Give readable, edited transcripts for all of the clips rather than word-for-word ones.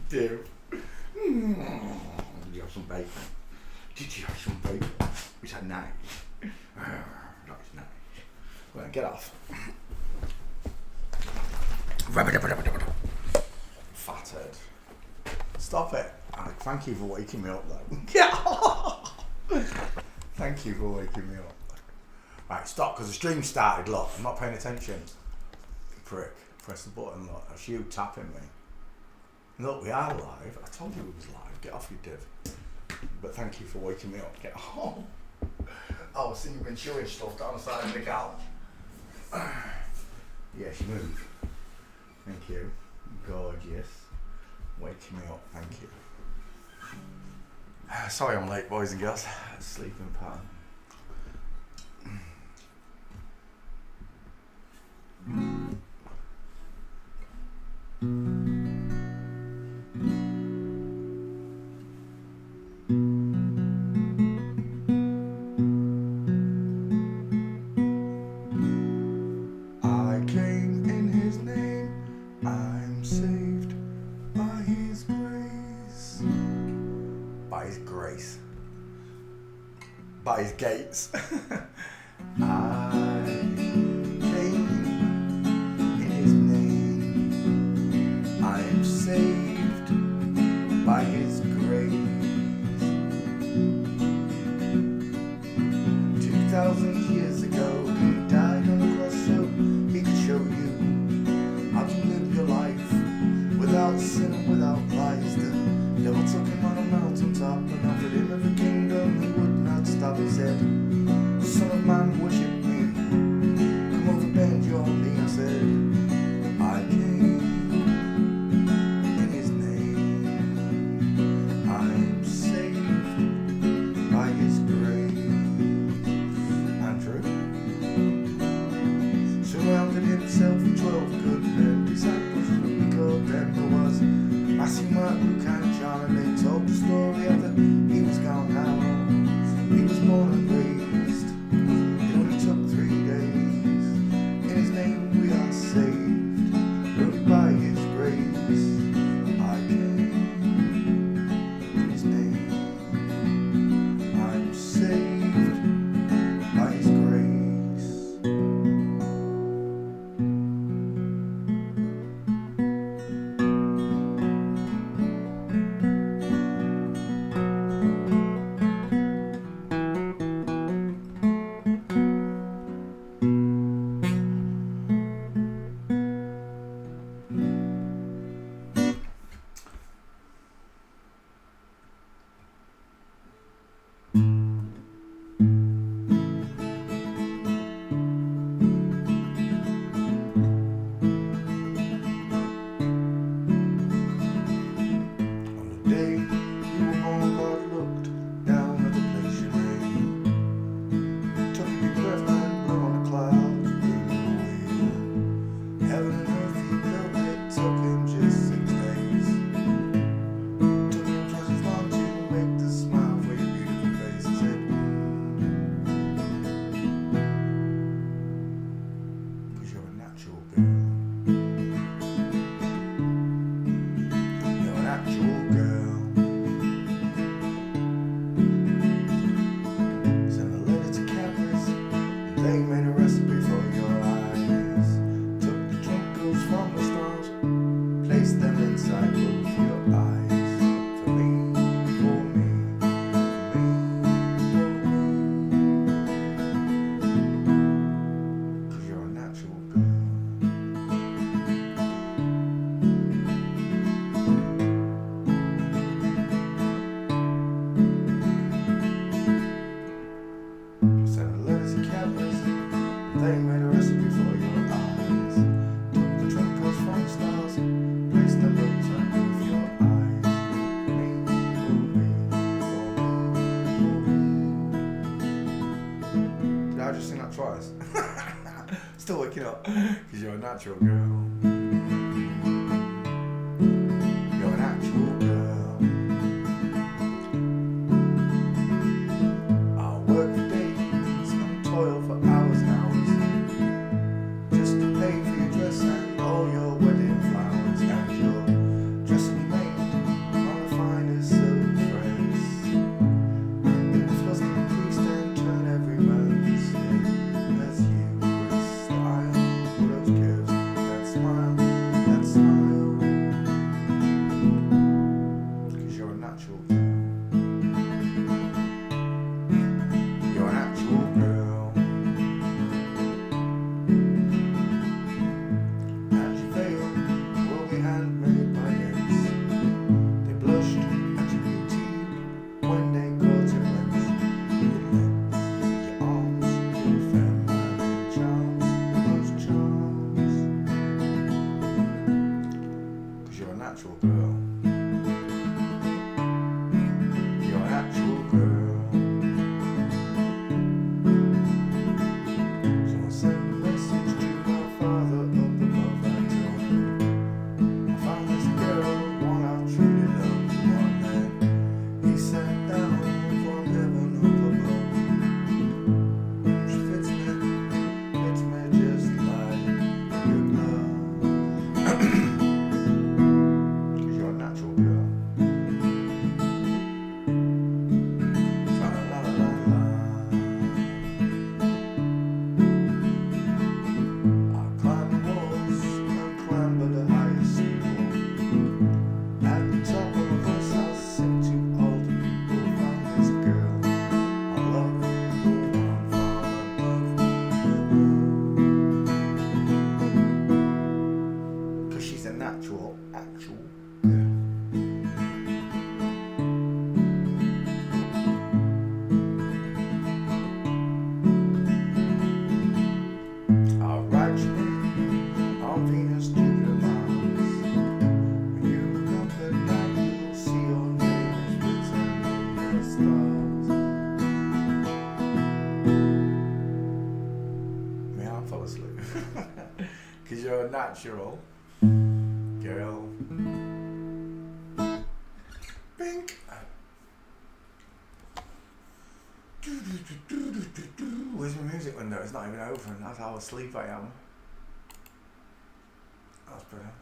do. Did you have some bacon? Did you have some bacon? Is that nice? That's nice. Well, get off. Fathead. Stop it. Thank you for waking me up though. Thank you for waking me up. Right, stop, because the stream started, look. I'm not paying attention. Prick. Press the button, look. That's you tapping me. Look, we are live. I told you we was live. Get off your div. But thank you for waking me up. Get off. Oh, I've seen you've been chewing stuff down the side of the cow. Yes, move. Thank you. Gorgeous. Waking me up, thank you. Sorry I'm late, boys and girls. Sleeping pattern. I came in his name, I'm saved by his grace. By his grace. By his gates. I came in his name, I am saved by his grace. 2,000 years ago, he died on the cross so he could show you how to live your life without sin and without lies. The devil took him on a mountaintop and offered him every kingdom. He would not stop. He said, Son of man, worship me. Come over, bend your knee. I said, I came in his name. I am saved by his grace. Andrew surrounded himself with 12 good men. Disciples who we called them. There was Matthew, Mark, Luke and John, and they told the story after he was gone now. He was born and raised. It only took 3 days. In his name we are saved, only by his grace. I came in his name. I'm saved by his grace. Twice. Still waking up because you're a natural girl. You're an actual girl. I'll work for days and toil for hours and hours just to pay for your dress and all your wedding flowers and your dress remained natural. Girl. Bink. Where's my music window? It's not even open. That's how asleep I am. That's better.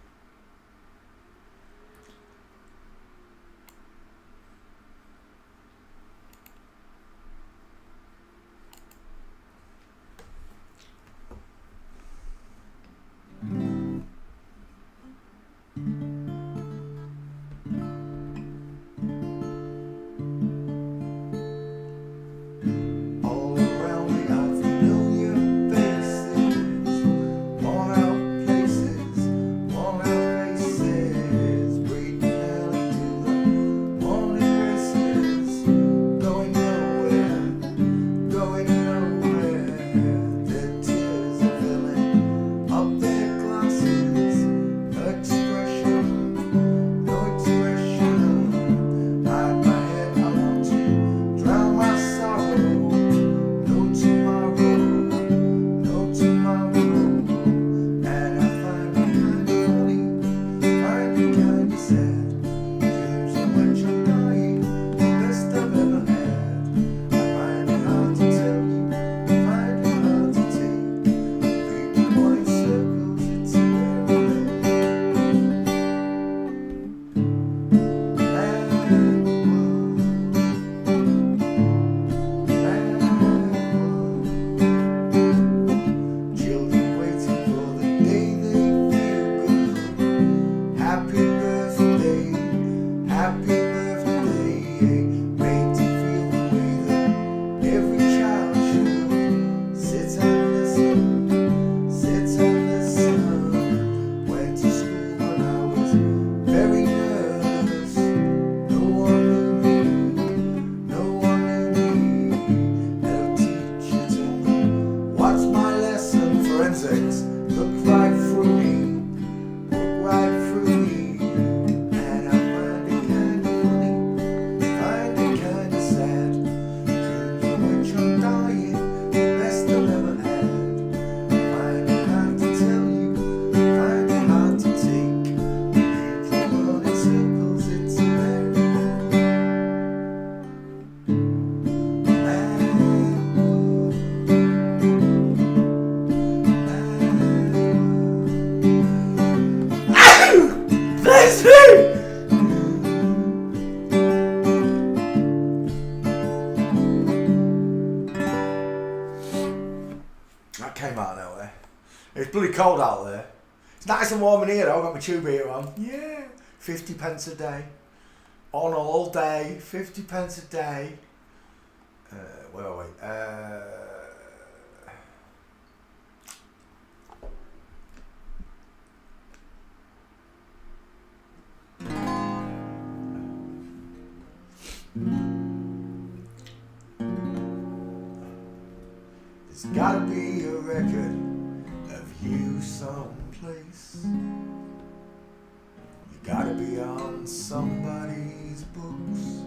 It's bloody cold out there. It's nice and warm in here though. I've got my tube heater on. Yeah. 50 pence a day. On all day. 50 pence a day. Where are we? There's gotta be a record of you someplace. You gotta be on somebody's books.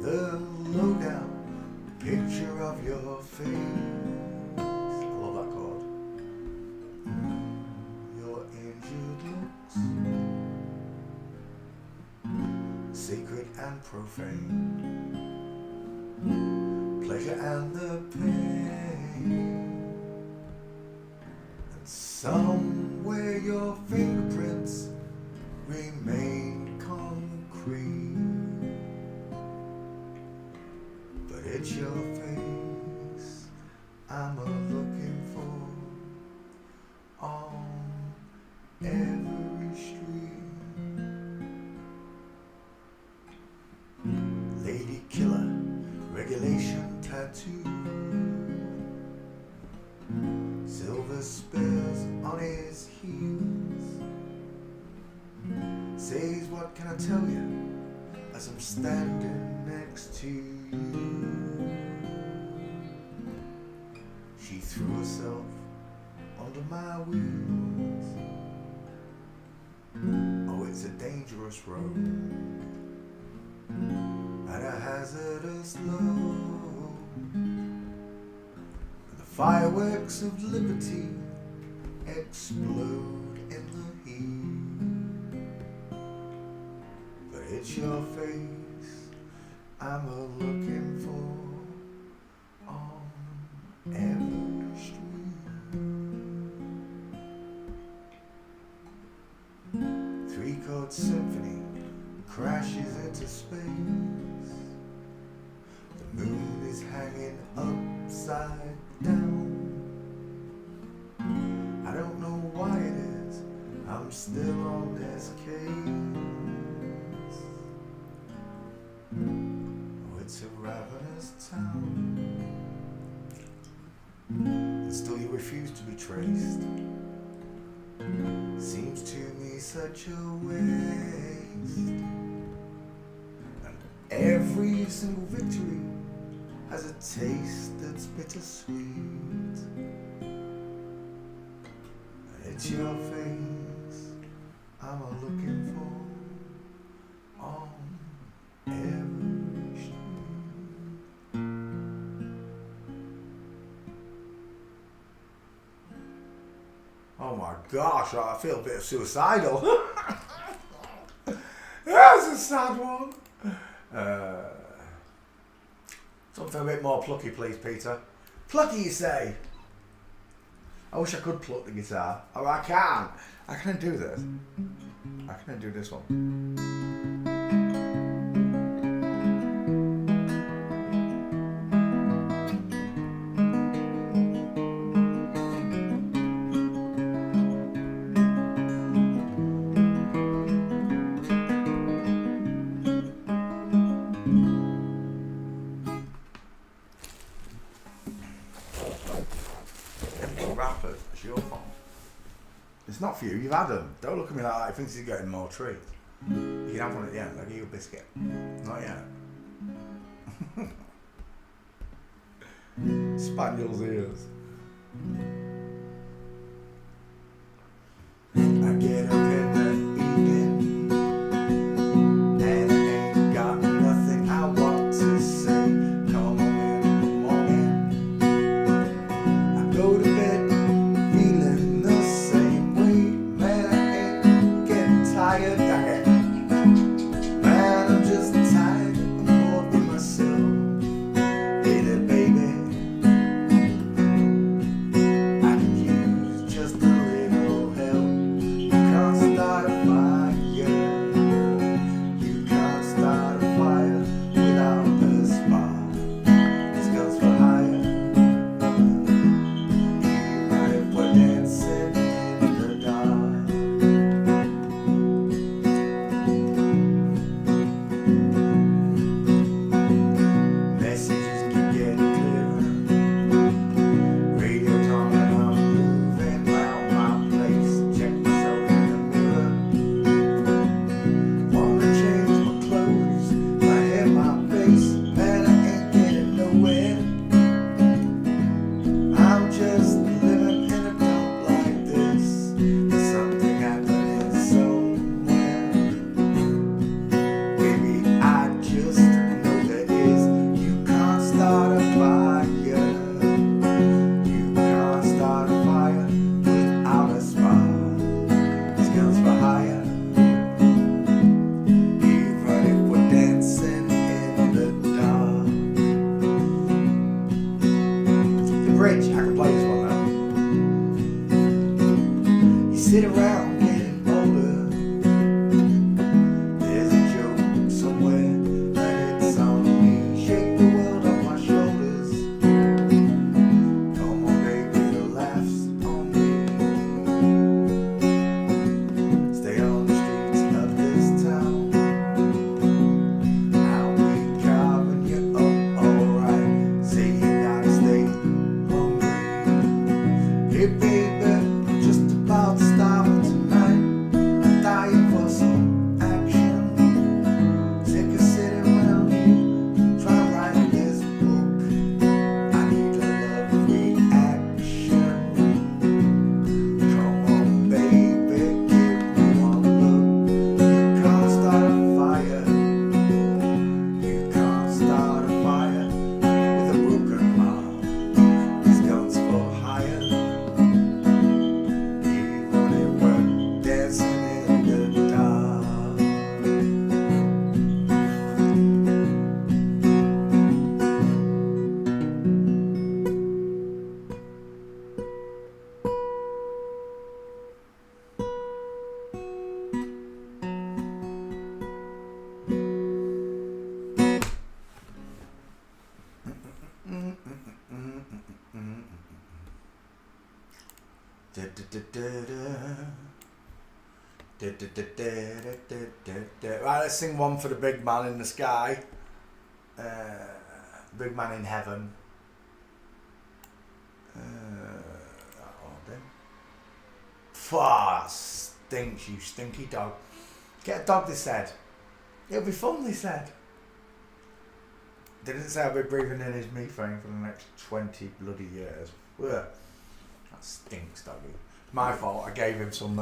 The lowdown picture of your face. I love that chord. Your injured looks, sacred and profane, pleasure and the pain, and somewhere your fingerprints remain concrete. But it's your face I'm a-looking for on every street. Lady killer, regulation tattoo, silver spurs on his heels, says what can I tell you as I'm standing next to you. She threw herself under my wheels. Oh, it's a dangerous road and a hazardous load. The fireworks of liberty explode in the heat. But it's your face I'm looking for on every street. Three-chord symphony crashes into space. The moon is hanging upside down. I don't know why it is I'm still on this case. Oh, it's a ravenous town, and still you refuse to be traced. Seems to me such a waste. And every single victory has a taste that's bittersweet. And it's your face I'm looking for on every street. Oh my gosh, I feel a bit suicidal. That's a sad one. Something a bit more plucky, please, Peter. Plucky, you say? I wish I could pluck the guitar. Oh, I can't. I can't do this. I can't do this one. Rappers, it's your fault. It's not for you, you've had them. Don't look at me like that, he thinks he's getting more treats. You can have one at the end, I'll give you a biscuit. Not yet. Spaniel's ears. I get up in the evening and I ain't got nothing I want to say. Come home in the morning, I go to bed feeling the same way. Man, I ain't getting tired, dang it. Man, I'm just tired, I'm bored with myself. Hey there, baby, I could use just a little help. You can't start a fire, you can't start a fire without a spark. This girl's for hire, even if we're dancing in the dark. Right, let's sing one for the big man in the sky. Big man in heaven. That'll do. Far stinks, you stinky dog. Get a dog, they said. It'll be fun, they said. They didn't say I'll be breathing in his methane for the next 20 bloody years. Ugh. That stinks, doggy. My fault, I gave him some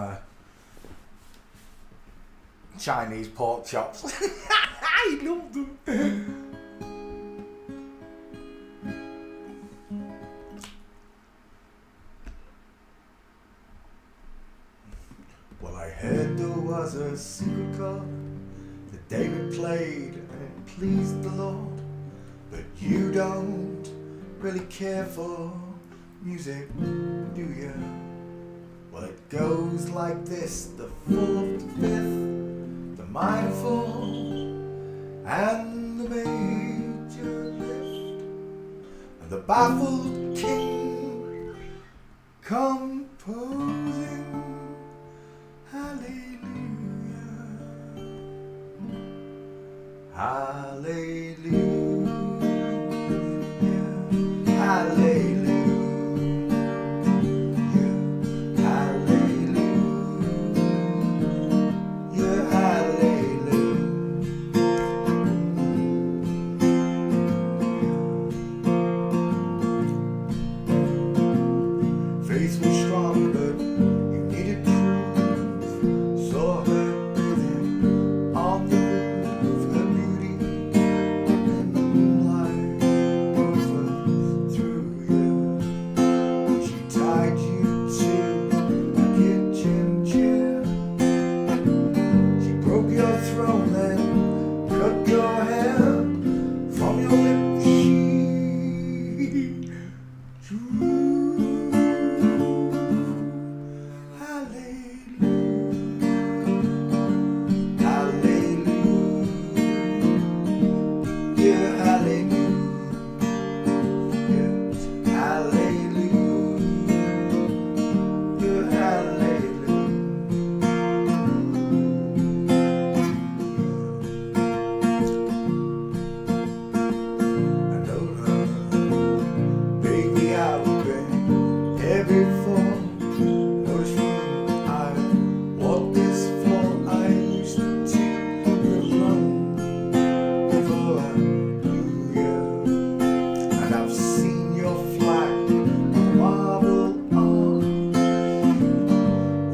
Chinese pork chops. He loved them. Well, I heard there was a secret chord that David played and it pleased the Lord. But you don't really care for music, do you? Well, it goes like this: the fourth, the fifth, the minor fall, and the major lift, and the baffled king composing hallelujah, hallelujah. Hallelujah, hallelujah, hallelujah. Faith was strong, but you needed proof. Saw her breathing on the roof, her beauty in the moonlight over through you. She tied you to a kitchen chair. She broke your throne and cut your hair. From your lips she drew hallelujah, hallelujah, hallelujah.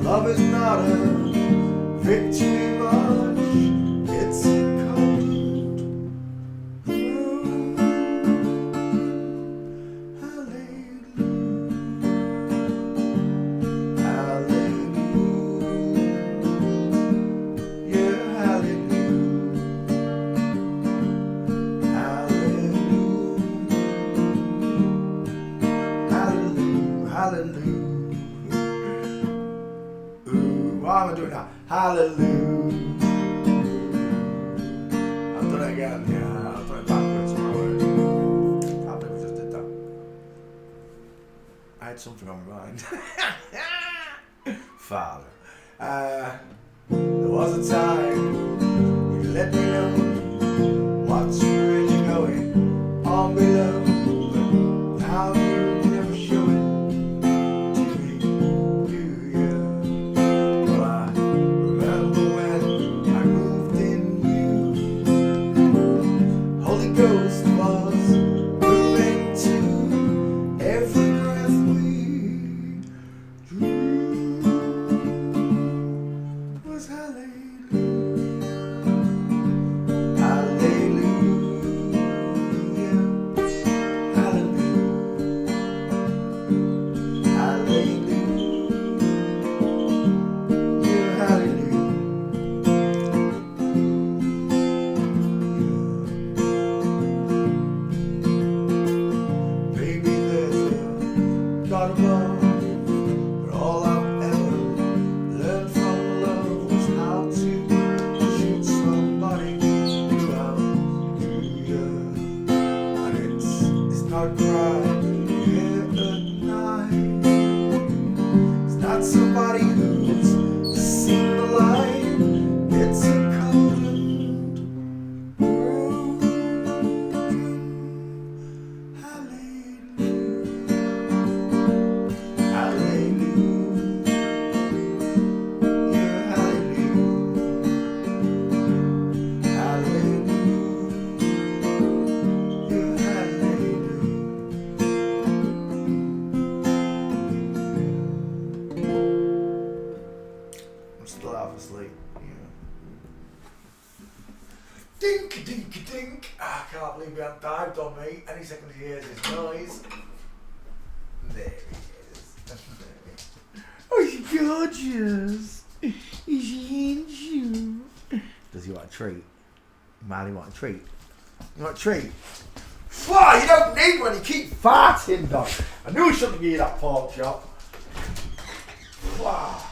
Love is not a victory march, it's a cold room. Hallelujah, hallelujah, hallelujah, hallelujah, hallelujah. What am I doing now? Hallelujah. I've done it again, yeah. I've done it backwards. I think we just did that. I had something on my mind. Father. There was a time you let me know what's really going on below. But now you never show it to me, do you? Remember when I moved in you? Holy Ghost was moving too. Every breath we drew was hallelujah, Dink, dink, dink. I can't believe he hasn't dived on me. Any second he hears his noise. There he is. Oh, he's gorgeous. He's handsome. Does he want a treat? Man, he want a treat. You want a treat? Why? You don't need one. You keep farting, dog. I knew I shouldn't give you that pork chop. Wow.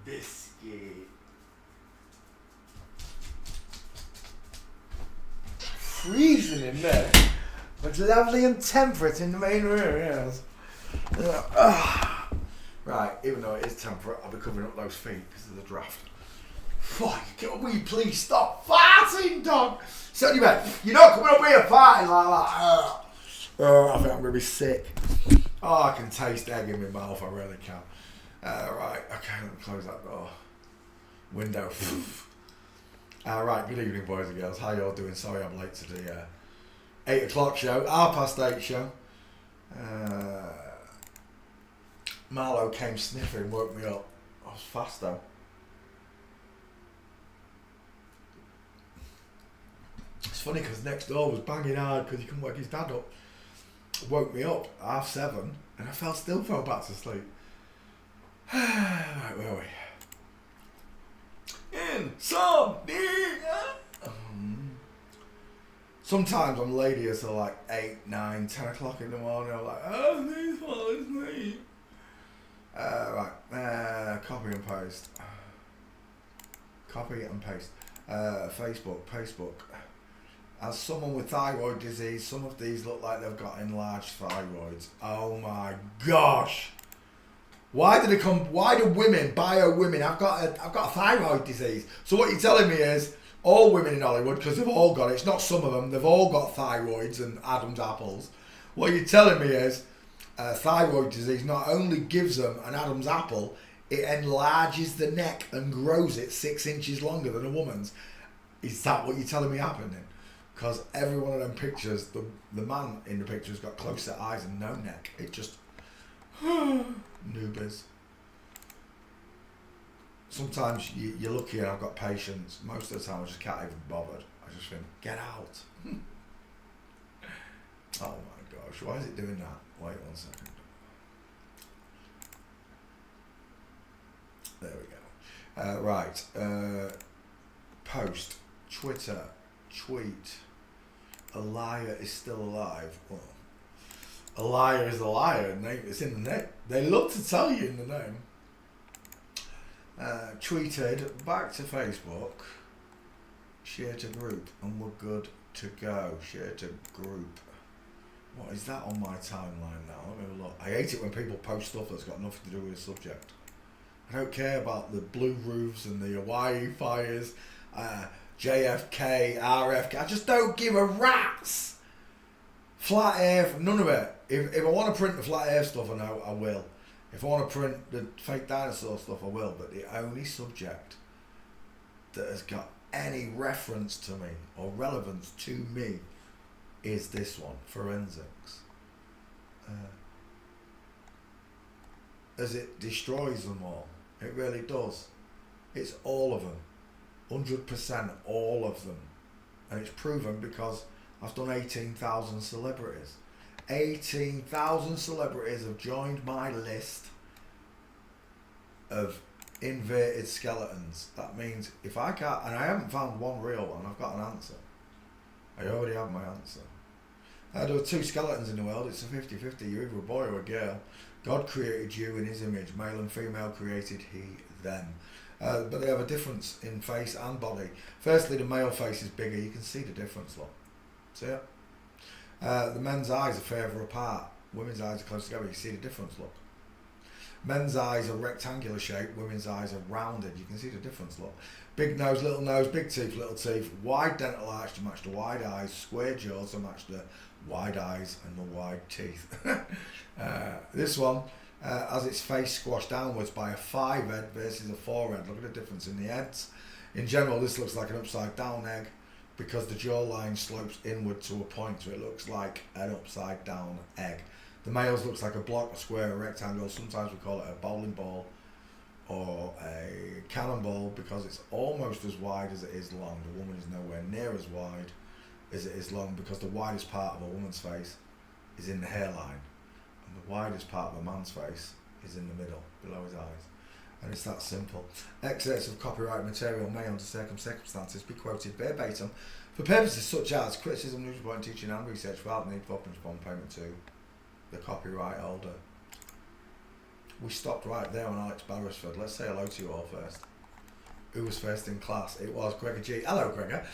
Biscuit. Freezing in there, but lovely and temperate in the main room. Yes. Right, even though it is temperate, I'll be covering up those feet because of the draft. Fuck, will you please stop farting, dog? Sit on your bed. You're not coming up here farting like that. Oh, I think I'm going to be sick. Oh, I can taste egg in my mouth, I really can. Right, okay, let me close that door. Window. Right, good evening, boys and girls. How you all doing? Sorry I'm late to the 8 o'clock show, 8:30 show. Marlo came sniffing, woke me up. I was fast though. It's funny because next door was banging hard because he couldn't wake his dad up. Woke me up at 7:30 and I still fell back to sleep. Right, where are we? Insomnia. Sometimes I'm lady until like 8, 9, 10 o'clock in the morning. I'm like, oh, I need to fall asleep. Right, copy and paste. Copy and paste. Facebook. As someone with thyroid disease, some of these look like they've got enlarged thyroids. Oh my gosh! Why do women, bio women? I've got a thyroid disease. So what you're telling me is all women in Hollywood, because they've all got it. It's not some of them. They've all got thyroids and Adam's apples. What you're telling me is thyroid disease not only gives them an Adam's apple, it enlarges the neck and grows it 6 inches longer than a woman's. Is that what you're telling me happening? Because every one of them pictures, the man in the picture's got close set eyes and no neck. It just noobies. Sometimes you're lucky and I've got patience. Most of the time I just can't even be bothered. I just think, get out. Oh my gosh, why is it doing that? Wait 1 second. There we go. Right. Post. Twitter. Tweet. A liar is still alive. Well, a liar is a liar. It's in the name. They love to tell you in the name. Tweeted back to Facebook. Share to group, and we're good to go. Share to group. What is that on my timeline now? Let me have a look. I hate it when people post stuff that's got nothing to do with the subject. I don't care about the blue roofs and the Hawaii fires, JFK, RFK. I just don't give a rat's. Flat Earth, none of it. If I want to print the flat Earth stuff, I will. If I want to print the fake dinosaur stuff, I will. But the only subject that has got any reference to me or relevance to me is this one, forensics. As it destroys them all. It really does. It's all of them. 100% all of them. And it's proven because I've done 18,000 celebrities. 18,000 celebrities have joined my list of inverted skeletons. That means if I can't, and I haven't found one real one, I've got an answer. I already have my answer. There were 2 skeletons in the world. It's a 50-50. You're either a boy or a girl. God created you in his image. Male and female created he, them. But they have a difference in face and body. Firstly, the male face is bigger. You can see the difference, look. See it? The men's eyes are further apart. Women's eyes are close together. You see the difference, look. Men's eyes are rectangular shaped. Women's eyes are rounded. You can see the difference, look. Big nose, big teeth, little teeth. Wide dental arch to match the wide eyes. Square jaws to match the wide eyes and the wide teeth. This one has its face squashed downwards by a 5 head versus a 4 head. Look at the difference in the heads. In general, this looks like an upside down egg because the jawline slopes inward to a point, so it looks like an upside down egg. The male's looks like a block, a square, a rectangle. Sometimes we call it a bowling ball or a cannonball because it's almost as wide as it is long. The woman is nowhere near as wide as it is long because the widest part of a woman's face is in the hairline and the widest part of a man's face is in the middle, below his eyes. And it's that simple. Excerpts of copyright material may, under circumstances, be quoted verbatim for purposes such as criticism, news reporting, teaching and research without the need for upon payment to the copyright holder. We stopped right there on Alex Beresford. Let's say hello to you all first. Who was first in class? It was Gregor G. Hello, Gregor.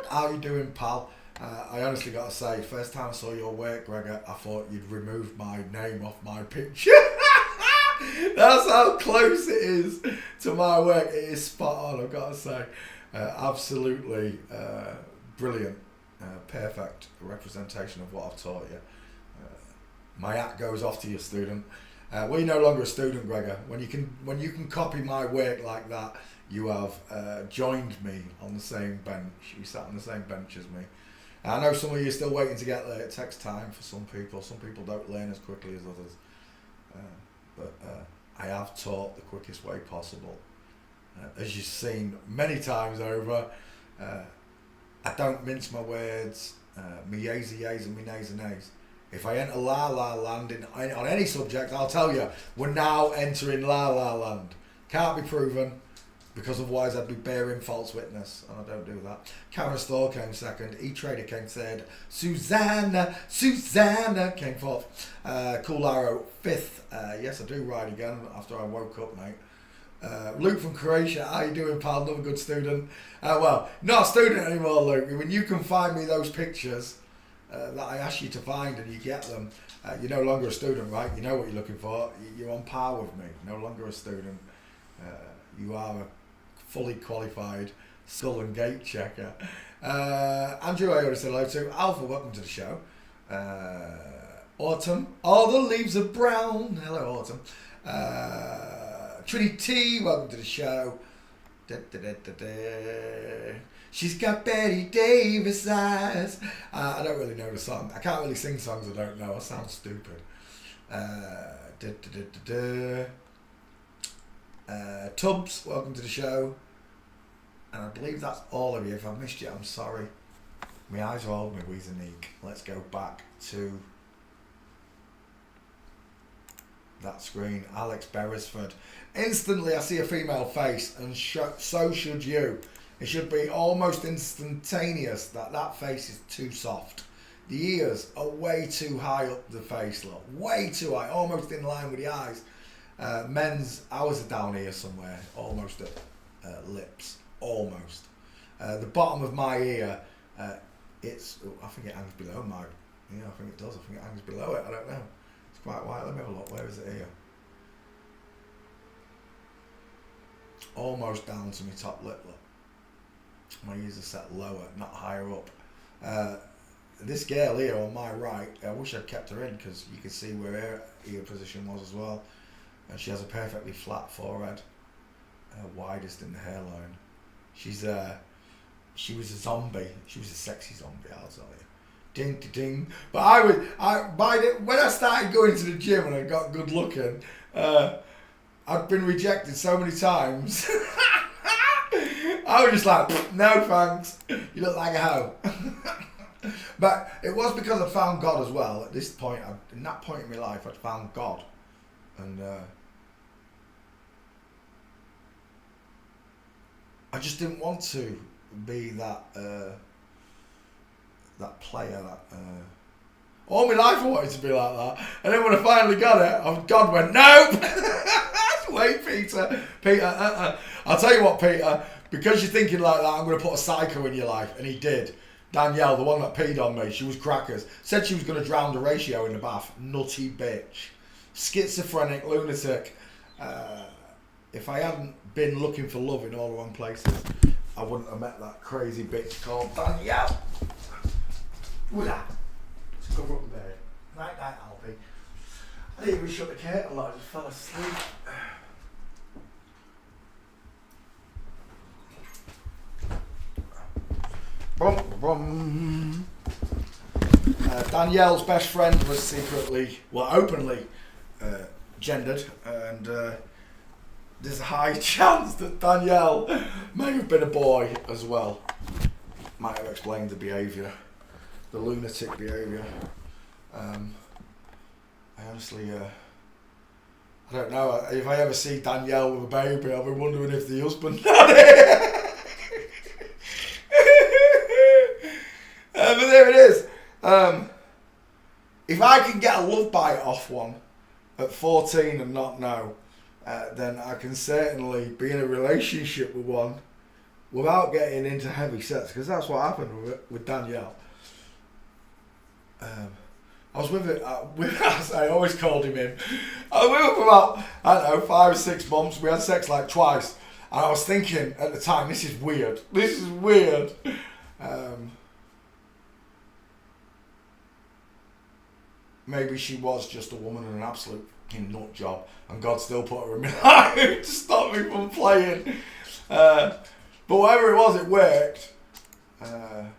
How you doing, pal? I honestly got to say, first time I saw your work, Gregor, I thought you'd removed my name off my picture. That's how close it is to my work. It is spot on, I've got to say. Absolutely brilliant, perfect representation of what I've taught you. My hat goes off to you, student. Well, you're no longer a student, Gregor. When you can copy my work like that, you have joined me on the same bench. You sat on the same bench as me. I know some of you are still waiting to get there. It takes time for some people. Some people don't learn as quickly as others. But I have taught the quickest way possible. As you've seen many times over, I don't mince my words. Me yeas are yeas and me nays are nays. If I enter La La Land on any subject, I'll tell you, we're now entering La La Land. Can't be proven, because otherwise I'd be bearing false witness, and I don't do that. Karen Storr came second, E-Trader came third, Susanna came fourth, Cool Arrow fifth. Yes, I do ride again after I woke up, mate. Luke from Croatia, how you doing, pal? Another good student. Well, not a student anymore, Luke. When you can find me those pictures that I ask you to find and you get them, you're no longer a student, right? You know what you're looking for. You're on par with me. No longer a student. You are a fully qualified skull and gate checker. Andrew, I already said hello to. Alpha, welcome to the show. Autumn, all the leaves are brown. Hello, Autumn. Trinity T, welcome to the show. She's got Betty Davis eyes. I don't really know the song. I can't really sing songs I don't know. I sound stupid. Tubbs, welcome to the show. And I believe that's all of you. If I've missed you, I'm sorry. My eyes are old, my wheeze are neek. Let's go back to that screen. Alex Beresford. Instantly I see a female face, and so should you. It should be almost instantaneous that that face is too soft. The ears are way too high up the face, look. Way too high, almost in line with the eyes. Ours are down here somewhere, almost at lips, almost. The bottom of my ear, I think it hangs below my, I think it does. I think it hangs below it, I don't know. It's quite wide. Let me have a look. Where is it here? Almost down to my top lip, look. My ears are set lower, not higher up. This girl here on my right, I wish I'd kept her in because you could see where her ear position was as well. And she has a perfectly flat forehead, widest in the hairline. She was a zombie. She was a sexy zombie, I'll tell you. Ding, ding, ding. But when I started going to the gym and I got good looking, I'd been rejected so many times. I was just like, no thanks, you look like a hoe. But it was because I found God as well. At this point, in that point in my life, I'd found God. And I just didn't want to be that player. All my life I wanted to be like that. And then when I finally got it, God went, nope! Wait, Peter. I'll tell you what, Peter, because you're thinking like that, I'm going to put a psycho in your life. And he did. Danielle, the one that peed on me, she was crackers. Said she was going to drown Horatio in the bath. Nutty bitch. Schizophrenic, lunatic. If I hadn't been looking for love in all the wrong places, I wouldn't have met that crazy bitch called Danielle. Let's cover up the bed. Night, night, Alfie. I didn't even shut the curtain, I just fell asleep. Bum, bum. Danielle's best friend was secretly, well, openly gendered, and there's a high chance that Danielle may have been a boy as well. Might have explained the behaviour, the lunatic behaviour. I honestly, I don't know. If I ever see Danielle with a baby, I'll be wondering if the husband had it. But there it is. If I can get a love bite off one at 14 and not know, then I can certainly be in a relationship with one without getting into heavy sex, because that's what happened with Danielle. I was with it. I always called him in. I was with him for about, I don't know, 5 or 6 months. We had sex like twice, and I was thinking at the time, this is weird. This is weird. Maybe she was just a woman and an absolute fucking nut job, and God still put her in my life to stop me from playing. But whatever it was, it worked. But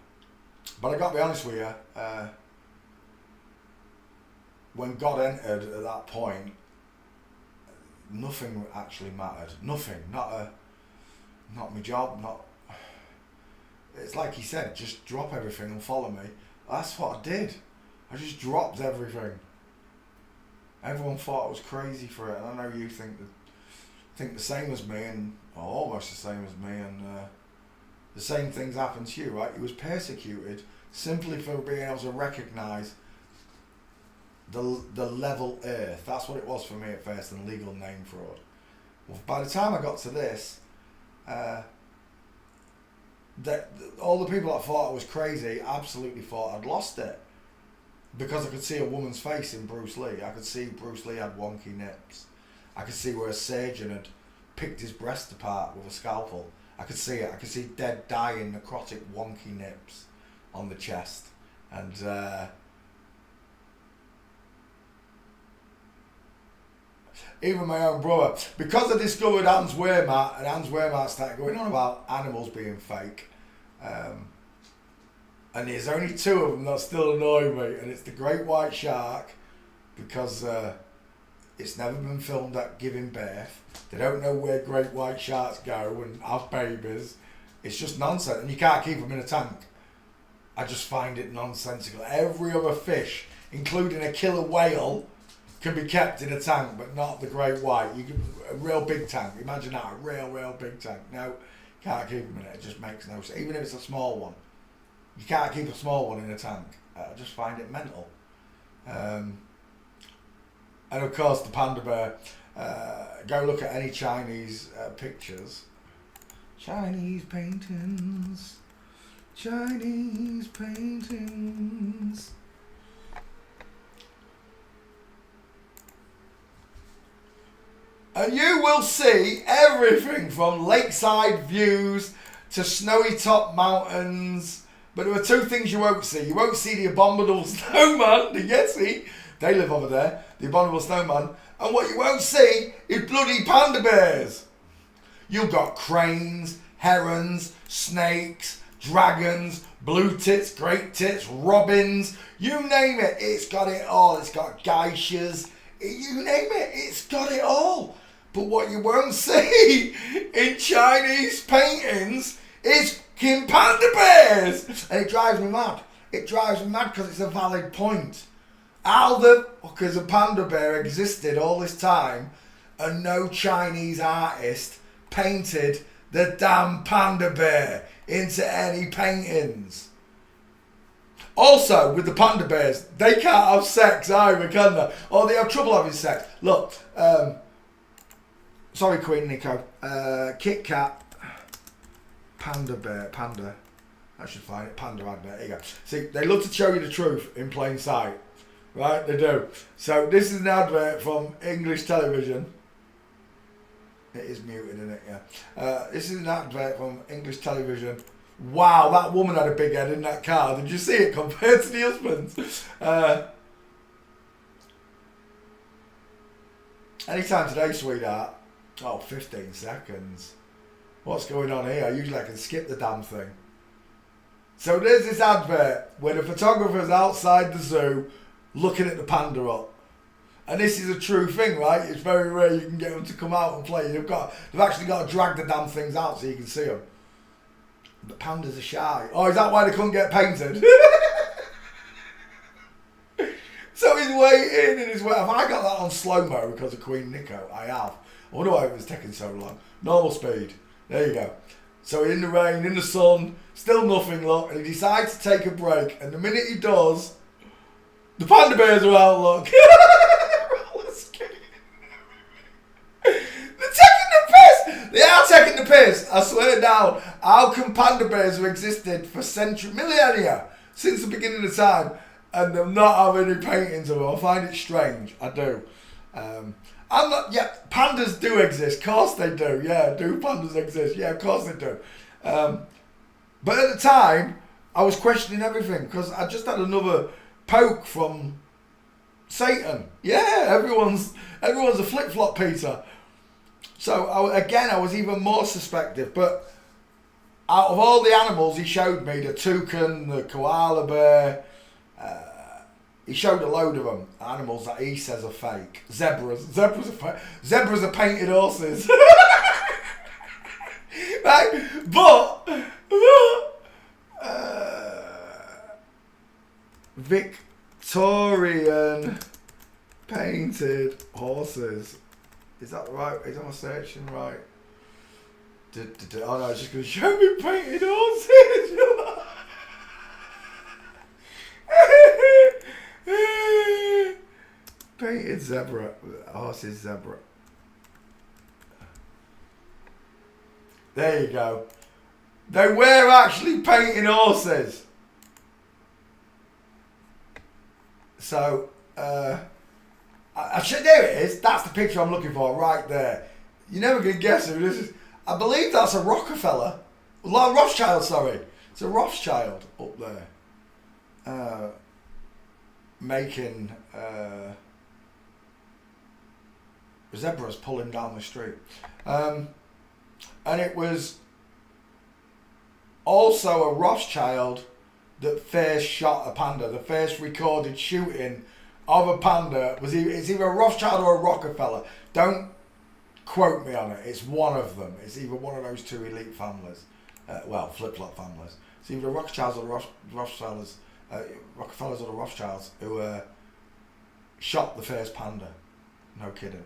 I got to be honest with you. When God entered at that point, nothing actually mattered. Nothing. Not my job. It's like he said, just drop everything and follow me. That's what I did. I just dropped everything. Everyone thought I was crazy for it, and I know you think the same as me, and almost the same as me, and the same things happened to you, right? You was persecuted simply for being able to recognise the level earth. That's what it was for me at first, and legal name fraud. Well, by the time I got to this, all the people that thought I was crazy absolutely thought I'd lost it, because I could see a woman's face in Bruce Lee. I could see Bruce Lee had wonky nips. I could see where a surgeon had picked his breast apart with a scalpel. I could see it. I could see dead, dying, necrotic, wonky nips on the chest, and even my own brother, because I discovered Hans Wehrmacht, and Hans Wehrmacht started going on about animals being fake, and there's only 2 of them that still annoy me, and it's the great white shark, because it's never been filmed at giving birth. They don't know where great white sharks go and have babies. It's just nonsense, and you can't keep them in a tank. I just find it nonsensical. Every other fish, including a killer whale, can be kept in a tank, but not the great white. You can, a real big tank. Imagine that, a real big tank. No, can't keep them in it. It just makes no sense. Even if it's a small one, you can't keep a small one in a tank. I just find it mental. And of course, the panda bear. Go look at any Chinese pictures. Chinese paintings. Chinese paintings. And you will see everything from lakeside views to snowy top mountains. But there are 2 things you won't see. You won't see the abominable snowman, the Yeti. They live over there, the abominable snowman. And what you won't see is bloody panda bears. You've got cranes, herons, snakes, dragons, blue tits, great tits, robins. You name it, it's got it all. It's got geishas. You name it, it's got it all. But what you won't see in Chinese paintings is fucking panda bears. And it drives me mad. It drives me mad because it's a valid point. How the fuck has a panda bear existed all this time and no Chinese artist painted the damn panda bear into any paintings? Also, with the panda bears, they can't have sex either, can they? Or they have trouble having sex. Look, sorry Queen Nico, Kit Kat, panda bear, panda, I should find it, panda advert, there you go. See, they love to show you the truth in plain sight, right, they do. So this is an advert from English television. It is muted, isn't it, yeah. This is an advert from English television. Wow, that woman had a big head in that car. Did you see it compared to the husband's? Anytime today, sweetheart. Oh, 15 seconds. What's going on here? Usually I can skip the damn thing. So there's this advert where the photographer's outside the zoo looking at the panda up. And this is a true thing, right? It's very rare you can get them to come out and play. They've actually got to drag the damn things out so you can see them. The pandas are shy. Oh, is that why they couldn't get painted? So he's waiting and he's waiting. Have I got that on slow-mo because of Queen Nico? I have. I wonder why it was taking so long. Normal speed. There you go. So in the rain, in the sun, still nothing, look. And he decides to take a break. And the minute he does, the panda bears are out, look. They are taking the piss. I swear down. How can panda bears have existed for millennia, since the beginning of time, and them not have any paintings of them? I find it strange. I do. I'm not. Yeah, pandas do exist. Of course they do. Yeah, do pandas exist? Yeah, of course they do. But at the time, I was questioning everything because I just had another poke from Satan. Yeah, everyone's a flip flop, Peter. So I was even more suspective, but out of all the animals he showed me, the toucan, the koala bear, he showed a load of them, animals that he says are fake. Zebras are painted horses. Right? But Victorian painted horses. Is that right? Is my searching right? Oh no, it's just going to show me painted horses. Painted zebra. Horses zebra. There you go. They were actually painting horses. So, there it is. That's the picture I'm looking for right there. You're never going to guess who this is. I believe that's a Rockefeller. Rothschild, sorry. It's a Rothschild up there. Making zebras pull him down the street. And it was also a Rothschild that first shot a panda. The first recorded shooting of a panda was it's either a Rothschild or a Rockefeller. Don't quote me on it. It's one of them. It's either one of those two elite families. Flip-flop families. It's either the Rothschilds or the Rothschilds, Rockefellers or the Rothschilds who shot the first panda. No kidding.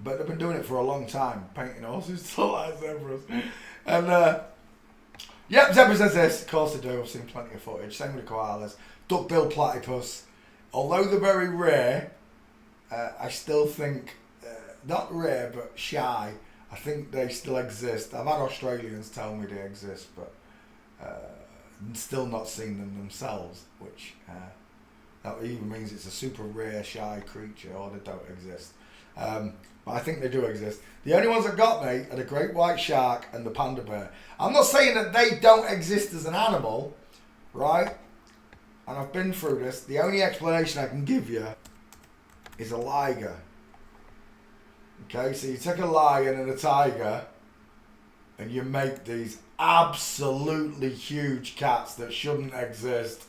But they've been doing it for a long time, painting horses to look like zebras. And yep, zebras exist. Of course they do. I've seen plenty of footage. Same with the koalas. Duck-billed platypus. Although they're very rare, I still think, not rare, but shy. I think they still exist. I've had Australians tell me they exist, but still not seen them themselves, which that even means it's a super rare, shy creature, or they don't exist. But I think they do exist. The only ones that got me are the great white shark and the panda bear. I'm not saying that they don't exist as an animal, right? And I've been through this. The only explanation I can give you is a liger. Okay, so you take a lion and a tiger and you make these absolutely huge cats that shouldn't exist.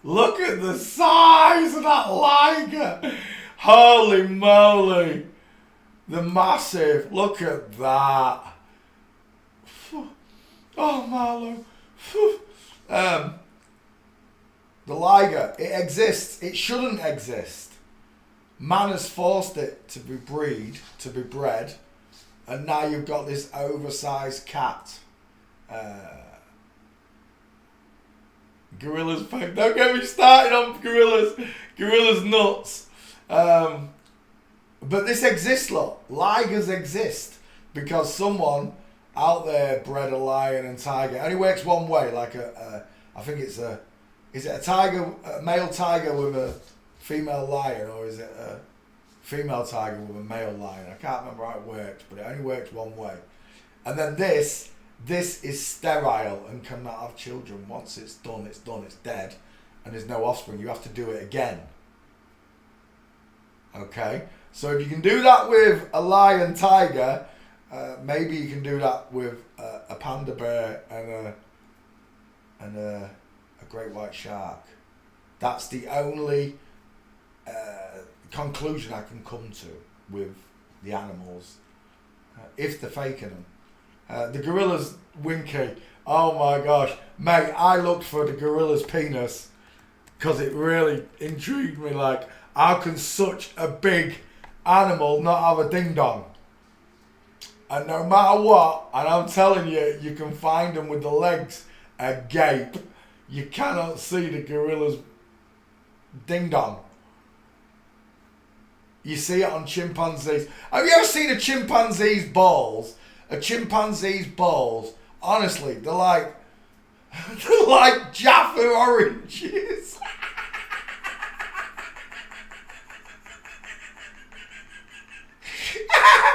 Look at the size of that liger. Holy moly. The massive. Look at that. Oh, Marlo. The liger. It exists. It shouldn't exist. Man has forced it to be bred, and now you've got this oversized cat. Gorillas, don't get me started on gorillas. Gorillas nuts. But this exists, look. Ligers exist because someone out there bred a lion and tiger. It only works one way, like I think it's is it a tiger, a male tiger with a female lion, or is it a female tiger with a male lion? I can't remember how it works, but it only works one way. And then this is sterile and cannot have children. Once it's done, it's dead, and there's no offspring. You have to do it again. Okay? So if you can do that with a lion tiger, Maybe you can do that with a panda bear and a great white shark. That's the only conclusion I can come to with the animals, if they're faking them. The gorilla's winky. Oh my gosh, mate! I looked for the gorilla's penis because it really intrigued me. Like, how can such a big animal not have a ding dong? And no matter what, and I'm telling you, you can find them with the legs agape. You cannot see the gorilla's ding dong. You see it on chimpanzees. Have you ever seen a chimpanzee's balls? A chimpanzee's balls, honestly, they're like Jaffa oranges.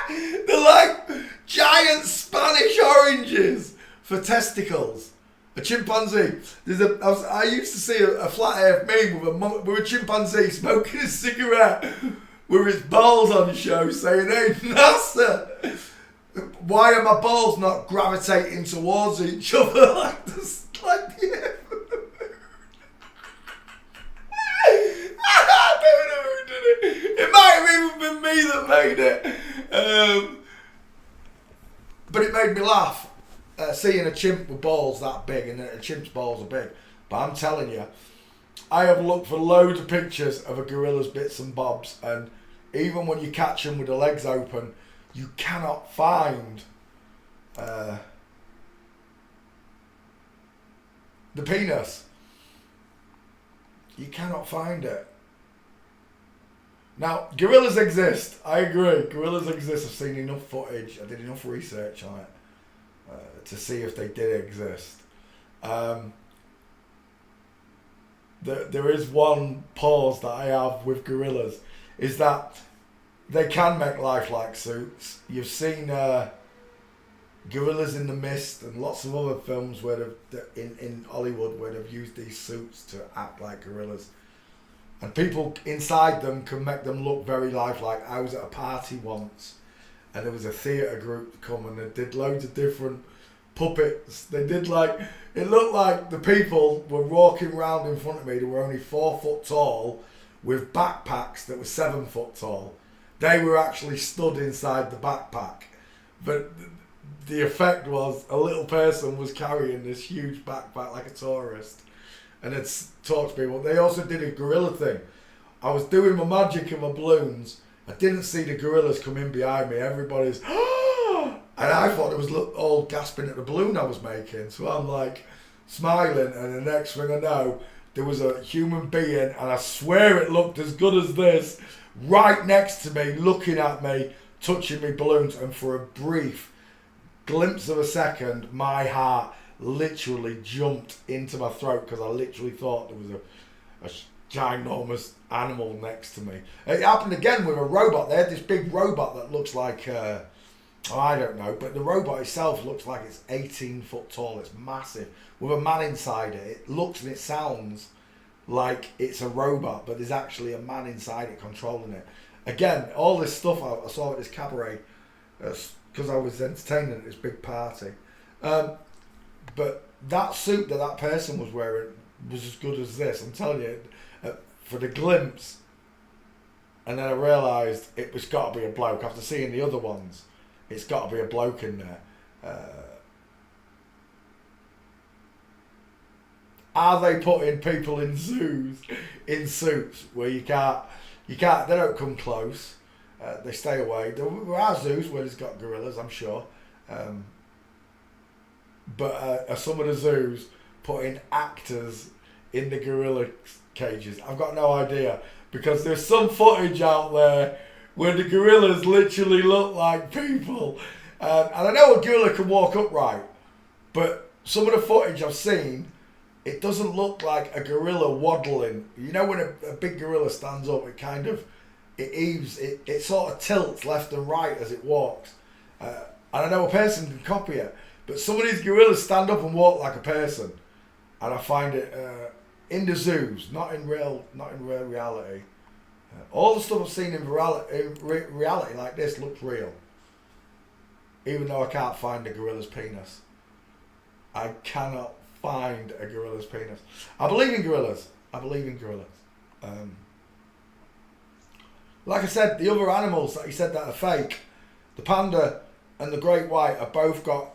They're like giant Spanish oranges for testicles. A chimpanzee. I used to see a flat earth meme with a chimpanzee smoking a cigarette with his balls on show, saying, "Hey NASA, why are my balls not gravitating towards each other like this?" Like the earth. I don't know who did it. It might have even been me that made it. But it made me laugh. Seeing a chimp with balls that big, and a chimp's balls are big. But I'm telling you, I have looked for loads of pictures of a gorilla's bits and bobs, and even when you catch them with the legs open, you cannot find the penis. You cannot find it. Now, gorillas exist. I agree. Gorillas exist. I've seen enough footage. I did enough research on it to see if they did exist. There is one pause that I have with gorillas, is that they can make lifelike suits. You've seen Gorillas in the Mist and lots of other films where in Hollywood where they've used these suits to act like gorillas. And people inside them can make them look very lifelike. I was at a party once and there was a theatre group come and they did loads of different puppets. They did it looked like the people were walking around in front of me. They were only 4 foot tall with backpacks that were 7 foot tall. They were actually stood inside the backpack. But the effect was a little person was carrying this huge backpack like a tourist. And it's talked to people. They also did a gorilla thing. I was doing my magic and my balloons. I didn't see the gorillas come in behind me. Everybody's, and I thought it was all gasping at the balloon I was making. So I'm like smiling, and the next thing I know, there was a human being, and I swear it looked as good as this, right next to me, looking at me, touching me balloons, and for a brief glimpse of a second, my heart literally jumped into my throat because I literally thought there was a ginormous animal next to me. It happened again with a robot. They had this big robot that looks like, I don't know, but the robot itself looks like it's 18 foot tall. It's massive with a man inside it. It looks and it sounds like it's a robot, but there's actually a man inside it controlling it. Again, all this stuff I saw at this cabaret because I was entertaining at this big party. But that suit that person was wearing was as good as this. I'm telling you, for the glimpse. And then I realised it was got to be a bloke. After seeing the other ones, it's got to be a bloke in there. Are they putting people in zoos, in suits where you can't, they don't come close. They stay away. There are zoos where there's got gorillas, I'm sure. But are some of the zoos putting actors in the gorilla cages? I've got no idea, because there's some footage out there where the gorillas literally look like people. And I know a gorilla can walk upright, but some of the footage I've seen, it doesn't look like a gorilla waddling. You know when a big gorilla stands up, it heaves, it sort of tilts left and right as it walks. And I know a person can copy it. But some of these gorillas stand up and walk like a person, and I find it in the zoos, not in real reality. All the stuff I've seen in reality like this looks real. even though I can't find a gorilla's penis. I cannot find a gorilla's penis. I believe in gorillas. I believe in gorillas. Like I said, the other animals that he said that are fake, the panda and the great white, have both got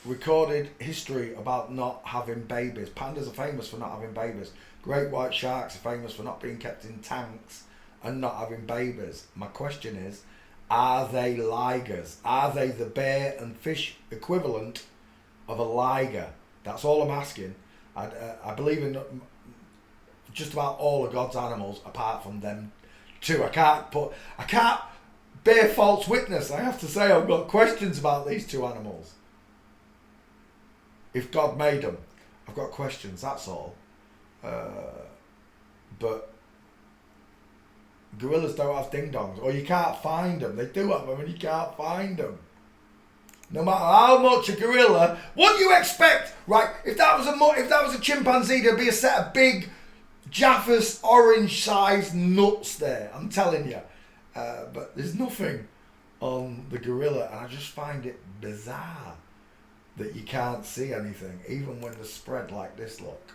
recorded history about not having babies. Pandas are famous for not having babies. Great white sharks are famous for not being kept in tanks and not having babies. My question is, are they ligers? Are they the bear and fish equivalent of a liger? That's all I'm asking. I believe in just about all of God's animals apart from them two. I can't bear false witness. I have to say I've got questions about these two animals. If God made them, I've got questions, that's all. But gorillas don't have ding-dongs, or you can't find them. They do have them and you can't find them. No matter how much a gorilla, what do you expect, right? If that was a chimpanzee, there'd be a set of big Jaffas orange-sized nuts there. I'm telling you, but there's nothing on the gorilla, and I just find it bizarre that you can't see anything, even when they're spread like this. Look.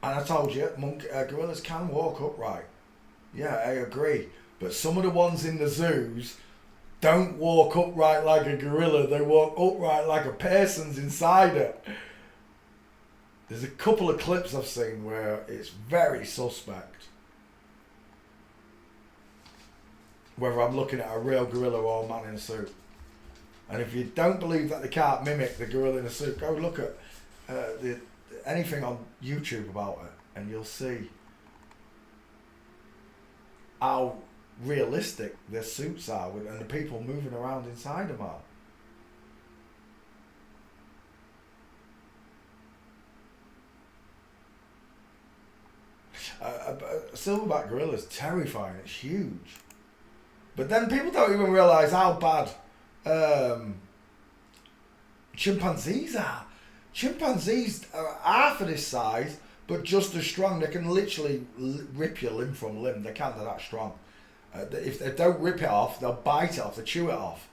And I told you, gorillas can walk upright. Yeah, I agree. But some of the ones in the zoos don't walk upright like a gorilla. They walk upright like a person's inside it. There's a couple of clips I've seen where it's very suspect. Whether I'm looking at a real gorilla or a man in a suit. And if you don't believe that they can't mimic the gorilla in a suit, go look at anything on YouTube about it, and you'll see how realistic their suits are and the people moving around inside them are. A silverback gorilla is terrifying. It's huge, but then people don't even realise how bad chimpanzees are. Chimpanzees are half of this size, but just as strong. They can literally rip your limb from limb. They can't. They're that strong. If they don't rip it off, they'll bite it off. They chew it off.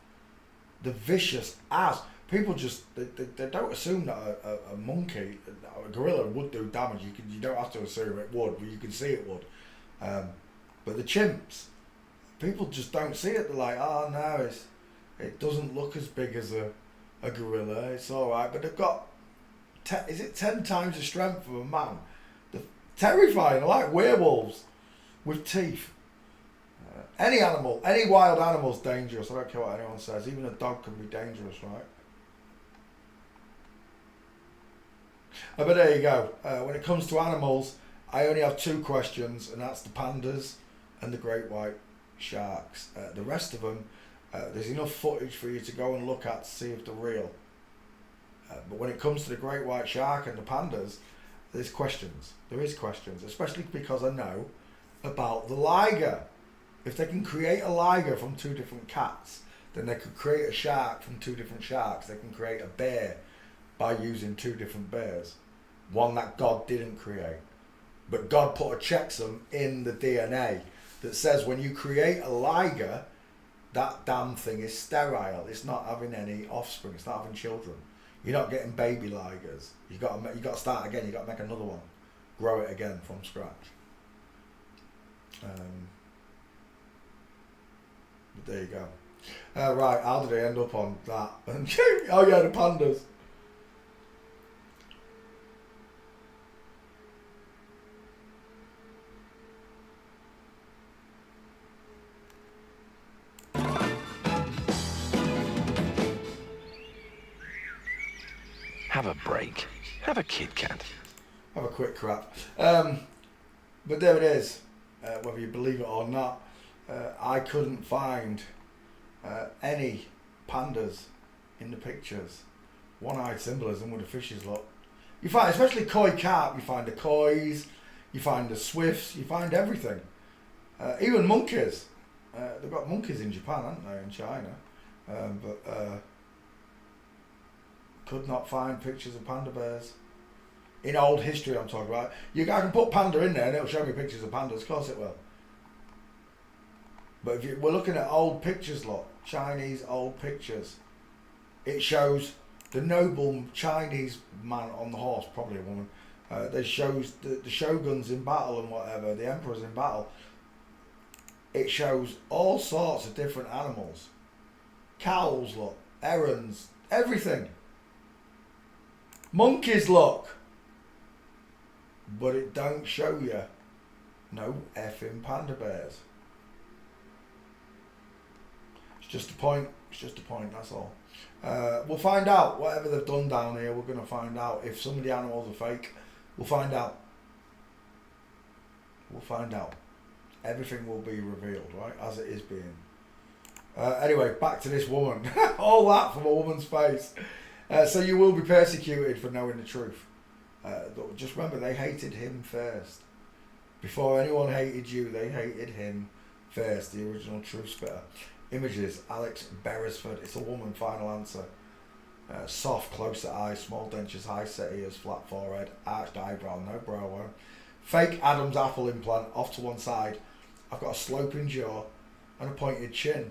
They're vicious as. People just they don't assume that a monkey, a gorilla would do damage. You don't have to assume it would, but you can see it would. But the chimps, people just don't see it. They're like, oh no, it doesn't look as big as a gorilla. It's all right, but they've got. Is it 10 times the strength of a man? They're terrifying. They're like werewolves with teeth. Any animal, any wild animal's dangerous. I don't care what anyone says. Even a dog can be dangerous, right? But there you go. When it comes to animals, I only have two questions, and that's the pandas and the great white sharks. The rest of them, there's enough footage for you to go and look at to see if they're real. But when it comes to the great white shark and the pandas, there's questions. There is questions, especially because I know about the liger. If they can create a liger from two different cats, then they could create a shark from two different sharks. They can create a bear by using two different bears. One that God didn't create. But God put a checksum in the DNA that says when you create a liger, that damn thing is sterile. It's not having any offspring. It's not having children. You're not getting baby ligers. You got to start again. You got to make another one, grow it again from scratch. But there you go. Right, how did I end up on that? Oh yeah, the pandas. Have a break. Have a Kit Kat. Have a quick crap. But there it is. Whether you believe it or not, I couldn't find any pandas in the pictures. One-eyed symbolism with the fishes look. You find, especially koi carp, you find the kois, you find the swifts, you find everything. Even monkeys. They've got monkeys in Japan, haven't they, in China. But could not find pictures of panda bears. In old history I'm talking about. I can put panda in there and it'll show me pictures of pandas, of course it will. But if we're looking at old pictures, look, Chinese old pictures, it shows the noble Chinese man on the horse, probably a woman, that shows the shoguns in battle and whatever, the emperors in battle. It shows all sorts of different animals. Cows, look, herons, everything. Monkeys, look. But it don't show you no effing panda bears. It's just a point, that's all. We'll find out, whatever they've done down here, we're going to find out. If some of the animals are fake, we'll find out. We'll find out. Everything will be revealed, right, as it is being. Anyway, back to this woman. All that from a woman's face. So you will be persecuted for knowing the truth. Just remember, they hated him first. Before anyone hated you, they hated him first, the original truth spitter. Images, Alex Beresford. It's a woman, final answer. Soft, closer eyes, small dentures, high set ears, flat forehead, arched eyebrow, no brow bone. Fake Adam's apple implant off to one side. I've got a sloping jaw and a pointed chin.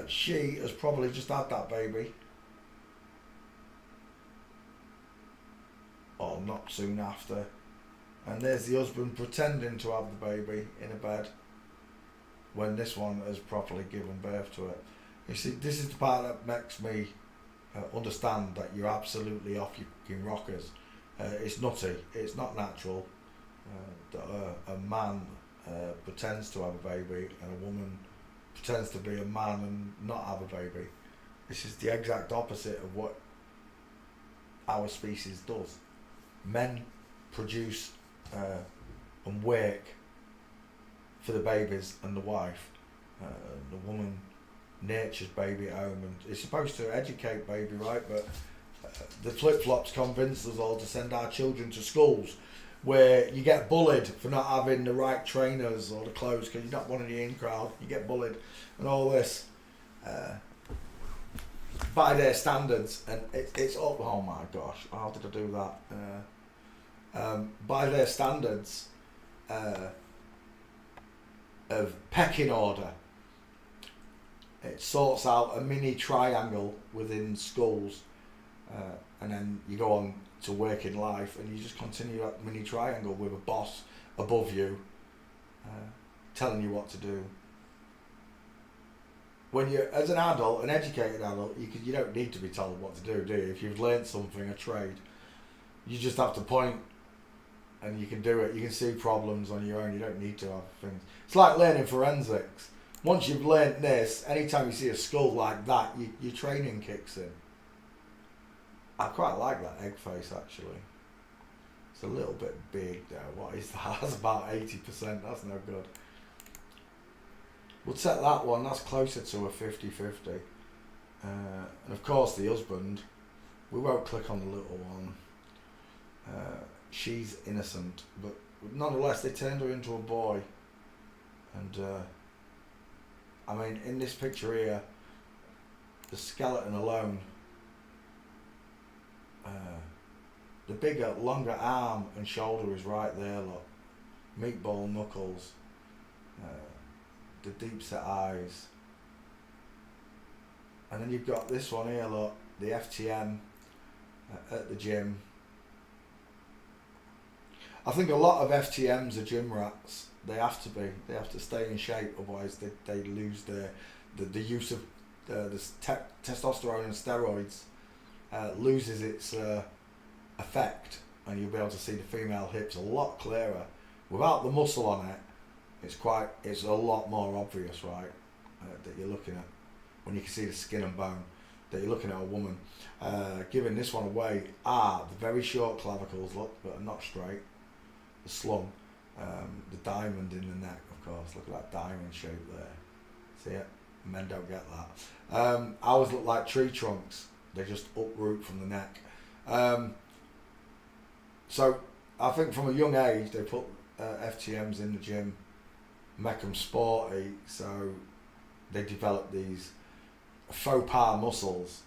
She has probably just had that baby. Or not soon after. And there's the husband pretending to have the baby in a bed when this one has properly given birth to it. You see, this is the part that makes me understand that you're absolutely off your fucking rockers. It's nutty. It's not natural that a man pretends to have a baby and a woman pretends to be a man and not have a baby. This is the exact opposite of what our species does. Men produce and work for the babies and the wife. The woman nurtures baby at home and is supposed to educate baby, right? But the flip-flops convince us all to send our children to schools where you get bullied for not having the right trainers or the clothes because you're not one of the in crowd. You get bullied and all this by their standards, and it's oh my gosh, how did I do that? By their standards of pecking order, it sorts out a mini triangle within schools, and then you go on to work in life and you just continue that mini triangle with a boss above you telling you what to do. When you're, as an adult, an educated adult, you don't need to be told what to do you? If you've learned something, a trade, you just have to point and you can do it. You can see problems on your own. You don't need to have things. It's like learning forensics. Once you've learnt this, anytime you see a skull like that, your training kicks in. I quite like that egg face, actually. It's a little bit big though. What is that? That's about 80%. That's no good. We'll set that one. That's closer to a 50-50. And of course the husband. We won't click on the little one. She's innocent, but nonetheless they turned her into a boy. And I mean, in this picture here, the skeleton alone, the bigger, longer arm and shoulder is right there, look. Meatball knuckles, the deep set eyes. And then you've got this one here, look, the FTM at the gym. I think a lot of FTMs are gym rats. They have to be. They have to stay in shape, otherwise they lose the use of testosterone and steroids loses its effect, and you'll be able to see the female hips a lot clearer. Without the muscle on it, it's a lot more obvious, right? That you're looking at when you can see the skin and bone. That you're looking at a woman. Giving this one away. The very short clavicles, look, but are not straight. The slung, the diamond in the neck, of course. Look at that diamond shape there. See it? Men don't get that. Ours look like tree trunks. They just uproot from the neck. So I think from a young age they put FTMs in the gym, make them sporty, so they develop these faux pas muscles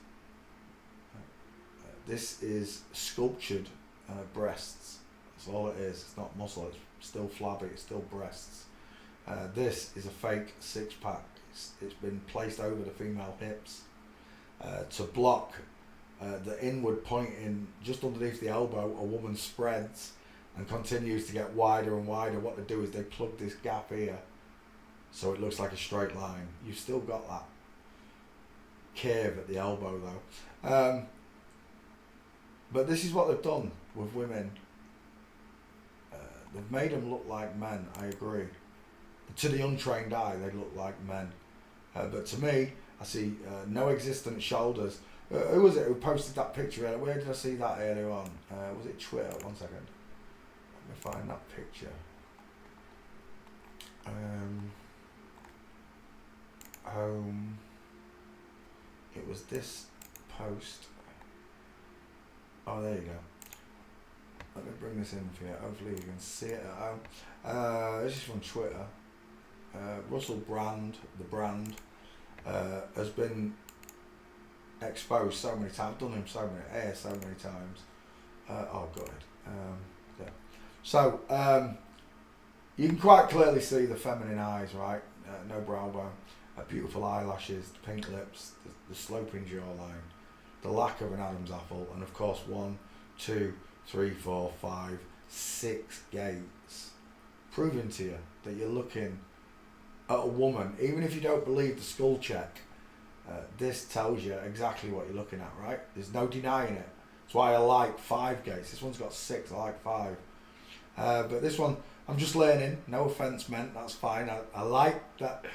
This is sculptured breasts. That's all it is. It's not muscle. It's still flabby. It's still breasts. This is a fake six-pack. It's been placed over the female hips to block the inward pointing just underneath the elbow. A woman spreads and continues to get wider and wider. What they do is they plug this gap here so it looks like a straight line. You've still got that curve at the elbow though. But this is what they've done with women. They've made them look like men, I agree. To the untrained eye, they look like men. But to me, I see no existent shoulders. Who was it who posted that picture? Where did I see that earlier on? Was it Twitter? 1 second. Let me find that picture. Home. It was this post. Oh, there you go. Let me bring this in for you. Hopefully you can see it at home. This is from Twitter. Russell Brand, the brand, has been exposed so many times. I've done him so many times. Oh, good. Yeah. So you can quite clearly see the feminine eyes, right? No brow bone, beautiful eyelashes, pink lips, the sloping jawline, the lack of an Adam's apple, and of course 1, 2, 3, 4, 5, 6 gates, proving to you that you're looking at a woman. Even if you don't believe the skull check, this tells you exactly what you're looking at, right? There's no denying it. That's why I like 5 gates. This one's got 6, I like 5. But this one, I'm just learning. No offence meant, that's fine. I like that.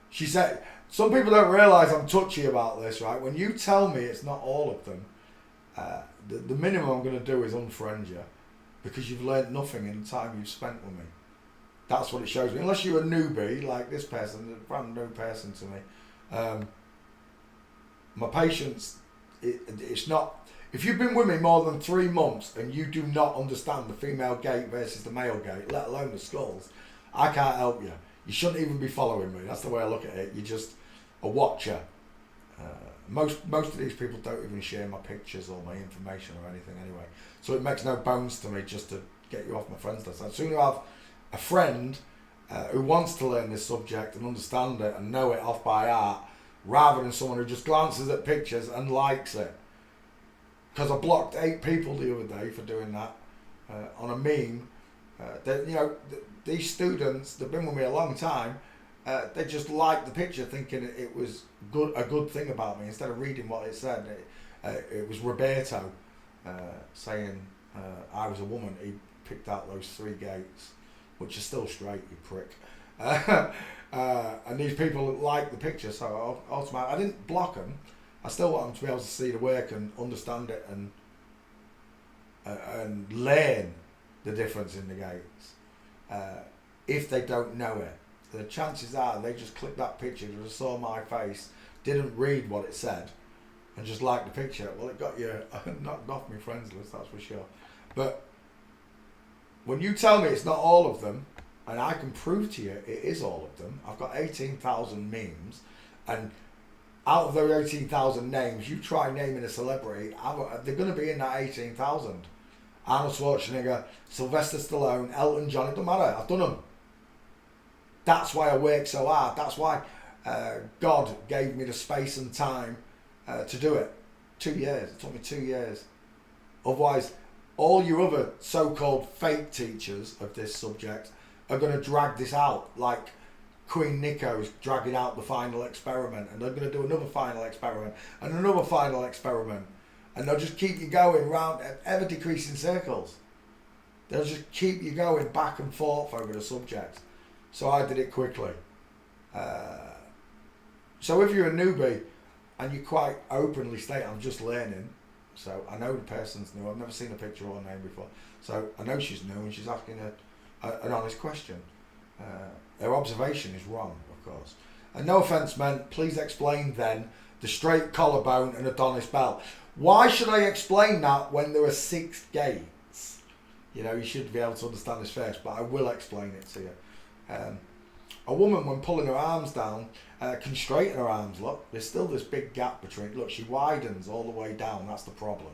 She said, some people don't realise I'm touchy about this, right? When you tell me it's not all of them, the minimum I'm going to do is unfriend you, because you've learned nothing in the time you've spent with me. That's what it shows me. Unless you're a newbie, like this person, a brand new person to me. My patience, it's not... If you've been with me more than 3 months and you do not understand the female gait versus the male gait, let alone the skulls, I can't help you. You shouldn't even be following me. That's the way I look at it. You're just a watcher. Most of these people don't even share my pictures or my information or anything anyway. So it makes no bones to me just to get you off my friends list. I'd sooner have a friend who wants to learn this subject and understand it and know it off by heart, rather than someone who just glances at pictures and likes it. Because I blocked 8 people the other day for doing that on a meme. These students, they've been with me a long time. They just liked the picture, thinking it was a good thing about me. Instead of reading what it said, it was Roberto saying I was a woman. He picked out those 3 gates, which are still straight, you prick. And these people liked the picture, so ultimately I didn't block them. I still want them to be able to see the work and understand it and learn the difference in the gates. If they don't know it, the chances are they just clicked that picture, just saw my face, didn't read what it said, and just liked the picture. Well, it got you knocked off my friends list, that's for sure. But when you tell me it's not all of them, and I can prove to you it is all of them, I've got 18,000 memes, and out of those 18,000 names, you try naming a celebrity, they're going to be in that 18,000. Arnold Schwarzenegger, Sylvester Stallone, Elton John, it doesn't matter, I've done them. That's why I work so hard. That's why God gave me the space and time to do it. 2 years. It took me 2 years. Otherwise, all your other so-called fake teachers of this subject are going to drag this out, like Queen Nico's dragging out the final experiment, and they're going to do another final experiment and another final experiment, and they'll just keep you going round ever decreasing circles. They'll just keep you going back and forth over the subject. So I did it quickly. So if you're a newbie and you quite openly state, I'm just learning, so I know the person's new, I've never seen a picture or a name before, so I know she's new and she's asking an honest question. Her observation is wrong, of course. And no offence meant, please explain then the straight collarbone and Adonis belt. Why should I explain that when there are 6 gates? You know, you should be able to understand this first, but I will explain it to you. A woman, when pulling her arms down, can straighten her arms. Look, there's still this big gap between. Look, she widens all the way down. That's the problem.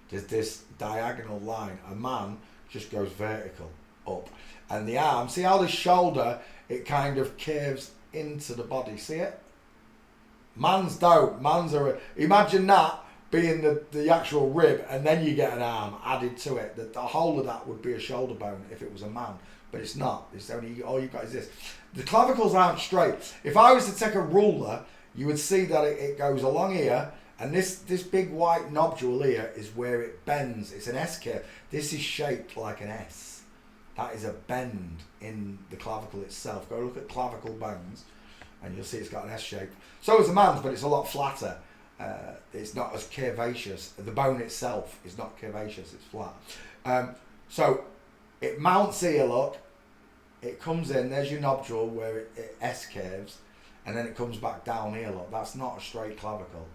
There's this diagonal line. A man just goes vertical up, and the arm. See how the shoulder, it kind of curves into the body. See it? Man's don't. Man's are. Imagine that being the actual rib, and then you get an arm added to it. The whole of that would be a shoulder bone if it was a man, but it's not. It's only all you've got is this. The clavicles aren't straight. If I was to take a ruler, you would see that it goes along here, and this big white nodule here is where it bends. It's an S curve. This is shaped like an S. That is a bend in the clavicle itself. Go look at clavicle bones, and you'll see it's got an S shape. So is the man's, but it's a lot flatter. It's not as curvaceous. The bone itself is not curvaceous, it's flat. So it mounts here, look. It comes in, there's your nodule where it S curves, and then it comes back down here, look. That's not a straight clavicle.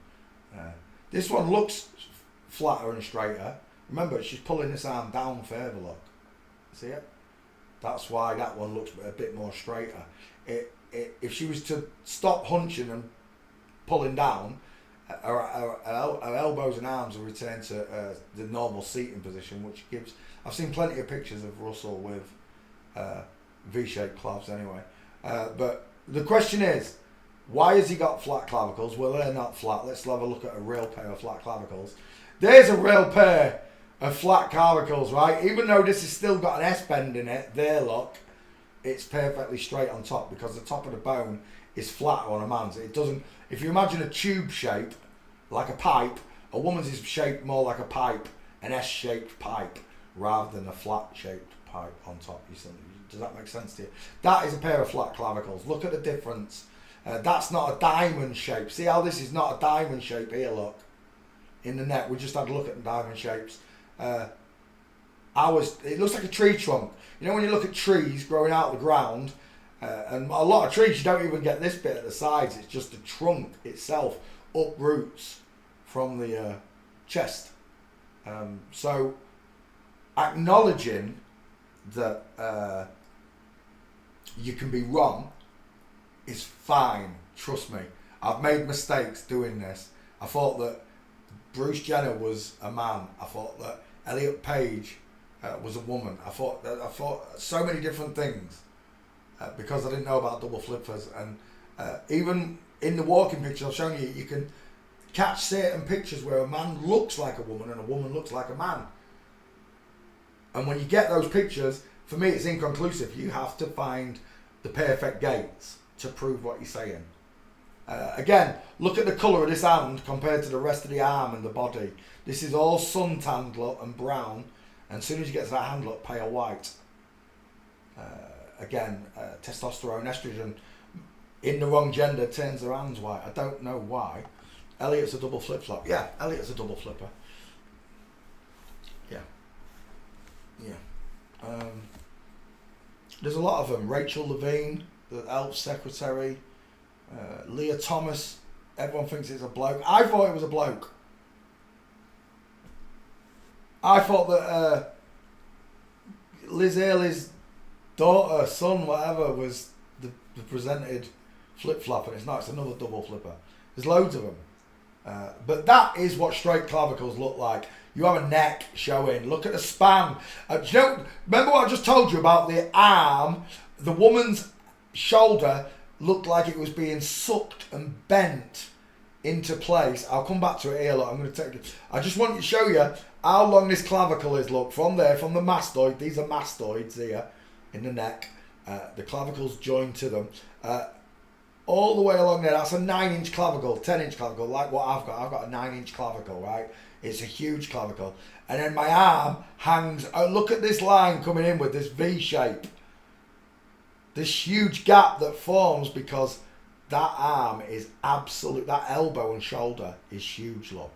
This one looks flatter and straighter. Remember, she's pulling this arm down further, look. See it? That's why that one looks a bit more straighter. If she was to stop hunching and pulling down, her elbows and arms will return to the normal seating position, which gives. I've seen plenty of pictures of Russell with V-shaped clavs anyway. But the question is, why has he got flat clavicles? Well, they're not flat. Let's have a look at a real pair of flat clavicles. There's a real pair of flat clavicles, right? Even though this has still got an S bend in it, there, look, it's perfectly straight on top because the top of the bone is flatter on a man's. It doesn't. If you imagine a tube shape, like a pipe, a woman's is shaped more like a pipe, an S-shaped pipe, rather than a flat-shaped pipe on top. Does that make sense to you? That is a pair of flat clavicles. Look at the difference. That's not a diamond shape. See how this is not a diamond shape here, look? In the neck, we just had a look at the diamond shapes. It looks like a tree trunk. You know when you look at trees growing out of the ground, and a lot of trees, you don't even get this bit at the sides. It's just the trunk itself uproots from the chest. So acknowledging that you can be wrong is fine. Trust me. I've made mistakes doing this. I thought that Bruce Jenner was a man. I thought that Elliot Page was a woman. I thought so many different things. Because I didn't know about double flippers, and even in the walking picture I've shown you, you can catch certain pictures where a man looks like a woman and a woman looks like a man. And when you get those pictures, for me it's inconclusive. You have to find the perfect gaits to prove what you're saying. Again, look at the colour of this hand compared to the rest of the arm and the body. This is all suntanned look and brown, and as soon as you get to that hand look, pale white. Again, testosterone, estrogen in the wrong gender turns their hands white. I don't know why. Elliot's a double flip-flop. Yeah, Elliot's a double flipper. Yeah. There's a lot of them. Rachel Levine, the Elf secretary. Leah Thomas. Everyone thinks it's a bloke. I thought it was a bloke. I thought that Liz Early's daughter, son, whatever, was the presented flip-flop, and it's not. It's another double flipper. There's loads of them. But that is what straight clavicles look like. You have a neck showing. Look at the span. Remember what I just told you about the arm? The woman's shoulder looked like it was being sucked and bent into place. I'll come back to it here. Look, I'm going to take it. I just want to show you how long this clavicle is. Look, from there, from the mastoid. These are mastoids here in the neck. The clavicles joined to them. All the way along there. That's a 9-inch clavicle, 10-inch clavicle, like what I've got. I've got a 9-inch clavicle, right? It's a huge clavicle. And then my arm hangs. Oh, look at this line coming in with this V shape. This huge gap that forms because that arm is absolute. That elbow and shoulder is huge, look.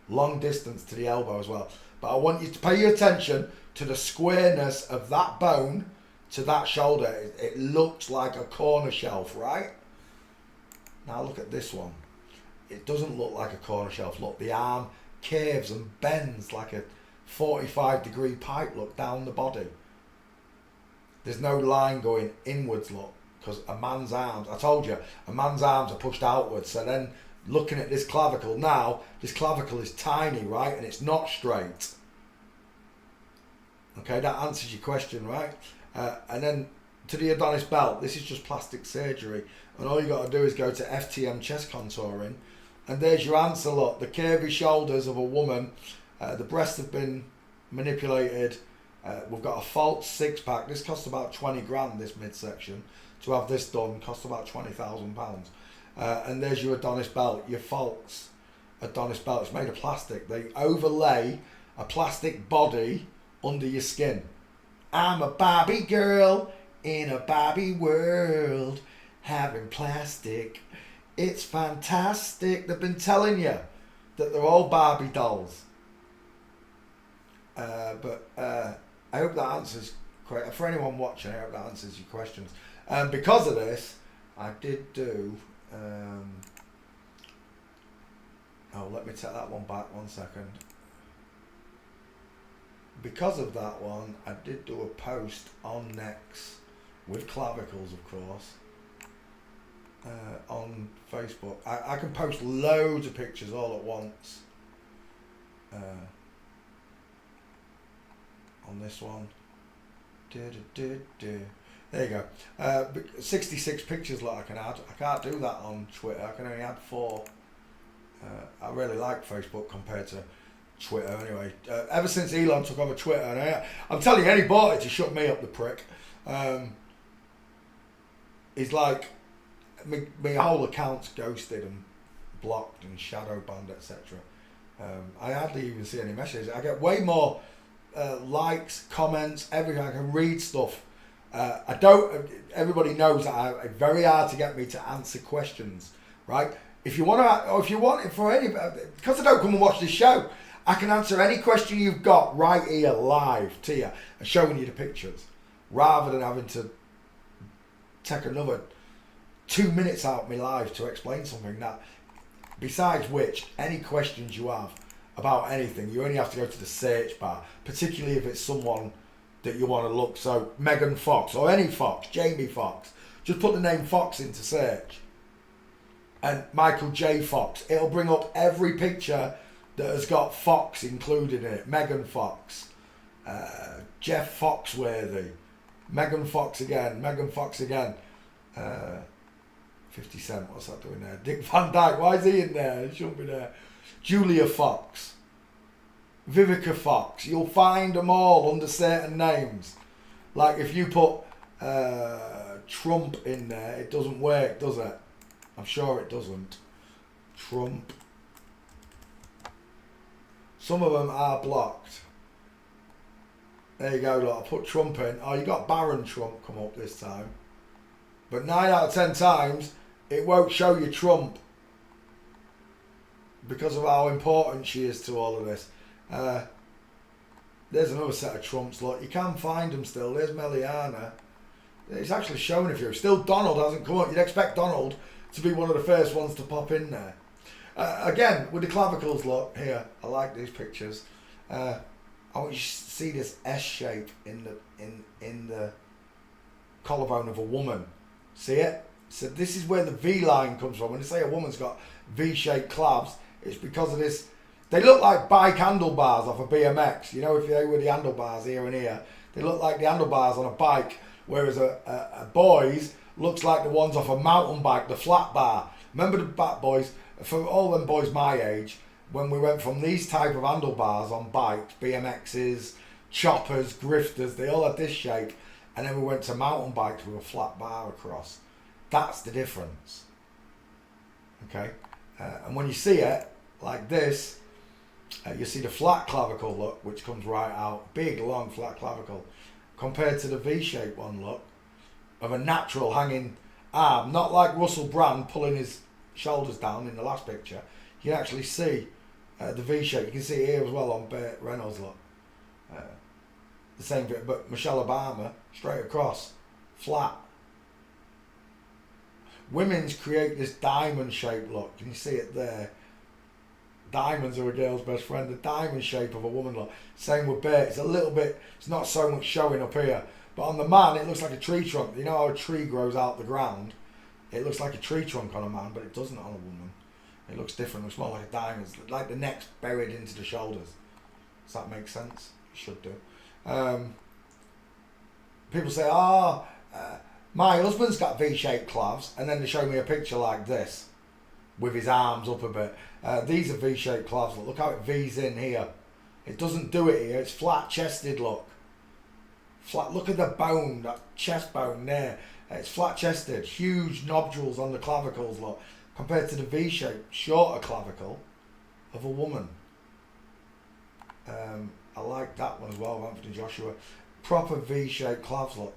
Long distance to the elbow as well. But I want you to pay your attention to the squareness of that bone to that shoulder. It looks like a corner shelf, right? Now look at this one. It doesn't look like a corner shelf. Look, the arm curves and bends like a 45-degree pipe, look, down the body. There's no line going inwards, look, because a man's arms, I told you, a man's arms are pushed outwards. So then looking at this clavicle now, this clavicle is tiny, right? And it's not straight. Okay, that answers your question, right? And then to the Adonis belt, this is just plastic surgery. And all you got to do is go to FTM chest contouring. And there's your answer, look. The curvy shoulders of a woman. The breasts have been manipulated. We've got a false six-pack. This costs about 20 grand, this midsection. To have this done costs about £20,000. And there's your Adonis belt, your false Adonis belt. It's made of plastic. They overlay a plastic body under your skin. I'm a Barbie girl in a Barbie world, having plastic. It's fantastic. They've been telling you that they're all Barbie dolls. But I hope that answers, for anyone watching, I hope that answers your questions. And because of this, I did do, let me take that one back 1 second. Because of that one, I did do a post on necks with clavicles, of course, on Facebook. I can post loads of pictures all at once on this one. There you go. 66 pictures like I can add. I can't do that on Twitter. I can only add 4. I really like Facebook compared to Twitter anyway. Ever since Elon took over Twitter, and I'm telling you, any bought it to shut me up, the prick. He's like, my whole account's ghosted and blocked and shadow banned, etc. I hardly even see any messages. I get way more likes, comments, everything. I can read stuff. I don't. Everybody knows that it's very hard to get me to answer questions, right? If you want to, or if you want it for any, because I don't come and watch this show, I can answer any question you've got right here live to you and showing you the pictures, rather than having to take another 2 minutes out of my life to explain something that. Besides which, any questions you have about anything, you only have to go to the search bar, particularly if it's someone that you want to look. So Megan Fox or any Fox, Jamie Fox, just put the name Fox into search, and Michael J. Fox. It'll bring up every picture that has got Fox included in it. Megan Fox, Jeff Foxworthy, Megan Fox again, 50 Cent, what's that doing there? Dick Van Dyke, why is he in there? He shouldn't be there. Julia Fox, Vivica Fox. You'll find them all under certain names. Like if you put Trump in there, it doesn't work, does it? I'm sure it doesn't. Trump. Some of them are blocked. There you go, look, I put Trump in. Oh, you got Baron Trump come up this time. But 9 out of 10 times, it won't show you Trump because of how important she is to all of this. There's another set of Trumps, look. You can find them still. There's Meliana. It's actually showing a few. Still Donald hasn't come up. You'd expect Donald to be one of the first ones to pop in there. Again, with the clavicles, look, here. I like these pictures. I want you to see this S shape in the collarbone of a woman. See it? So this is where the V line comes from. When they say a woman's got V-shaped clavs, it's because of this. They look like bike handlebars off a BMX. You know, if they were the handlebars here and here, they look like the handlebars on a bike, whereas a boy's looks like the ones off a mountain bike, the flat bar. Remember the Bat Boys? For all them boys my age, when we went from these type of handlebars on bikes, BMXs, choppers, grifters, they all had this shape, and then we went to mountain bikes with a flat bar across. That's the difference. Okay? And when you see it like this, you see the flat clavicle look, which comes right out, big long flat clavicle, compared to the V-shaped one look of a natural hanging arm, not like Russell Brand pulling his shoulders down in the last picture. You can actually see the V-shape. You can see it here as well on Burt Reynolds look. The same bit, but Michelle Obama straight across, flat. Women's create this diamond shaped look. Can you see it there? Diamonds are a girl's best friend. The diamond shape of a woman look. Same with Burt. It's a little bit, it's not so much showing up here, But on the man, it looks like a tree trunk. You know how a tree grows out the ground? It looks like a tree trunk on a man, but it doesn't on a woman. It looks different. It looks more like a diamond. It's like the neck's buried into the shoulders. Does that make sense? It should do. People say, my husband's got V-shaped calves, and then they show me a picture like this with his arms up a bit. These are V-shaped calves. Look how it V's in here. It doesn't do it here. It's flat-chested, look. Flat. Look at the bone, that chest bone there. It's flat-chested. Huge nodules on the clavicles, look. Compared to the V-shaped, shorter clavicle of a woman. I like that one as well, Anthony Joshua. Proper V-shaped calves, look.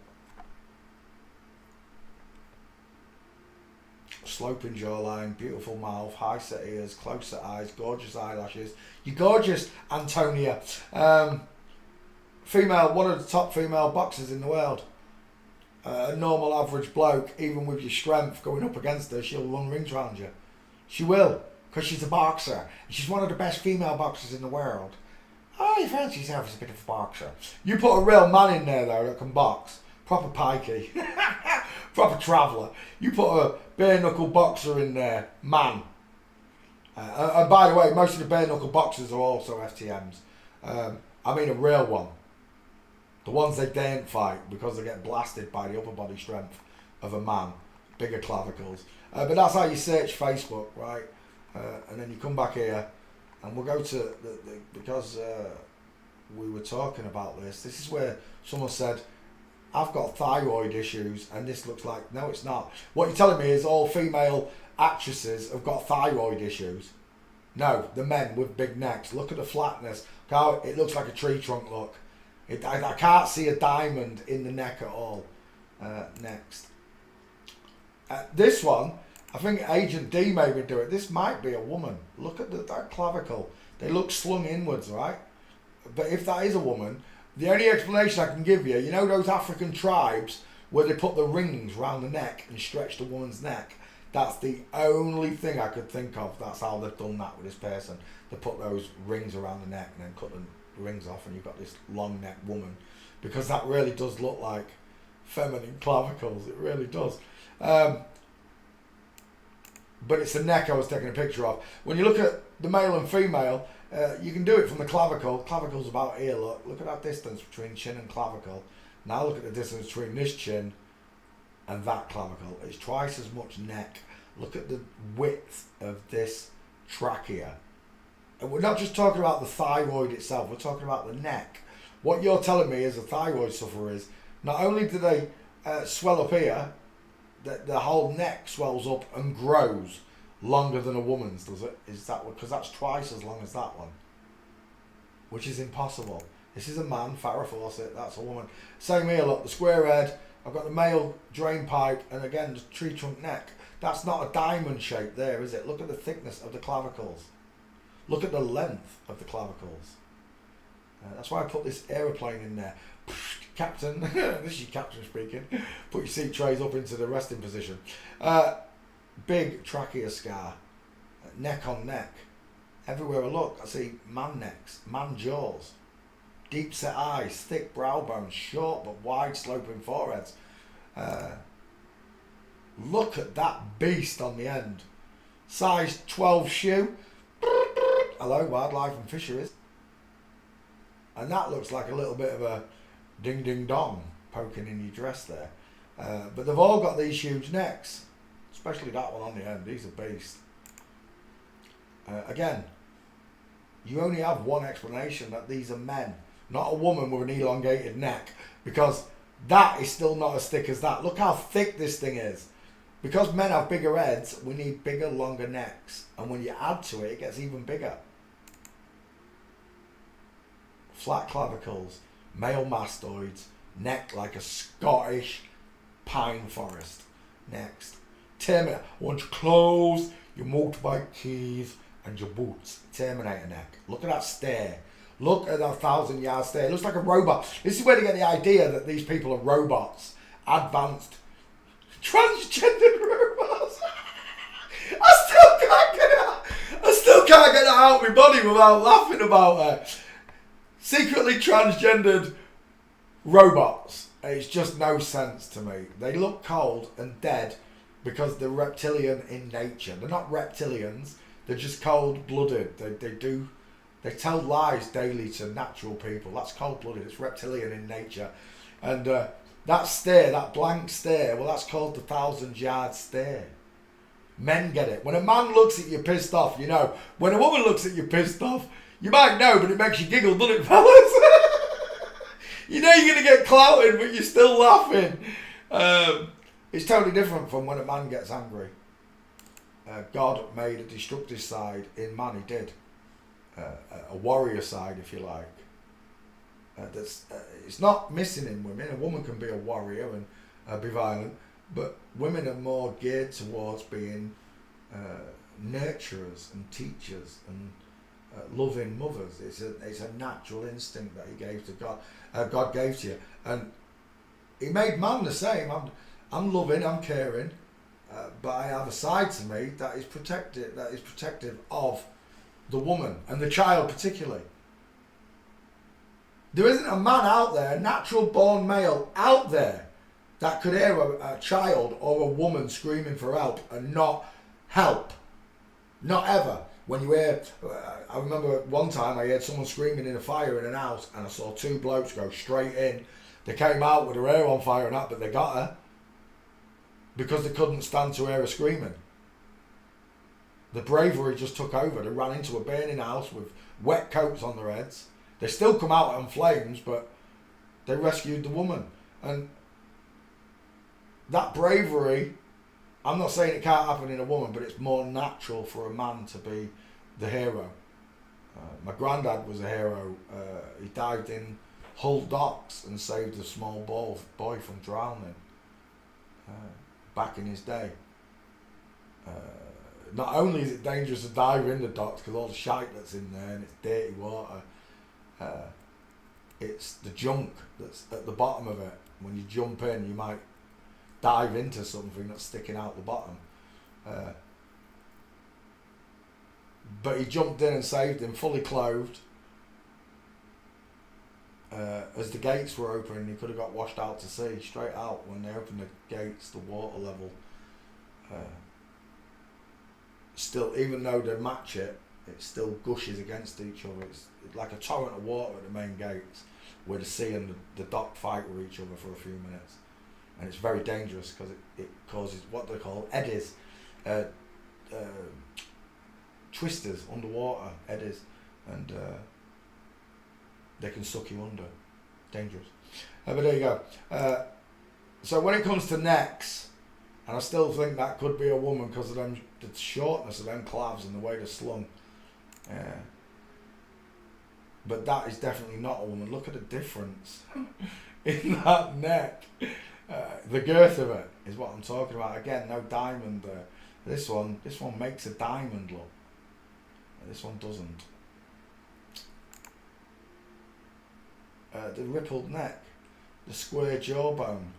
Sloping jawline, beautiful mouth, high set ears, close set eyes, gorgeous eyelashes. You're gorgeous, Antonia. Female, one of the top female boxers in the world. A normal average bloke, even with your strength going up against her, she'll run rings around you. She will, because she's a boxer. She's one of the best female boxers in the world. Oh, you fancy yourself as a bit of a boxer. You put a real man in there, though, that can box. Proper pikey. Proper traveller. You put a bare-knuckle boxer in there, man. And by the way, most of the bare-knuckle boxers are also FTMs. I mean a real one. The ones they daren't fight because they get blasted by the upper body strength of a man. Bigger clavicles. But that's how you search Facebook, right? And then you come back here and we'll go to, because we were talking about this. This is where someone said, I've got thyroid issues, and this looks like, no, it's not. What you're telling me is all female actresses have got thyroid issues. No, the men with big necks. Look at the flatness. How it looks like a tree trunk, look. I can't see a diamond in the neck at all. Next. This one, I think Agent D made me do it. This might be a woman. Look at that clavicle. They look slung inwards, right? But if that is a woman, the only explanation I can give you, you know those African tribes where they put the rings round the neck and stretch the woman's neck? That's the only thing I could think of. That's how they've done that with this person. They put those rings around the neck and then cut the rings off, and you've got this long neck woman. Because that really does look like feminine clavicles. It really does. But it's the neck I was taking a picture of. When you look at the male and female, you can do it from the clavicle. Clavicle's about here, look. Look at that distance between chin and clavicle. Now look at the distance between this chin and that clavicle. It's twice as much neck. Look at the width of this trachea. And we're not just talking about the thyroid itself, we're talking about the neck. What you're telling me as a thyroid sufferer is, not only do they swell up here, the whole neck swells up and grows longer than a woman's, does it? Is that because that's twice as long as that one, which is impossible. This is a man, Farrah Fawcett, that's a woman. Same here, look, the square head, I've got the male drain pipe, and again, the tree trunk neck. That's not a diamond shape there, is it? Look at the thickness of the clavicles. Look at the length of the clavicles. That's why I put this aeroplane in there. Captain, this is your captain speaking. Put your seat trays up into the resting position. Big trachea scar, neck on neck. Everywhere I look, I see man necks, man jaws, deep set eyes, thick brow bones, short but wide sloping foreheads. Look at that beast on the end. Size 12 shoe. Hello, wildlife and fisheries. And that looks like a little bit of a ding ding dong poking in your dress there. But they've all got these huge necks. Especially that one on the end. He's a beast. Again, you only have one explanation, that these are men, not a woman with an elongated neck, because that is still not as thick as that. Look how thick this thing is. Because men have bigger heads, we need bigger, longer necks. And when you add to it, it gets even bigger. Flat clavicles, male mastoids, neck like a Scottish pine forest. Next. Terminator. I want your clothes, your motorbike keys, and your boots. Terminator neck. Look at that stare. Look at that 1,000-yard stare. It looks like a robot. This is where they get the idea that these people are robots. Advanced, transgendered robots. I still can't get it out of my body without laughing about it. Secretly transgendered robots. It's just no sense to me. They look cold and dead because they're reptilian in nature. They're not reptilians. They're just cold-blooded. They tell lies daily to natural people. That's cold-blooded. It's reptilian in nature. And that stare, that blank stare, well, that's called the 1,000-yard stare. Men get it. When a man looks at you pissed off, you know. When a woman looks at you pissed off, you might know, but it makes you giggle, doesn't it, fellas? You know you're going to get clouted, but you're still laughing. It's totally different from when a man gets angry. God made a destructive side in man, he did. A warrior side, if you like. It's not missing in women. A woman can be a warrior and be violent, but women are more geared towards being nurturers and teachers and loving mothers. It's a natural instinct that he gave to God. God gave to you, and he made man the same. I'm loving, I'm caring, but I have a side to me that is protective of the woman and the child particularly. There isn't a man out there, a natural born male out there, that could hear a child or a woman screaming for help and not help. Not ever. When you hear, I remember one time I heard someone screaming in a fire in an house, and I saw two blokes go straight in. They came out with her hair on fire and that, but they got her because they couldn't stand to hear her screaming. The bravery just took over. They ran into a burning house with wet coats on their heads. They still come out on flames, but they rescued the woman. And that bravery, I'm not saying it can't happen in a woman, but it's more natural for a man to be the hero. My granddad was a hero. He dived in Hull docks and saved a small boy from drowning back in his day. Not only is it dangerous to dive in the docks because all the shite that's in there and it's dirty water, it's the junk that's at the bottom of it. When you jump in, you might dive into something that's sticking out the bottom. But he jumped in and saved him, fully clothed. As the gates were opening, he could have got washed out to sea, straight out. When they opened the gates, the water level still, even though they match it, it still gushes against each other. It's like a torrent of water at the main gates, where the sea and the dock fight with each other for a few minutes. And it's very dangerous because it causes what they call eddies, twisters underwater, eddies, and they can suck you under. Dangerous. But there you go. So when it comes to necks, and I still think that could be a woman because of the shortness of them calves and the way they're slung. But that is definitely not a woman. Look at the difference in that neck. The girth of it is what I'm talking about. Again, no diamond there. This one makes a diamond look. This one doesn't. The rippled neck, the square jawbone,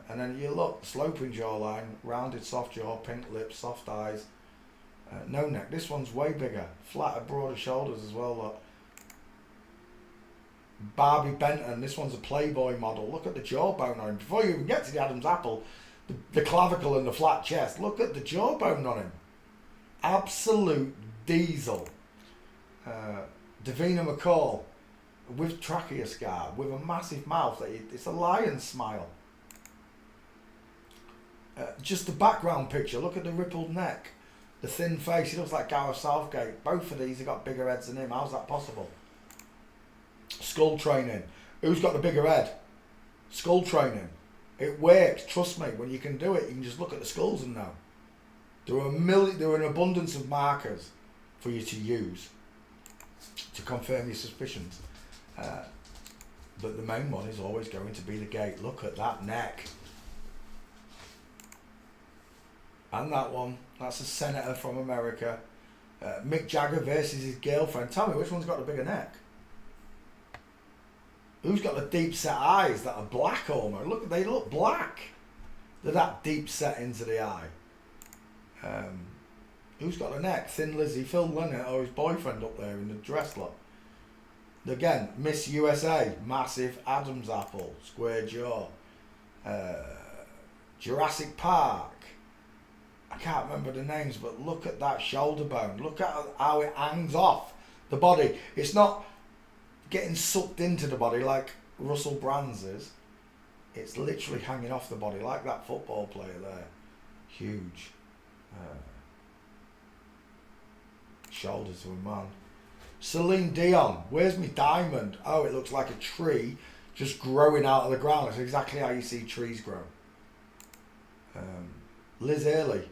and then you look, sloping jawline, rounded soft jaw, pink lips, soft eyes, no neck. This one's way bigger, flatter, broader shoulders as well. Look. Barbie Benton, this one's a Playboy model. Look at the jawbone on him. Before you even get to the Adam's apple, the clavicle and the flat chest, look at the jawbone on him. Absolute diesel. Davina McCall, with trachea scar, with a massive mouth. It's a lion smile. Just the background picture, look at the rippled neck, the thin face. He looks like Gareth Southgate. Both of these have got bigger heads than him. How's that possible? Skull training. Who's got the bigger head? Skull training. It works. Trust me. When you can do it, you can just look at the skulls and know. There are an abundance of markers for you to use to confirm your suspicions. But the main one is always going to be the gate. Look at that neck. And that one. That's a senator from America. Mick Jagger versus his girlfriend. Tell me, which one's got the bigger neck? Who's got the deep set eyes that are black almost? Look, they look black. They're that deep set into the eye. Who's got the neck? Thin Lizzy, Phil Lynott, or his boyfriend up there in the dress lot. Again, Miss USA, massive Adam's apple, square jaw. Jurassic Park. I can't remember the names, but look at that shoulder bone. Look at how it hangs off the body. It's not getting sucked into the body like Russell Brand's is. It's literally hanging off the body like that football player there. Huge. Shoulders of a man. Celine Dion. Where's my diamond? Oh, it looks like a tree just growing out of the ground. That's exactly how you see trees grow. Liz Early.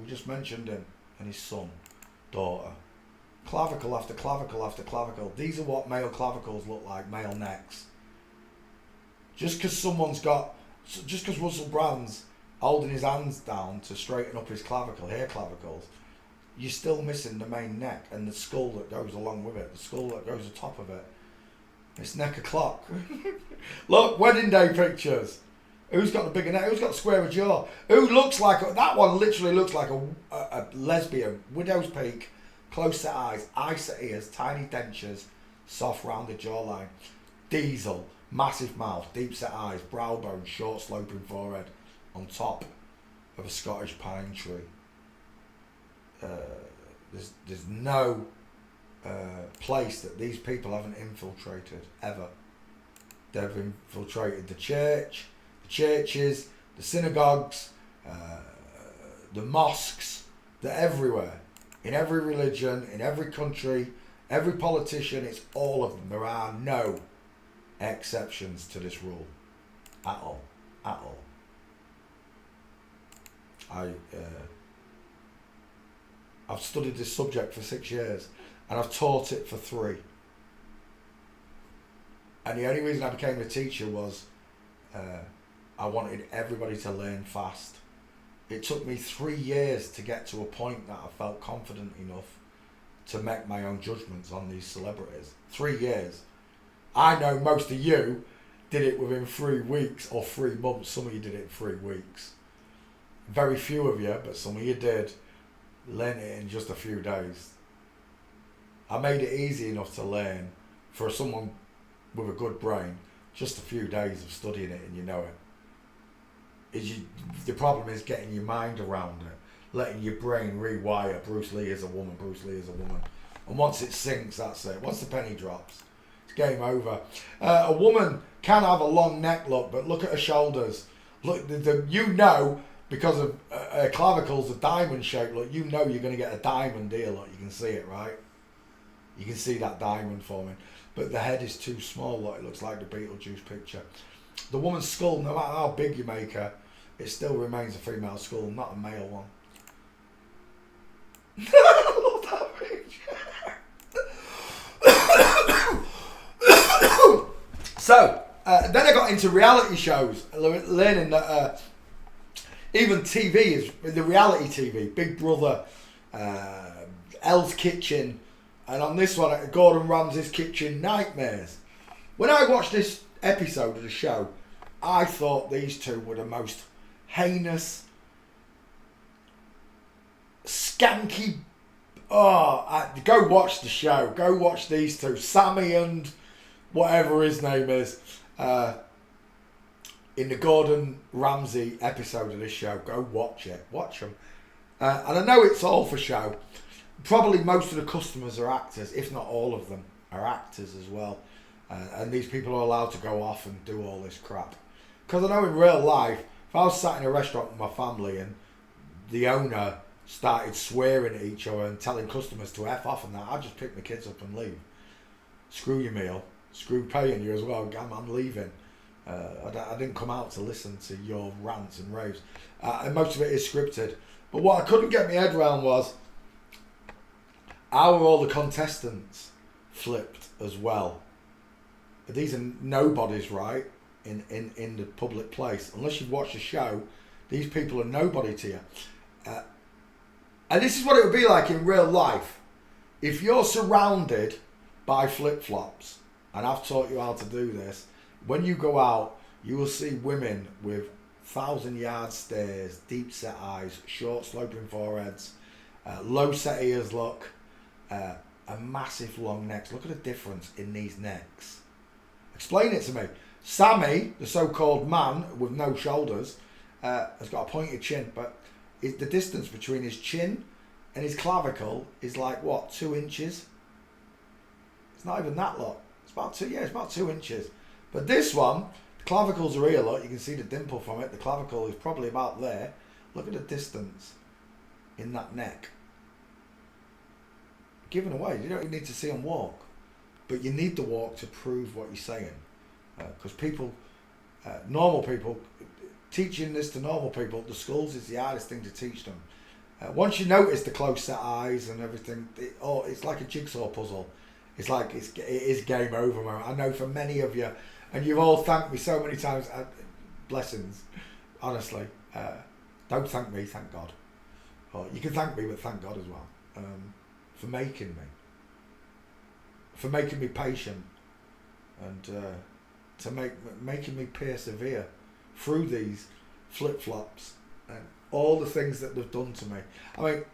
We just mentioned him and his son, daughter. Clavicle after clavicle after clavicle. These are what male clavicles look like, male necks. Just because Russell Brand's holding his hands down to straighten up his clavicle, hair clavicles, you're still missing the main neck and the skull that goes along with it, the skull that goes on top of it. It's neck o'clock. Look, wedding day pictures. Who's got the bigger neck? Who's got the squarer jaw? Who looks like that one? Literally looks like a lesbian. Widow's peak, close set eyes, eye set ears, tiny dentures, soft rounded jawline. Diesel, massive mouth, deep set eyes, brow bone, short sloping forehead, on top of a Scottish pine tree. There's no place that these people haven't infiltrated ever. They've infiltrated the church, the churches, the synagogues, the mosques. They're everywhere. In every religion, in every country, every politician, it's all of them. There are no exceptions to this rule. At all. At all. I've studied this subject for 6 years and I've taught it for 3. And the only reason I became a teacher was I wanted everybody to learn fast. It took me 3 years to get to a point that I felt confident enough to make my own judgments on these celebrities. 3 years. I know most of you did it within 3 weeks or 3 months. Some of you did it in 3 weeks. Very few of you, but some of you did. Learn it in just a few days. I made it easy enough to learn for someone with a good brain. Just a few days of studying it and you know it. The problem is getting your mind around it, letting your brain rewire. Bruce Lee is a woman, Bruce Lee is a woman. And once it sinks, that's it. Once the penny drops, it's game over. A woman can have a long neck look, but look at her shoulders. Look, you know, because of her clavicles, a diamond shape. Look, you know you're going to get a diamond here. Look, you can see it, right? You can see that diamond forming. But the head is too small. Look, it looks like the Beetlejuice picture. The woman's skull, no matter how big you make her, it still remains a female skull, not a male one. I love that picture. So, then I got into reality shows, learning that even TV is, the reality TV, Big Brother, Hell's Kitchen, and on this one, Gordon Ramsay's Kitchen Nightmares. When I watched this episode of the show, I thought these two were the most heinous, skanky. Go watch the show. Go watch these two, Sammy and whatever his name is, in the Gordon Ramsay episode of this show. Go watch it. Watch them. And I know it's all for show. Probably most of the customers are actors, if not all of them are actors as well. And these people are allowed to go off and do all this crap. Because I know in real life, if I was sat in a restaurant with my family and the owner started swearing at each other and telling customers to F off and that, I'd just pick my kids up and leave. Screw your meal. Screw paying you as well. I'm leaving. I didn't come out to listen to your rants and raves. And most of it is scripted. But what I couldn't get my head around was, how are all the contestants flipped as well? These are nobodies, right? In the public place. Unless you've watched the show, these people are nobody to you. And this is what it would be like in real life. If you're surrounded by flip-flops, and I've taught you how to do this, when you go out, you will see women with 1,000-yard stares, deep set eyes, short sloping foreheads, low set ears look, and massive long necks. Look at the difference in these necks. Explain it to me. Sammy, the so-called man with no shoulders, has got a pointed chin, but the distance between his chin and his clavicle is like what, 2 inches? It's not even that lot. It's about 2. Yeah, it's about 2 inches. But this one, the clavicles are here. Look, you can see the dimple from it. The clavicle is probably about there. Look at the distance in that neck. Given away. You don't even need to see him walk, but you need the walk to prove what you're saying. Because people, normal people, teaching this to normal people, the schools is the hardest thing to teach them. Once you notice the close set eyes and everything, it's like a jigsaw puzzle. It's like it is game over, man. I know for many of you, and you've all thanked me so many times. Blessings, honestly. Don't thank me, thank God. Or you can thank me, but thank God as well for making me patient, and to making me persevere through these flip-flops and all the things that they've done to me. I mean,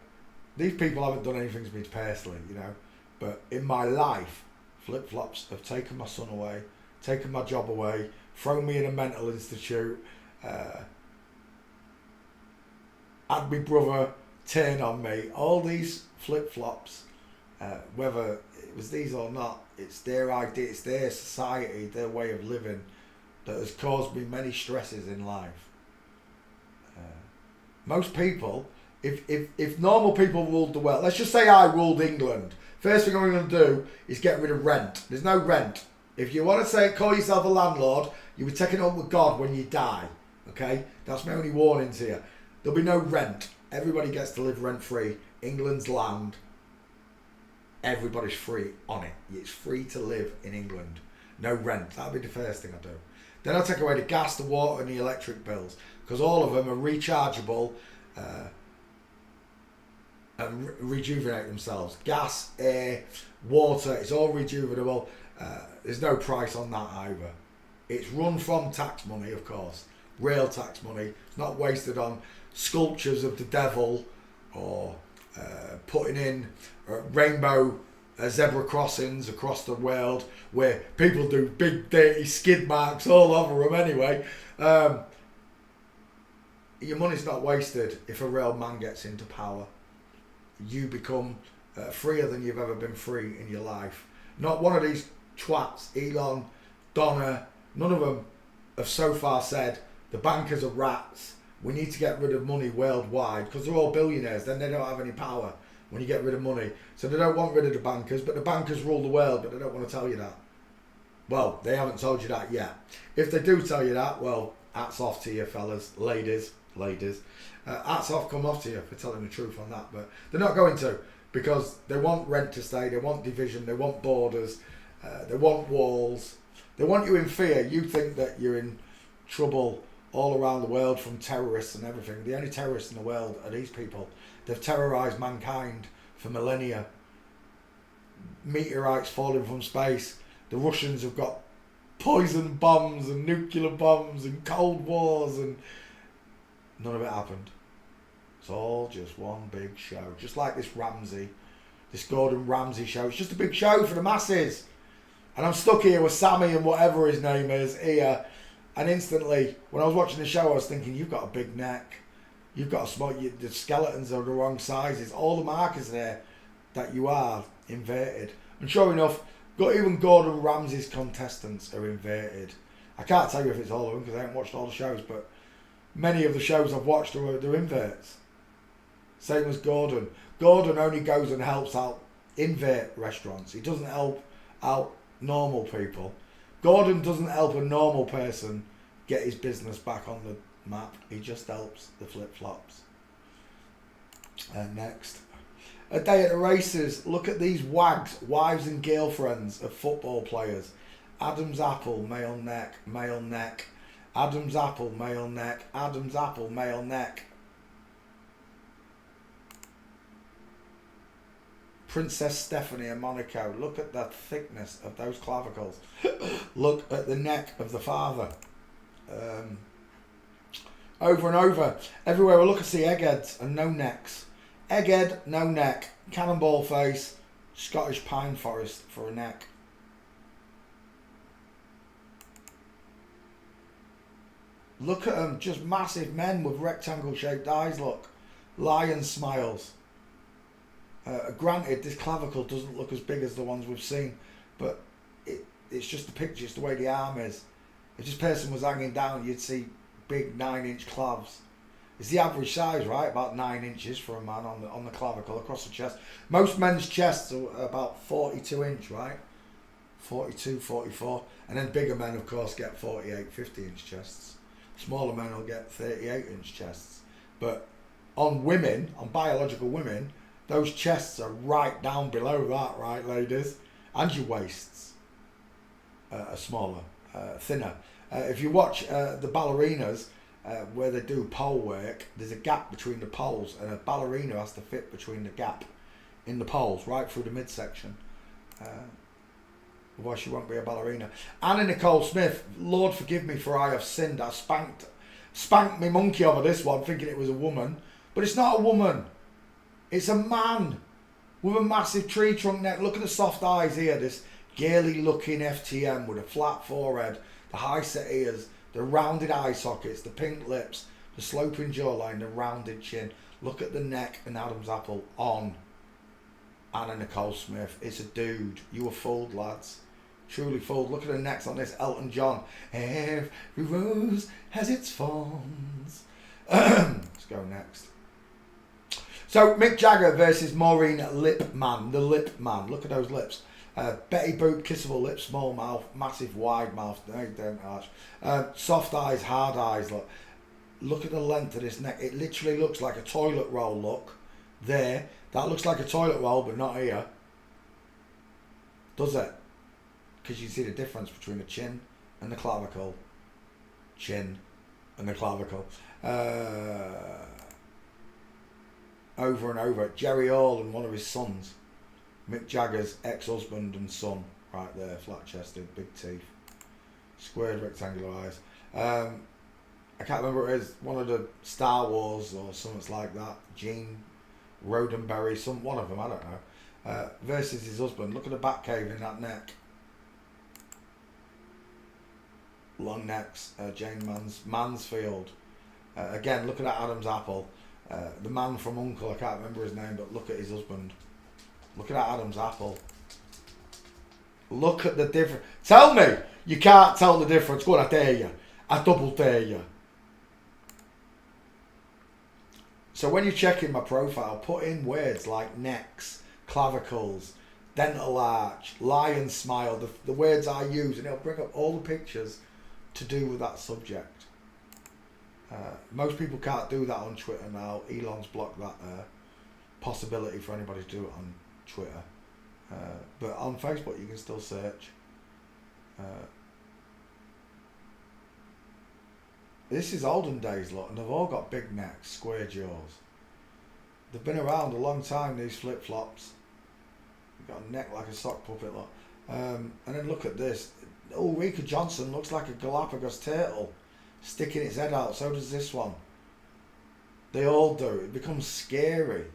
these people haven't done anything to me personally, you know, but in my life, flip-flops have taken my son away, taken my job away, thrown me in a mental institute, had my brother turn on me. All these flip-flops, whether it was these or not, it's their idea, it's their society, their way of living that has caused me many stresses in life. Most people, if normal people ruled the world, let's just say I ruled England, first thing I'm going to do is get rid of rent. There's no rent. If you want to call yourself a landlord, you'll be taking up with God when you die. Okay? That's my only warning to you. There'll be no rent. Everybody gets to live rent-free. England's land. Everybody's free on it. It's free to live in England. No rent. That'll be the first thing I do. Then I'll take away the gas, the water and the electric bills, because all of them are rechargeable and rejuvenate themselves. Gas, air, water, it's all rejuvenable. There's no price on that either. It's run from tax money, of course. Real tax money. It's not wasted on sculptures of the devil or putting in rainbow zebra crossings across the world where people do big dirty skid marks all over them anyway. Your money's not wasted if a real man gets into power. You become freer than you've ever been free in your life. Not one of these twats, Elon, Donna, none of them have so far said the bankers are rats. We need to get rid of money worldwide because they're all billionaires. Then they don't have any power when you get rid of money. So they don't want rid of the bankers, but the bankers rule the world, but they don't want to tell you that. Well, they haven't told you that yet. If they do tell you that, well, hats off to you fellas, ladies. Hats off come off to you for telling the truth on that, but they're not going to, because they want rent to stay, they want division, they want borders, they want walls, they want you in fear. You think that you're in trouble all around the world from terrorists and everything. The only terrorists in the world are these people. They've terrorised mankind for millennia. Meteorites falling from space. The Russians have got poison bombs and nuclear bombs and cold wars, and none of it happened. It's all just one big show. Just like this Gordon Ramsay show. It's just a big show for the masses. And I'm stuck here with Sammy and whatever his name is here. And instantly, when I was watching the show, I was thinking, you've got a big neck. You've got a small... the skeletons are the wrong sizes. All the markers there that you are inverted. And sure enough, even Gordon Ramsay's contestants are inverted. I can't tell you if it's all of them because I haven't watched all the shows, but many of the shows I've watched they're inverts. Same as Gordon. Gordon only goes and helps out invert restaurants. He doesn't help out normal people. Gordon doesn't help a normal person get his business back on the map. He just helps the flip-flops. Next. A day at the races. Look at these wags, wives and girlfriends of football players. Adam's apple, male neck, male neck. Adam's apple, male neck. Adam's apple, male neck. Princess Stephanie of Monaco. Look at the thickness of those clavicles. Look at the neck of the father. Over and over. Everywhere I look I see eggheads and no necks. Egghead, no neck. Cannonball face. Scottish pine forest for a neck. Look at them, just massive men with rectangle shaped eyes, look. Lion smiles. Granted, this clavicle doesn't look as big as the ones we've seen, but it's just the picture, it's the way the arm is. If this person was hanging down, you'd see big 9-inch clavs. It's the average size, right? About 9 inches for a man on the clavicle across the chest. Most men's chests are about 42 inch, right? 42, 44. And then bigger men, of course, get 48, 50 inch chests. Smaller men will get 38 inch chests. But on women, on biological women, those chests are right down below that, right, ladies? And your waists are smaller, thinner. If you watch the ballerinas, where they do pole work, there's a gap between the poles, and a ballerina has to fit between the gap in the poles, right through the midsection. Otherwise she won't be a ballerina. Anna Nicole Smith, Lord forgive me for I have sinned. I spanked me monkey over this one thinking it was a woman, but it's not a woman. It's a man with a massive tree trunk neck. Look at the soft eyes here, this gaily looking FTM with a flat forehead, the high set ears, the rounded eye sockets, the pink lips, the sloping jawline, the rounded chin. Look at the neck and Adam's apple on Anna Nicole Smith. It's a dude. You were fooled, lads. Truly fooled. Look at the necks on this Elton John. Every rose has its thorns. Let's go next. So Mick Jagger versus Maureen Lipman. The Lip Man. Look at those lips. Betty Boop, kissable lips, small mouth, massive wide mouth, no, don't arch. Soft eyes, hard eyes. Look at the length of this neck. It literally looks like a toilet roll. Look there. That looks like a toilet roll, but not here. Does it? Because you see the difference between the chin and the clavicle. Chin and the clavicle. Over and over. Jerry Hall and one of his sons. Mick Jagger's ex-husband and son, right there, flat-chested, big teeth, squared rectangular eyes. I can't remember what it is, one of the Star Wars or something like that, Gene Roddenberry, one of them, I don't know, versus his husband. Look at the back cave in that neck. Long necks, Jane Mansfield. Again, look at that Adam's apple. The man from Uncle, I can't remember his name, but look at his husband. Look at that Adam's apple. Look at the difference. Tell me you can't tell the difference. Go on, I dare you. I double dare you. So when you're checking my profile, put in words like necks, clavicles, dental arch, lion smile, the words I use, and it'll bring up all the pictures to do with that subject. Most people can't do that on Twitter now. Elon's blocked that possibility for anybody to do it on Twitter, but on Facebook you can still search. This is olden days, look, and they've all got big necks, square jaws. They've been around a long time, these flip-flops. You've got a neck like a sock puppet, look. And then look at this. Ulrika Johnson looks like a Galapagos turtle sticking its head out. So does this one. They all do. It becomes scary.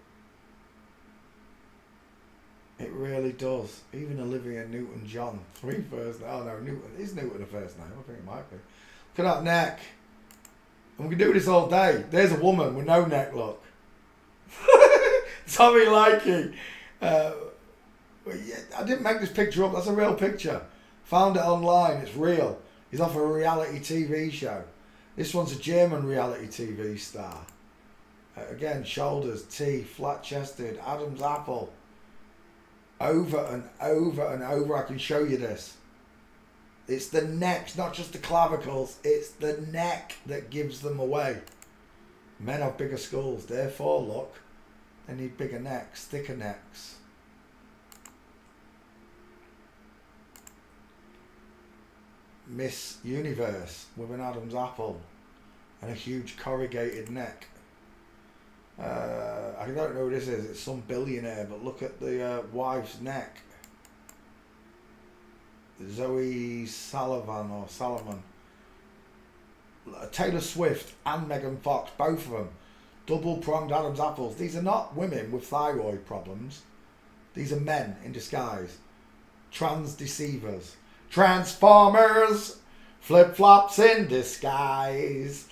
It really does. Even Olivia Newton-John. 3 first names. Oh no, Newton. Is Newton a first name? I think it might be. Look at that neck. And we can do this all day. There's a woman with no neck, look. Tommy Likey. Yeah, I didn't make this picture up. That's a real picture. Found it online. It's real. He's off a reality TV show. This one's a German reality TV star. Again, shoulders, teeth, flat-chested, Adam's apple. Over and over and over, I can show you this. It's the neck, not just the clavicles. It's the neck that gives them away. Men have bigger skulls, therefore, look, they need bigger necks, thicker necks. Miss Universe with an Adam's apple and a huge corrugated neck. I don't know who this is. It's some billionaire, but look at the wife's neck. Zoe Sullivan or Solomon. Taylor Swift and Megan Fox, both of them. Double-pronged Adam's apples. These are not women with thyroid problems. These are men in disguise. Trans deceivers. Transformers. Flip-flops in disguise.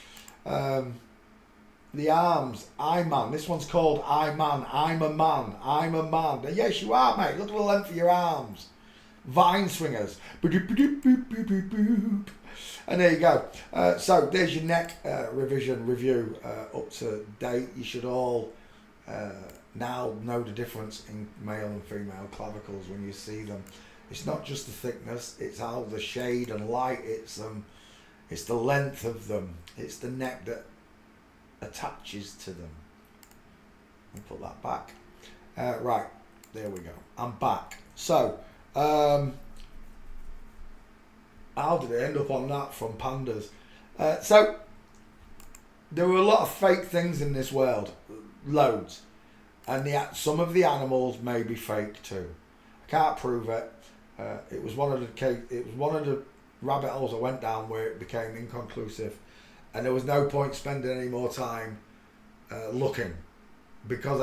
The arms. I Man. This one's called I Man. I'm a man. I'm a man. Yes, you are, mate. Look at the length of your arms. Vine swingers. And there you go. So there's your neck revision review up to date. You should all now know the difference in male and female clavicles when you see them. It's not just the thickness, it's how the shade and light, it's the length of them, it's the neck that attaches to them. Let me put that back. Right, there we go. I'm back. So, how did it end up on that from pandas? So, there were a lot of fake things in this world, loads, and some of the animals may be fake too. I can't prove it. It was one of the rabbit holes I went down where it became inconclusive, and there was no point spending any more time looking, because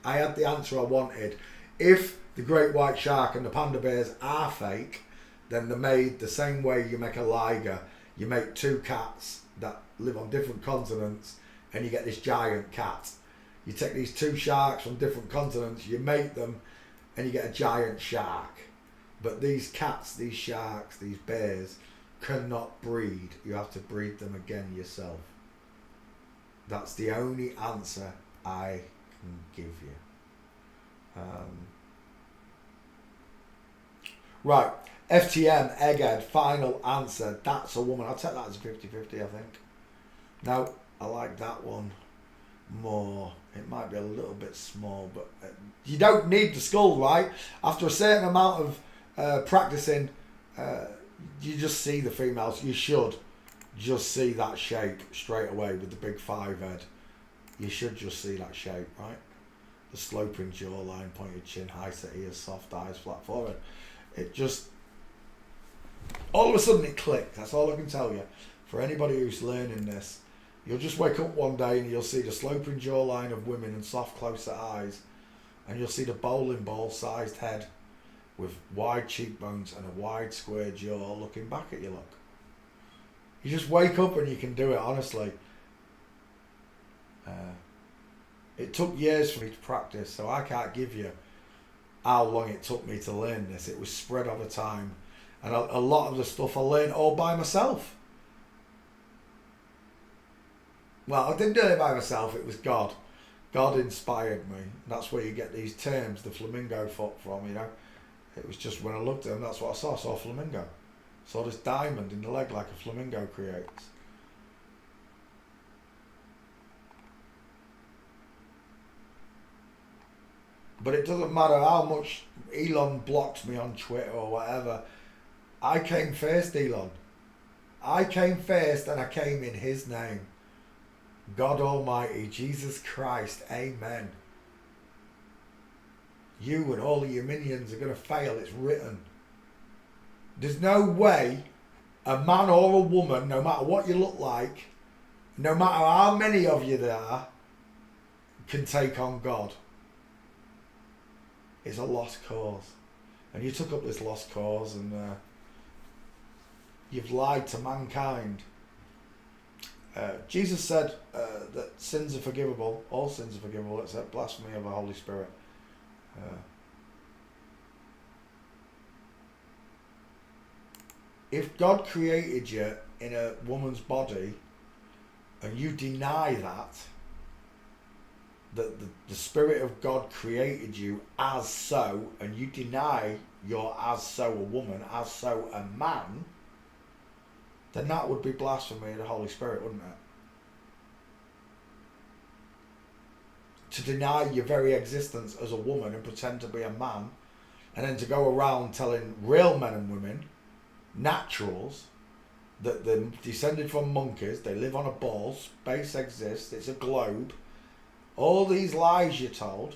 I had the answer I wanted. If the great white shark and the panda bears are fake, then they're made the same way you make a liger. You make two cats that live on different continents, and you get this giant cat. You take these two sharks from different continents, you mate them, and you get a giant shark. But these cats, these sharks, these bears cannot breed. You have to breed them again yourself. That's the only answer I can give you. Right, FTM, Egghead, final answer. That's a woman. I'll take that as a 50-50, I think. No, I like that one more. It might be a little bit small, but you don't need the skull, right? After a certain amount of practicing, you just see the females. You should just see that shape straight away with the big 5 head. You should just see that shape, right? The sloping jawline, pointed chin, high set ears, soft eyes, flat forehead. It just, all of a sudden it clicked. That's all I can tell you. For anybody who's learning this, you'll just wake up one day and you'll see the sloping jawline of women and soft close-set eyes, and you'll see the bowling ball sized head with wide cheekbones and a wide square jaw looking back at you. Look, you just wake up and you can do it, honestly. It took years for me to practice, so I can't give you how long it took me to learn this. It was spread over time, and a lot of the stuff I learned all by myself. Well, I didn't do it by myself, it was God. God inspired me. That's where you get these terms, the flamingo foot from, you know. It was just when I looked at them, that's what I saw. I saw a flamingo. I saw this diamond in the leg like a flamingo creates. But it doesn't matter how much Elon blocks me on Twitter or whatever. I came first, Elon. I came first, and I came in his name. God Almighty, Jesus Christ, amen. You and all of your minions are going to fail, it's written. There's no way a man or a woman, no matter what you look like, no matter how many of you there are, can take on God. It's a lost cause. And you took up this lost cause, and you've lied to mankind. Jesus said that sins are forgivable, all sins are forgivable except blasphemy of the Holy Spirit. If God created you in a woman's body and you deny that the Spirit of God created you as so, and you deny you're as so a woman, as so a man, then that would be blasphemy of the Holy Spirit, wouldn't it? To deny your very existence as a woman and pretend to be a man, and then to go around telling real men and women, naturals, that they're descended from monkeys, they live on a ball, space exists, it's a globe, all these lies you're told,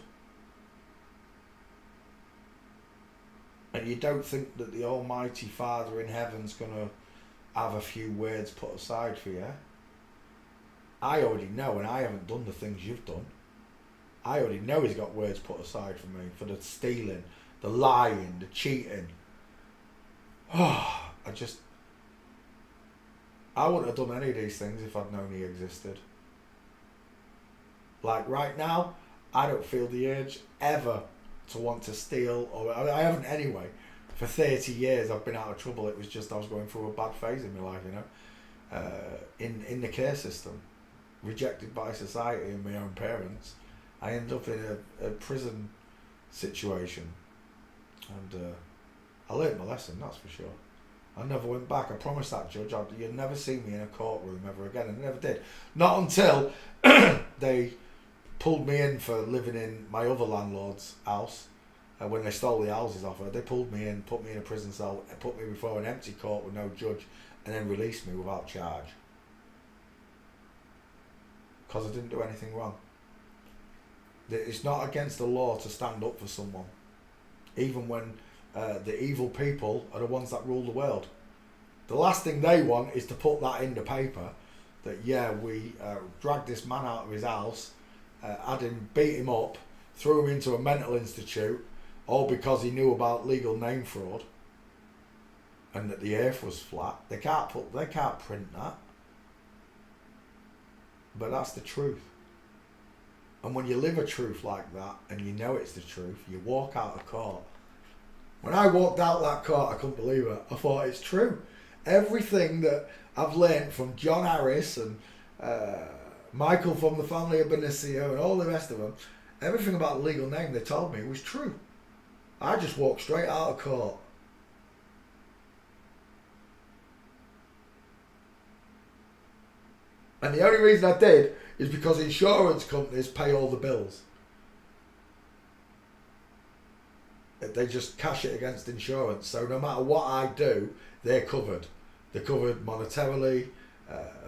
and you don't think that the Almighty Father in heaven's going to have a few words put aside for you. I already know, and I haven't done the things you've done. I already know he's got words put aside for me, for the stealing, the lying, the cheating. Oh, I wouldn't have done any of these things if I'd known he existed. Like right now, I don't feel the urge ever to want to steal, or I haven't anyway. For 30 years I've been out of trouble. It was just I was going through a bad phase in my life, you know. In the care system, rejected by society and my own parents. I ended up in a prison situation, and I learned my lesson, that's for sure. I never went back. I promised that judge you'd never see me in a courtroom ever again, and I never did. Not until they pulled me in for living in my other landlord's house. When they stole the houses off her, they pulled me in, put me in a prison cell, put me before an empty court with no judge, and then released me without charge. Because I didn't do anything wrong. It's not against the law to stand up for someone, even when the evil people are the ones that rule the world. The last thing they want is to put that in the paper, that yeah, we dragged this man out of his house, had him, beat him up, threw him into a mental institute, all because he knew about legal name fraud, and that the earth was flat. They can't print that. But that's the truth. And when you live a truth like that, and you know it's the truth, you walk out of court. When I walked out that court, I couldn't believe it. I thought, it's true. Everything that I've learned from John Harris and Michael from the family of Benicio and all the rest of them, everything about the legal name they told me was true. I just walked straight out of court. And the only reason I did is because insurance companies pay all the bills. They just cash it against insurance. So no matter what I do, they're covered. They're covered monetarily,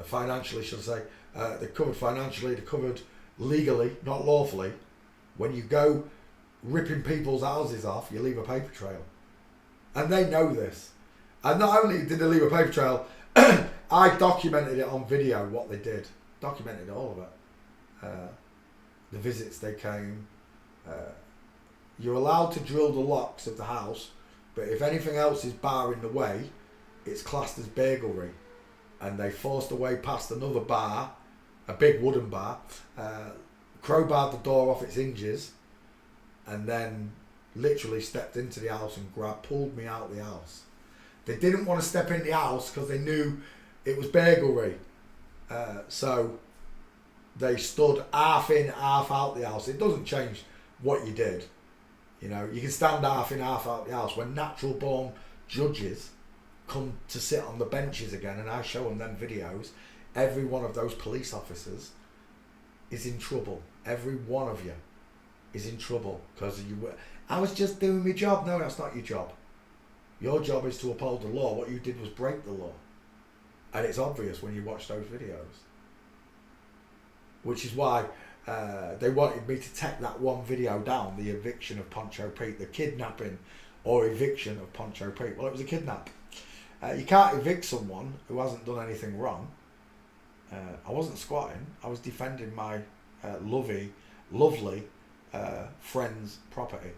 financially, should I say. They're covered financially, they're covered legally, not lawfully. When you go ripping people's houses off, you leave a paper trail. And they know this. And not only did they leave a paper trail, I documented it on video, what they did. Documented all of it. The visits they came. You're allowed to drill the locks of the house, but if anything else is barring the way, it's classed as burglary. And they forced a way past another bar, a big wooden bar, crowbarred the door off its hinges, and then literally stepped into the house and pulled me out of the house. They didn't want to step in the house because they knew it was burglary. So they stood half in, half out the house. It doesn't change what you did. You know, you can stand half in, half out the house. When natural born judges come to sit on the benches again, and I show them videos, every one of those police officers is in trouble. Every one of you is in trouble because I was just doing my job. No, that's not your job. Your job is to uphold the law. What you did was break the law. And it's obvious when you watch those videos. Which is why they wanted me to take that one video down, the eviction of Poncho Pete, the kidnapping or eviction of Poncho Pete. Well, it was a kidnap. You can't evict someone who hasn't done anything wrong. I wasn't squatting. I was defending my lovely friend's property.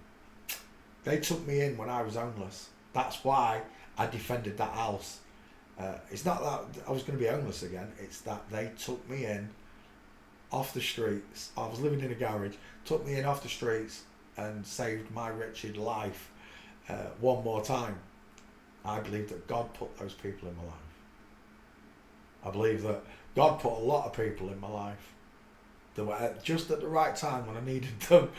They took me in when I was homeless. That's why I defended that house. It's not that I was going to be homeless again. It's that they took me in off the streets. I was living in a garage. Took me in off the streets and saved my wretched life one more time. I believe that God put those people in my life. I believe that God put a lot of people in my life that were just at the right time when I needed them.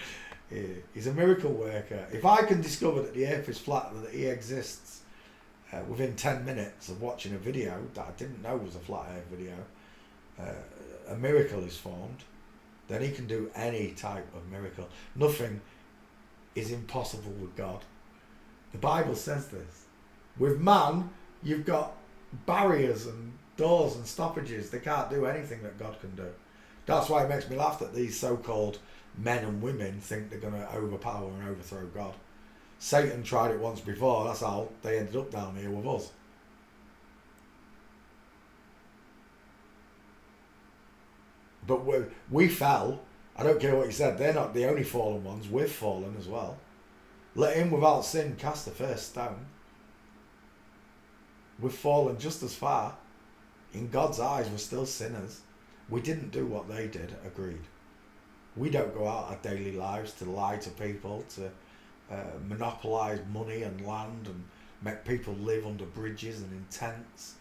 He's a miracle worker. If I can discover that the earth is flat and that he exists within 10 minutes of watching a video that I didn't know was a flat earth video, a miracle is formed, then he can do any type of miracle. Nothing is impossible with God. The Bible says this. With man, you've got barriers and doors and stoppages. They can't do anything that God can do. That's why it makes me laugh that these so-called men and women think they're going to overpower and overthrow God. Satan tried it once before. That's how they ended up down here with us. But we fell I don't care what you said. They're not the only fallen ones. We've fallen as well. Let him without sin cast the first stone. We've fallen just as far. In God's eyes, we're still sinners. We didn't do what they did, agreed. We don't go out our daily lives to lie to people, to monopolise money and land and make people live under bridges and in tents.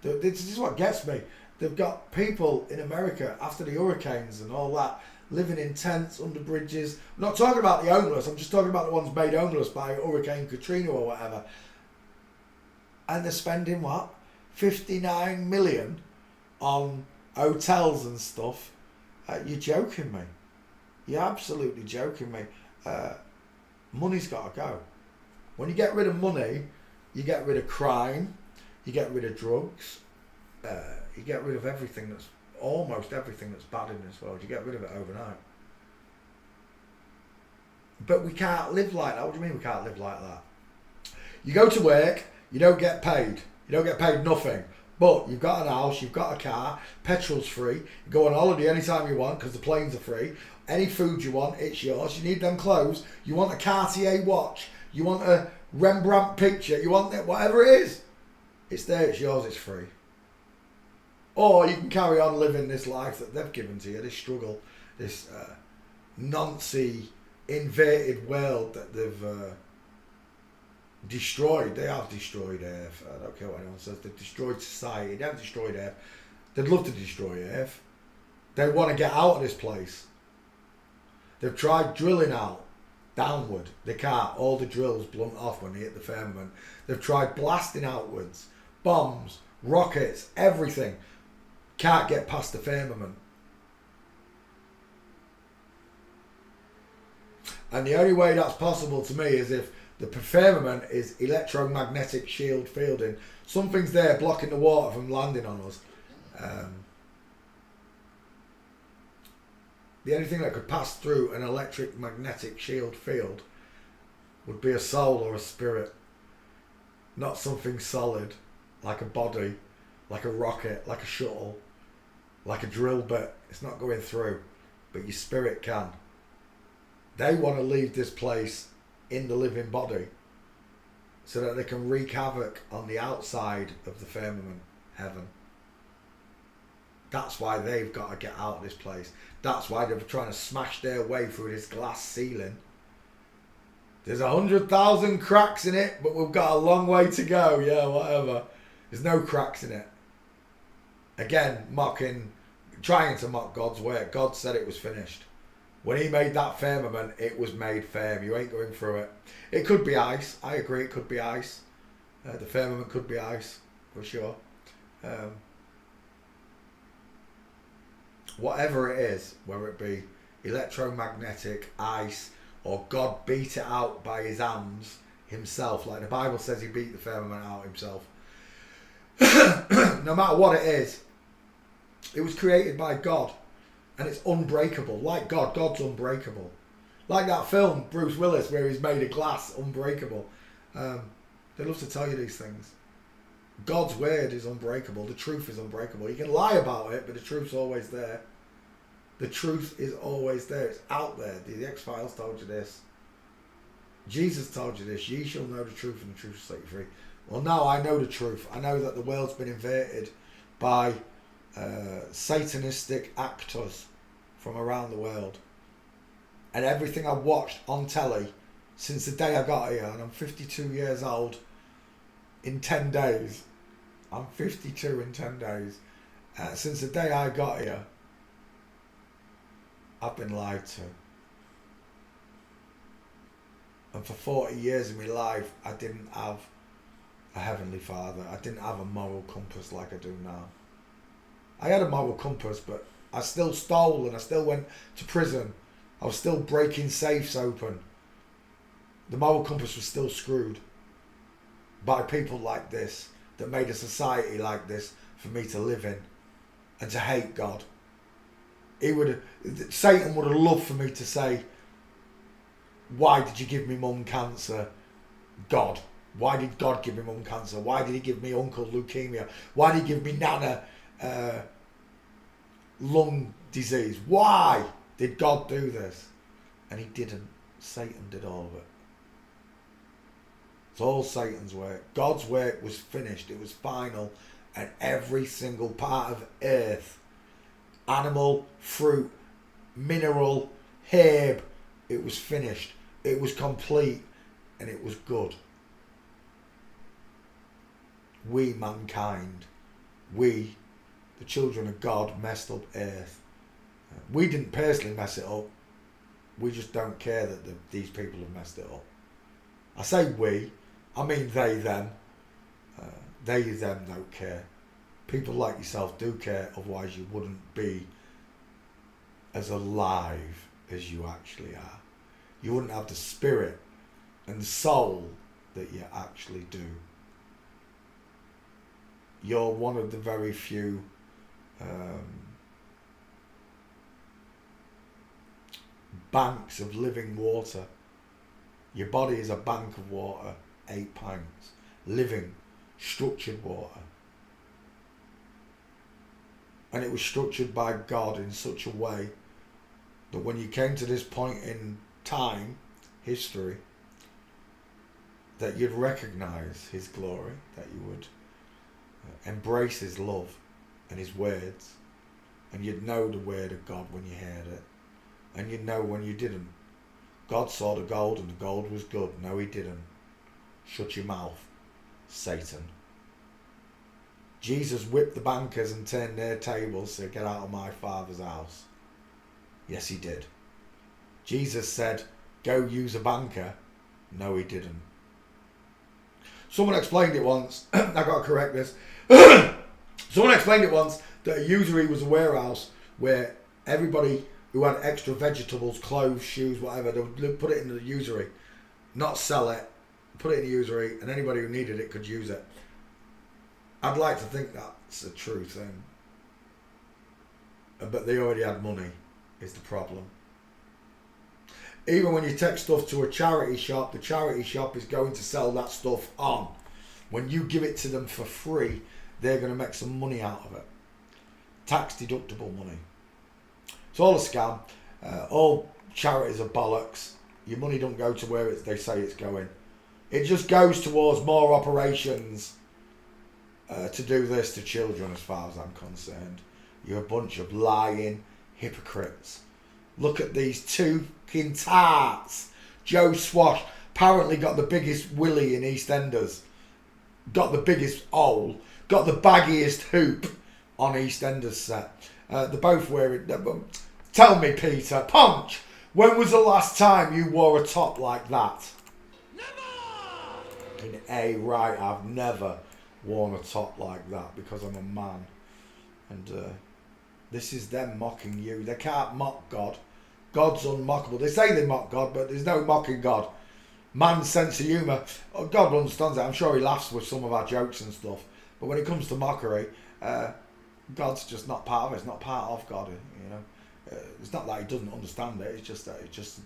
This is what gets me. They've got people in America after the hurricanes and all that living in tents under bridges. I'm not talking about the homeless. I'm just talking about the ones made homeless by Hurricane Katrina or whatever. And they're spending what? 59 million on hotels and stuff. You're joking me. You're absolutely joking me. Money's got to go. When you get rid of money, you get rid of crime, you get rid of drugs, you get rid of everything that's, almost everything that's bad in this world. You get rid of it overnight. But we can't live like that. What do you mean we can't live like that? You go to work, you don't get paid. You don't get paid nothing. But you've got an house, you've got a car, petrol's free, you go on holiday anytime you want because the planes are free. Any food you want, it's yours. You need them clothes. You want a Cartier watch. You want a Rembrandt picture. You want it, whatever it is. It's there, it's yours, it's free. Or you can carry on living this life that they've given to you, this struggle, this noncy, inverted world that they've destroyed. They have destroyed Earth. I don't care what anyone says. They've destroyed society. They haven't destroyed Earth. They'd love to destroy Earth. They want to get out of this place. They've tried drilling out downward. They can't. All the drills blunt off when they hit the firmament. They've tried blasting outwards. Bombs, rockets, everything. Can't get past the firmament. And the only way that's possible to me is if the firmament is electromagnetic shield fielding. Something's there blocking the water from landing on us. The only thing that could pass through an electric magnetic shield field would be a soul or a spirit. Not something solid, like a body, like a rocket, like a shuttle, like a drill bit. It's not going through, but your spirit can. They want to leave this place in the living body so that they can wreak havoc on the outside of the firmament, heaven. That's why they've got to get out of this place. That's why they're trying to smash their way through this glass ceiling. There's 100,000 cracks in it, but we've got a long way to go. Yeah, whatever. There's no cracks in it. Again, trying to mock God's work. God said it was finished. When he made that firmament, it was made firm. You ain't going through it. It could be ice. I agree, it could be ice. The firmament could be ice, for sure. Whatever it is, whether it be electromagnetic, ice, or God beat it out by his hands himself, like the Bible says he beat the firmament out himself. No matter what it is, it was created by God, and it's unbreakable. Like God, God's unbreakable. Like that film, Bruce Willis, where he's made of glass, unbreakable. They love to tell you these things. God's word is unbreakable. The truth is unbreakable. You can lie about it, but the truth's always there. The truth is always there. It's out there. The X-Files told you this. Jesus told you this. Ye shall know the truth, and the truth will set you free. Well, now I know the truth. I know that the world's been inverted by satanistic actors from around the world. And everything I've watched on telly since the day I got here, and I'm 52 years old in 10 days. I'm 52 in 10 days. Since the day I got here, I've been lied to. And for 40 years of my life, I didn't have a heavenly father. I didn't have a moral compass like I do now. I had a moral compass, but I still stole and I still went to prison. I was still breaking safes open. The moral compass was still screwed by people like this that made a society like this for me to live in and to hate God. Satan would have loved for me to say, why did you give me mum cancer? God. Why did God give me mum cancer? Why did he give me uncle leukemia? Why did he give me nana lung disease? Why? Did God do this? And he didn't. Satan did all of it. It's all Satan's work. God's work was finished. It was final. And every single part of earth, animal, fruit, mineral, herb, it was finished. It was complete. And it was good. We, mankind, we, the children of God, messed up earth. We didn't personally mess it up. We just don't care that these people have messed it up. I say we, I mean they, them. They, them don't care. People like yourself do care, otherwise you wouldn't be as alive as you actually are. You wouldn't have the spirit and the soul that you actually do. You're one of the very few banks of living water. Your body is a bank of water, 8 pints, living, structured water. And it was structured by God in such a way that when you came to this point in time, history, that you'd recognize his glory, that you would embrace his love and his words, and you'd know the word of God when you heard it, and you'd know when you didn't. God saw the gold and the gold was good. No, he didn't. Shut your mouth, Satan. Jesus whipped the bankers and turned their tables, said, get out of my Father's house. Yes, he did. Jesus said, go use a banker. No, he didn't. Someone explained it once, I've got to correct this. Someone explained it once that a usury was a warehouse where everybody who had extra vegetables, clothes, shoes, whatever, they would put it in the usury, not sell it, put it in the usury, and anybody who needed it could use it. I'd like to think that's a true thing. But they already had money, is the problem. Even when you take stuff to a charity shop, the charity shop is going to sell that stuff on. When you give it to them for free, they're going to make some money out of it. Tax deductible money. It's all a scam. All charities are bollocks. Your money don't go to where they say it's going. It just goes towards more operations to do this to children, as far as I'm concerned. You're a bunch of lying hypocrites. Look at these two fucking tarts. Joe Swash apparently got the biggest willy in EastEnders. Got the biggest hole. Got the baggiest hoop on EastEnders set. They're both wearing... Tell me, Peter, Punch, when was the last time you wore a top like that? Never! In A, right, I've never worn a top like that because I'm a man. And this is them mocking you. They can't mock God. God's unmockable. They say they mock God, but there's no mocking God. Man's sense of humour, God understands it. I'm sure he laughs with some of our jokes and stuff. But when it comes to mockery, God's just not part of it. It's not part of God, you know. It's not that he doesn't understand it. It's just that it just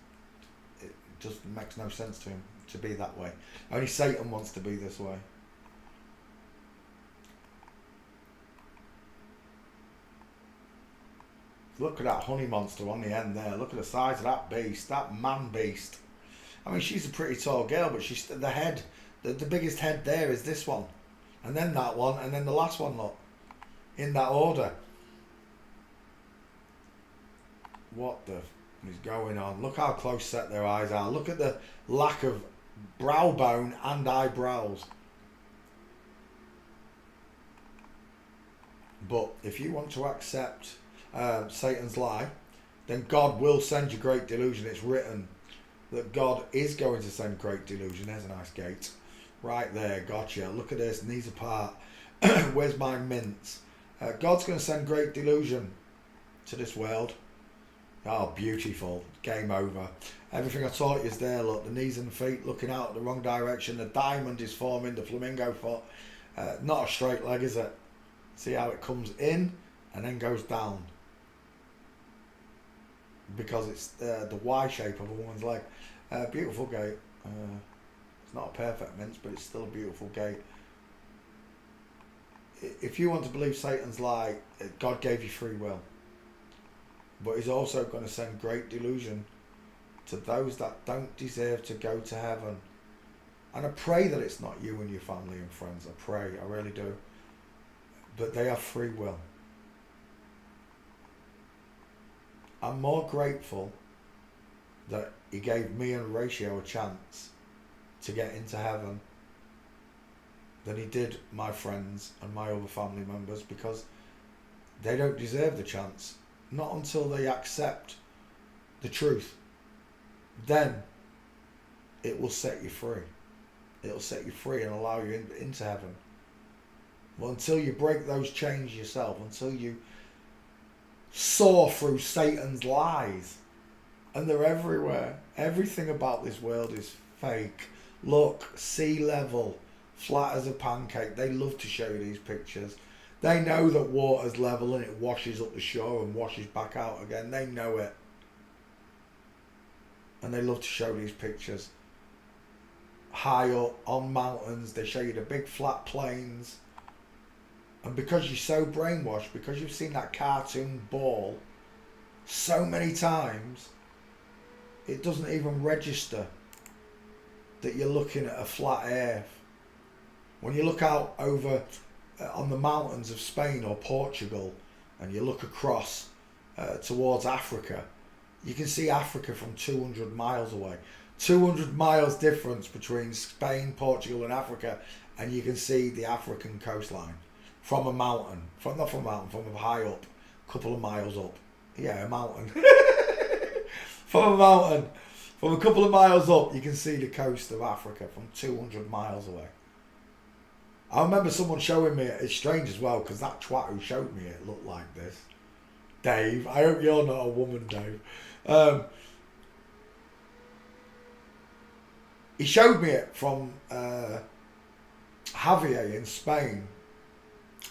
makes no sense to him to be that way. Only Satan wants to be this way. Look at that honey monster on the end there. Look at the size of that beast, that man beast. I mean, she's a pretty tall girl, but she's the head. The biggest head there is this one, and then that one, and then the last one. Look, in that order. What the is going on? Look how close set their eyes are. Look at the lack of brow bone and eyebrows. But if you want to accept Satan's lie, then God will send you great delusion. It's written that God is going to send great delusion. There's a nice gate. Right there, gotcha. Look at this, knees apart. Where's my mints? God's going to send great delusion to this world. Oh, beautiful. Game over. Everything I taught you is there. Look, the knees and the feet looking out the wrong direction. The diamond is forming, the flamingo foot. Not a straight leg, is it? See how it comes in and then goes down. Because it's the Y shape of a woman's leg. Beautiful gait. It's not a perfect mince, but it's still a beautiful gait. If you want to believe Satan's lie, God gave you free will. but he's also going to send great delusion to those that don't deserve to go to heaven. And I pray that it's not you and your family and friends. I pray, I really do. But they have free will. I'm more grateful that he gave me and Ratio a chance to get into heaven than he did my friends and my other family members, because they don't deserve the chance. Not until they accept the truth. Then it will set you free. It'll set you free and allow you into heaven. Well, until you break those chains yourself, until you saw through Satan's lies, and they're everywhere. Everything about this world is fake. Look, sea level, flat as a pancake. They love to show you these pictures. They know that water's level and it washes up the shore and washes back out again. They know it. And they love to show these pictures. High up, on mountains, they show you the big flat plains. And because you're so brainwashed, because you've seen that cartoon ball so many times, it doesn't even register that you're looking at a flat earth. When you look out over on the mountains of Spain or Portugal and you look across towards Africa, you can see Africa from 200 miles away. 200 miles difference between Spain, Portugal and Africa, and you can see the African coastline from a mountain. From a high up, a couple of miles up. Yeah, a mountain. From a mountain, from a couple of miles up, you can see the coast of Africa from 200 miles away. I remember someone showing me it. It's strange as well, because that twat who showed me it looked like this. Dave, I hope you're not a woman, Dave. He showed me it from Javier in Spain.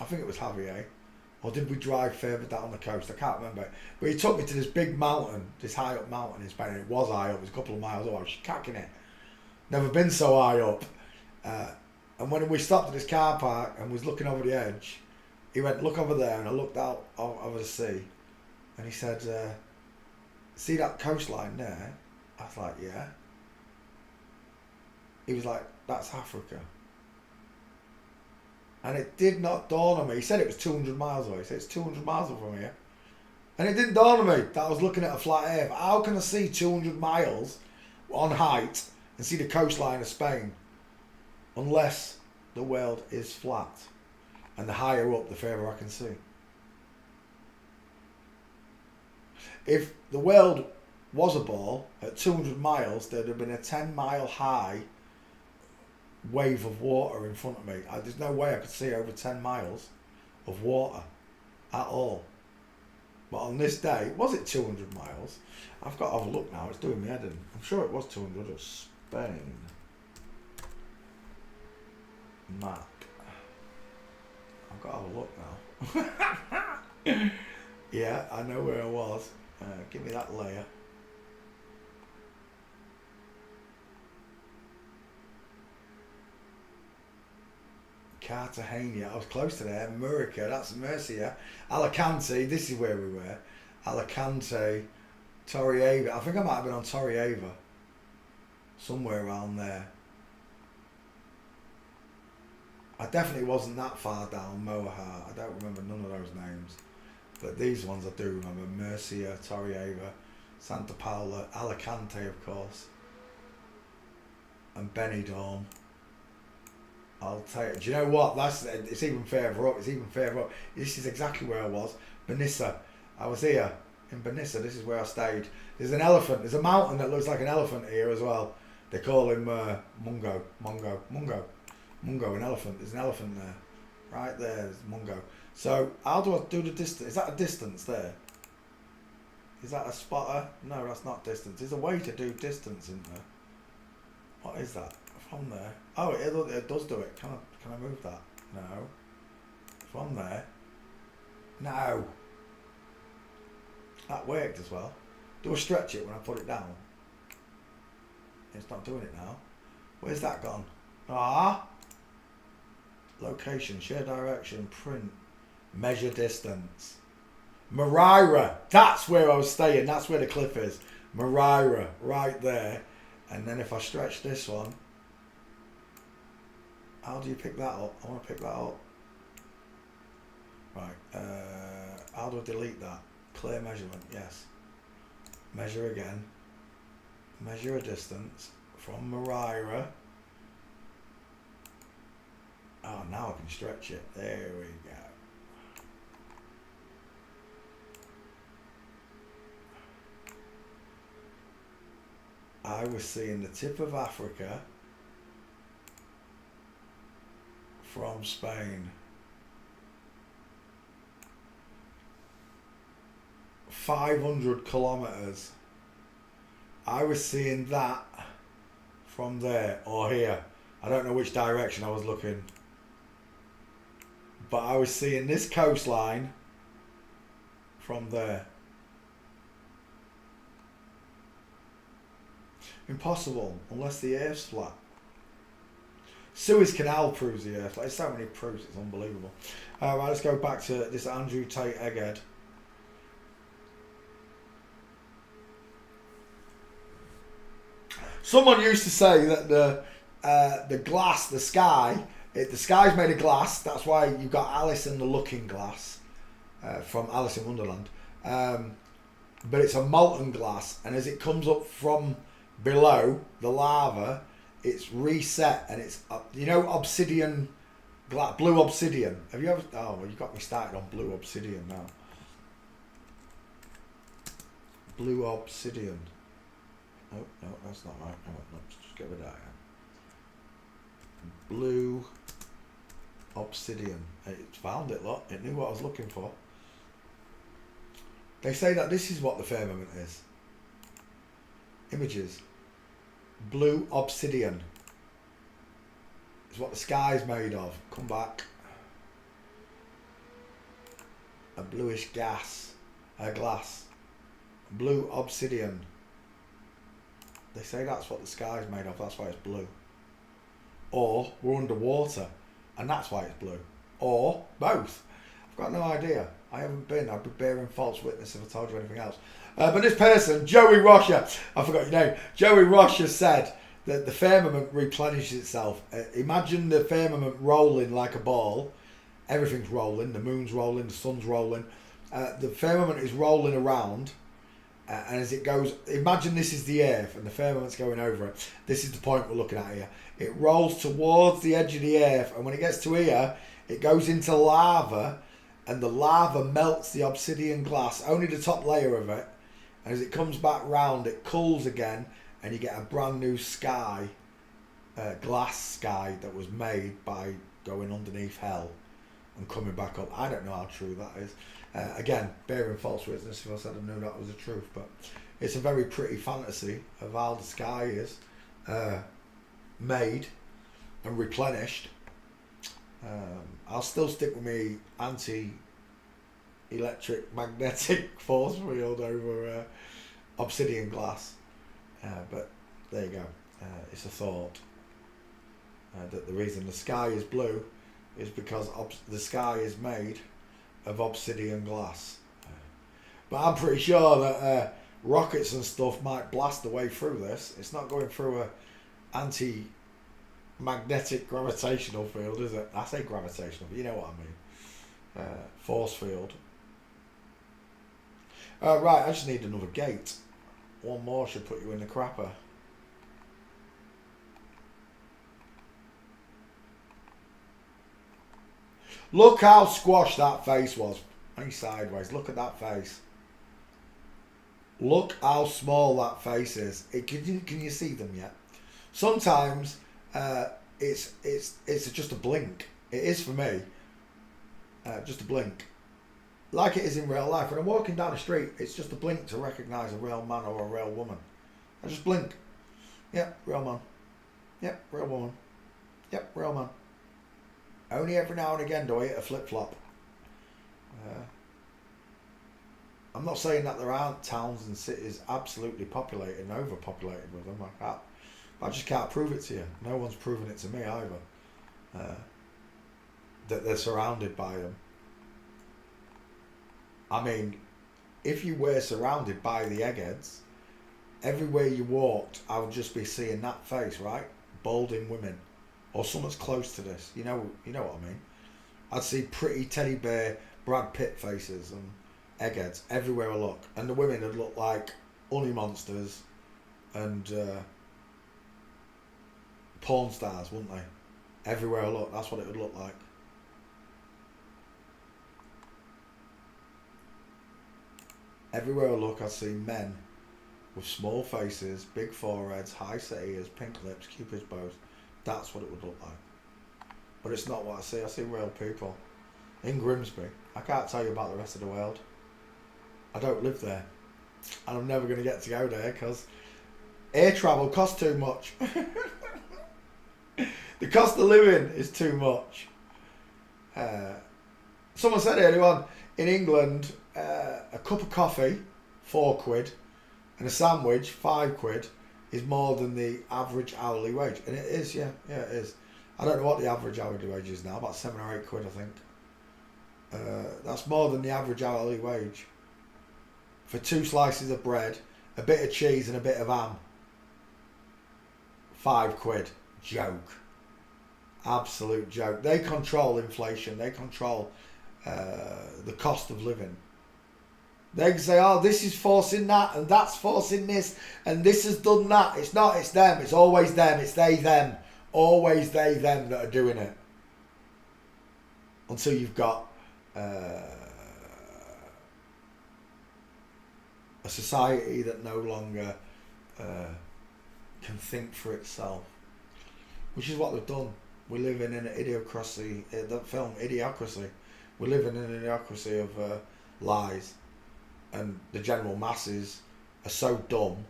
I think it was Javier. Or did we drive further down the coast? I can't remember. But he took me to this big mountain, this high up mountain in Spain. And it was high up. It was a couple of miles up. I was cacking it. Never been so high up. And when we stopped at this car park and was looking over the edge, he went, look over there. And I looked out over the sea. And he said, see that coastline there? I was like, yeah. He was like, that's Africa. And it did not dawn on me. He said it was 200 miles away. He said it's 200 miles away from here. And it didn't dawn on me that I was looking at a flat earth. How can I see 200 miles on height and see the coastline of Spain? Unless the world is flat. And the higher up, the further I can see. If the world was a ball at 200 miles, there'd have been a 10-mile high wave of water in front of me. There's no way I could see over 10 miles of water at all. But on this day, was it 200 miles? I've got to have a look now. It's doing me head in. I'm sure it was 200 of Spain. Map. I've got to have a look now. Yeah, I know where I was. Give me that layer. Cartagena, I was close to there. Murica, that's Murcia. Alicante, this is where we were. Alicante, Torrelavega. I think I might have been on Torrelavega. Somewhere around there. I definitely wasn't that far down Moja. I don't remember none of those names. But these ones I do remember. Murcia, Torrelavega, Santa Paula, Alicante, of course. And Benidorm. I'll tell you. Do you know what? It's even further up. It's even further up. This is exactly where I was. Benissa. I was here in Benissa. This is where I stayed. There's an elephant. There's a mountain that looks like an elephant here as well. They call him Mungo, an elephant. There's an elephant there. Right there. There's Mungo. So how do I do the distance? Is that a distance there? Is that a spotter? No, that's not distance. There's a way to do distance in there. What is that? From there. Oh, it does do it. Can I move that? No. From there. No. That worked as well. Do I stretch it when I put it down? It's not doing it now. Where's that gone? Ah. Location, share direction, print, measure distance. Moraira. That's where I was staying. That's where the cliff is. Moraira, right there. And then if I stretch this one, how do you pick that up? I want to pick that up. Right. How do I delete that? Clear measurement. Yes. Measure again. Measure a distance from Moraira. Oh, now I can stretch it. There we go. I was seeing the tip of Africa from Spain. 500 kilometers. I was seeing that from there or here. I don't know which direction I was looking. But I was seeing this coastline from there. Impossible, unless the Earth's flat. Suez Canal proves the Earth. There's so many proofs, it's unbelievable. Right, let's go back to this Andrew Tate Egghead. Someone used to say that the glass, the sky, the sky's made of glass. That's why you've got Alice in the Looking Glass from Alice in Wonderland. But it's a molten glass, and as it comes up from below the lava, it's reset, and it's you know obsidian, blue obsidian. Have you ever? Oh, well, you got me started on blue obsidian now. Blue obsidian. Oh no, that's not right. No, let's just get rid of that. Blue obsidian. It found it. Look, it knew what I was looking for. They say that this is what the firmament is. Images. Blue obsidian. It's what the sky's made of. Come back. A bluish glass. Blue obsidian. They say that's what the sky's made of. That's why it's blue. Or we're underwater, and that's why it's blue. Or both. I've got no idea. I haven't been. I'd be bearing false witness if I told you anything else. But this person, Joey Rocha, I forgot your name. Joey Rocha said that the firmament replenishes itself. Imagine the firmament rolling like a ball. Everything's rolling. The moon's rolling. The sun's rolling. The firmament is rolling around. And as it goes, imagine this is the earth and the firmament's going over it. This is the point we're looking at here. It rolls towards the edge of the earth, and when it gets to here, it goes into lava, and the lava melts the obsidian glass, only the top layer of it. And as it comes back round, it cools again, and you get a brand new sky, glass sky that was made by going underneath hell and coming back up. I don't know how true that is. Again, bearing false witness if I said I knew that was the truth, but it's a very pretty fantasy of how the sky is made and replenished. I'll still stick with me anti-electric magnetic force field over obsidian glass, but there you go. It's a thought that the reason the sky is blue is because the sky is made of obsidian glass. But I'm pretty sure that rockets and stuff might blast the way through this. It's not going through a anti-magnetic gravitational field, is it? I say gravitational, but you know what I mean. Force field. Right, I just need another gate. One more should put you in the crapper. Look how squashed that face was. Hey, sideways. Look at that face. Look how small that face is. Can you see them yet? Sometimes it's just a blink. It is for me. Just a blink. Like it is in real life. When I'm walking down the street, it's just a blink to recognise a real man or a real woman. I just blink. Yep, real man. Yep, real woman. Yep, real man. Only every now and again do I hit a flip-flop. I'm not saying that there aren't towns and cities absolutely populated and overpopulated with them. I just can't prove it to you. No one's proven it to me either. That they're surrounded by them. I mean, if you were surrounded by the eggheads, everywhere you walked, I would just be seeing that face, right? Balding women, or someone's close to this. You know what I mean. I'd see pretty teddy bear Brad Pitt faces and eggheads everywhere I look, and the women would look like honey monsters and porn stars, wouldn't they? Everywhere I look, that's what it would look like. Everywhere I look, I see men with small faces, big foreheads, high set ears, pink lips, cupid's bows. That's what it would look like. But it's not what I see. I see real people. In Grimsby, I can't tell you about the rest of the world. I don't live there. And I'm never going to get to go there because air travel costs too much. The cost of living is too much. Someone said earlier on, in England, a cup of coffee, £4, and a sandwich, £5, is more than the average hourly wage. And it is, yeah, it is. I don't know what the average hourly wage is now, about £7 or £8, I think. That's more than the average hourly wage. For 2 slices of bread, a bit of cheese and a bit of ham. £5. Joke. Absolute joke. They control inflation. They control the cost of living. They can say, oh, this is forcing that and that's forcing this and this has done that. It's not, it's them. It's always them. It's they, them. Always they, them that are doing it. Until you've got a society that no longer can think for itself. Which is what they've done. We're living in an idiocracy. That film, Idiocracy. We're living in an idiocracy of lies. And the general masses are so dumb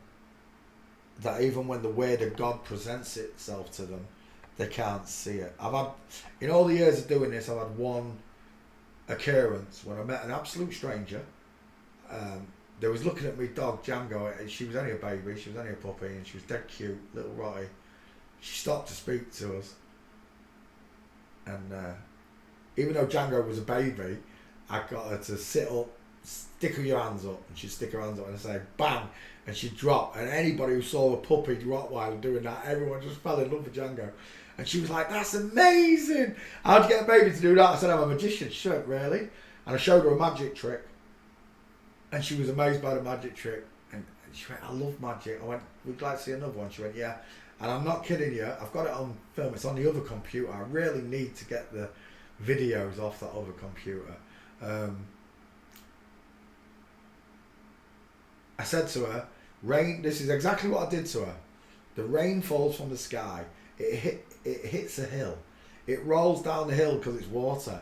that even when the word of God presents itself to them, they can't see it. I've had, in all the years of doing this, I've had one occurrence when I met an absolute stranger. They was looking at me dog Django, and she was only a baby, she was only a puppy, and she was dead cute, little Rotty. She stopped to speak to us, and even though Django was a baby, I got her to sit up, stick your hands up, and she'd stick her hands up and I'd say bang, and she'd drop, and anybody who saw a puppy Rottweiler doing that, everyone just fell in love with Django. And she was like, that's amazing! How'd you get a baby to do that? I said, I'm a magician. She went, really? And I showed her a magic trick, and she was amazed by the magic trick, and she went, I love magic. I went, would you like to see another one? She went, yeah. And I'm not kidding you, I've got it on film, it's on the other computer. I really need to get the videos off that other computer. I said to her, rain, this is exactly what I did to her. The rain falls from the sky, it hits a hill, it rolls down the hill because it's water.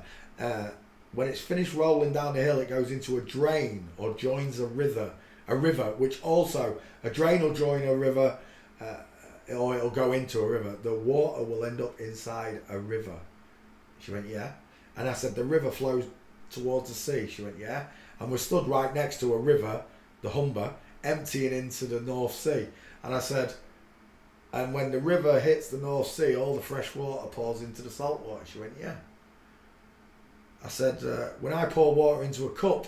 When it's finished rolling down the hill, it goes into a drain or joins a river, which also, a drain will join a river, or it'll go into a river. The water will end up inside a river. She went, yeah. And I said, the river flows towards the sea. She went, yeah. And we're stood right next to a river, the Humber, emptying into the North Sea. And I said, and when the river hits the North Sea, all the fresh water pours into the salt water. She went, yeah. I said, when I pour water into a cup,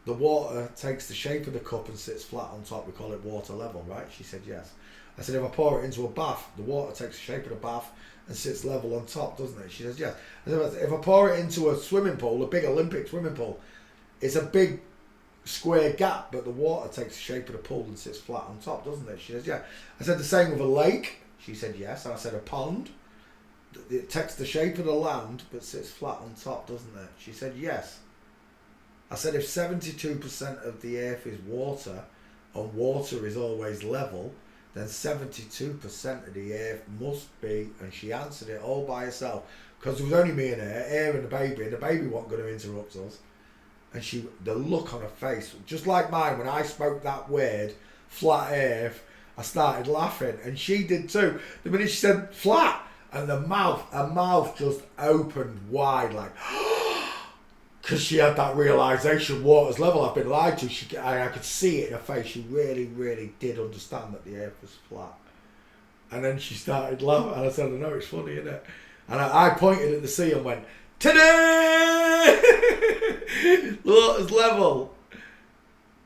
the water takes the shape of the cup and sits flat on top. We call it water level, right? She said, yes. I said, if I pour it into a bath, the water takes the shape of the bath and sits level on top, doesn't it? She says, yes. I said, if I pour it into a swimming pool, a big Olympic swimming pool, it's a big square gap, but the water takes the shape of the pool and sits flat on top, doesn't it? She says, yeah. I said, the same with a lake. She said, yes. And I said, a pond, it takes the shape of the land, but sits flat on top, doesn't it? She said, yes. I said, if 72% of the earth is water, and water is always level, then 72% of the earth must be, and she answered it all by herself, because there was only me and her and the baby wasn't going to interrupt us. And the look on her face, just like mine, when I spoke that word, flat earth, I started laughing, and she did too. The minute she said flat, and her mouth just opened wide, like, because she had that realisation, water's level, I've been lied to. I could see it in her face. She really, really did understand that the earth was flat. And then she started laughing, and I said, I know, it's funny, isn't it? And I pointed at the sea and went, today. Look, level.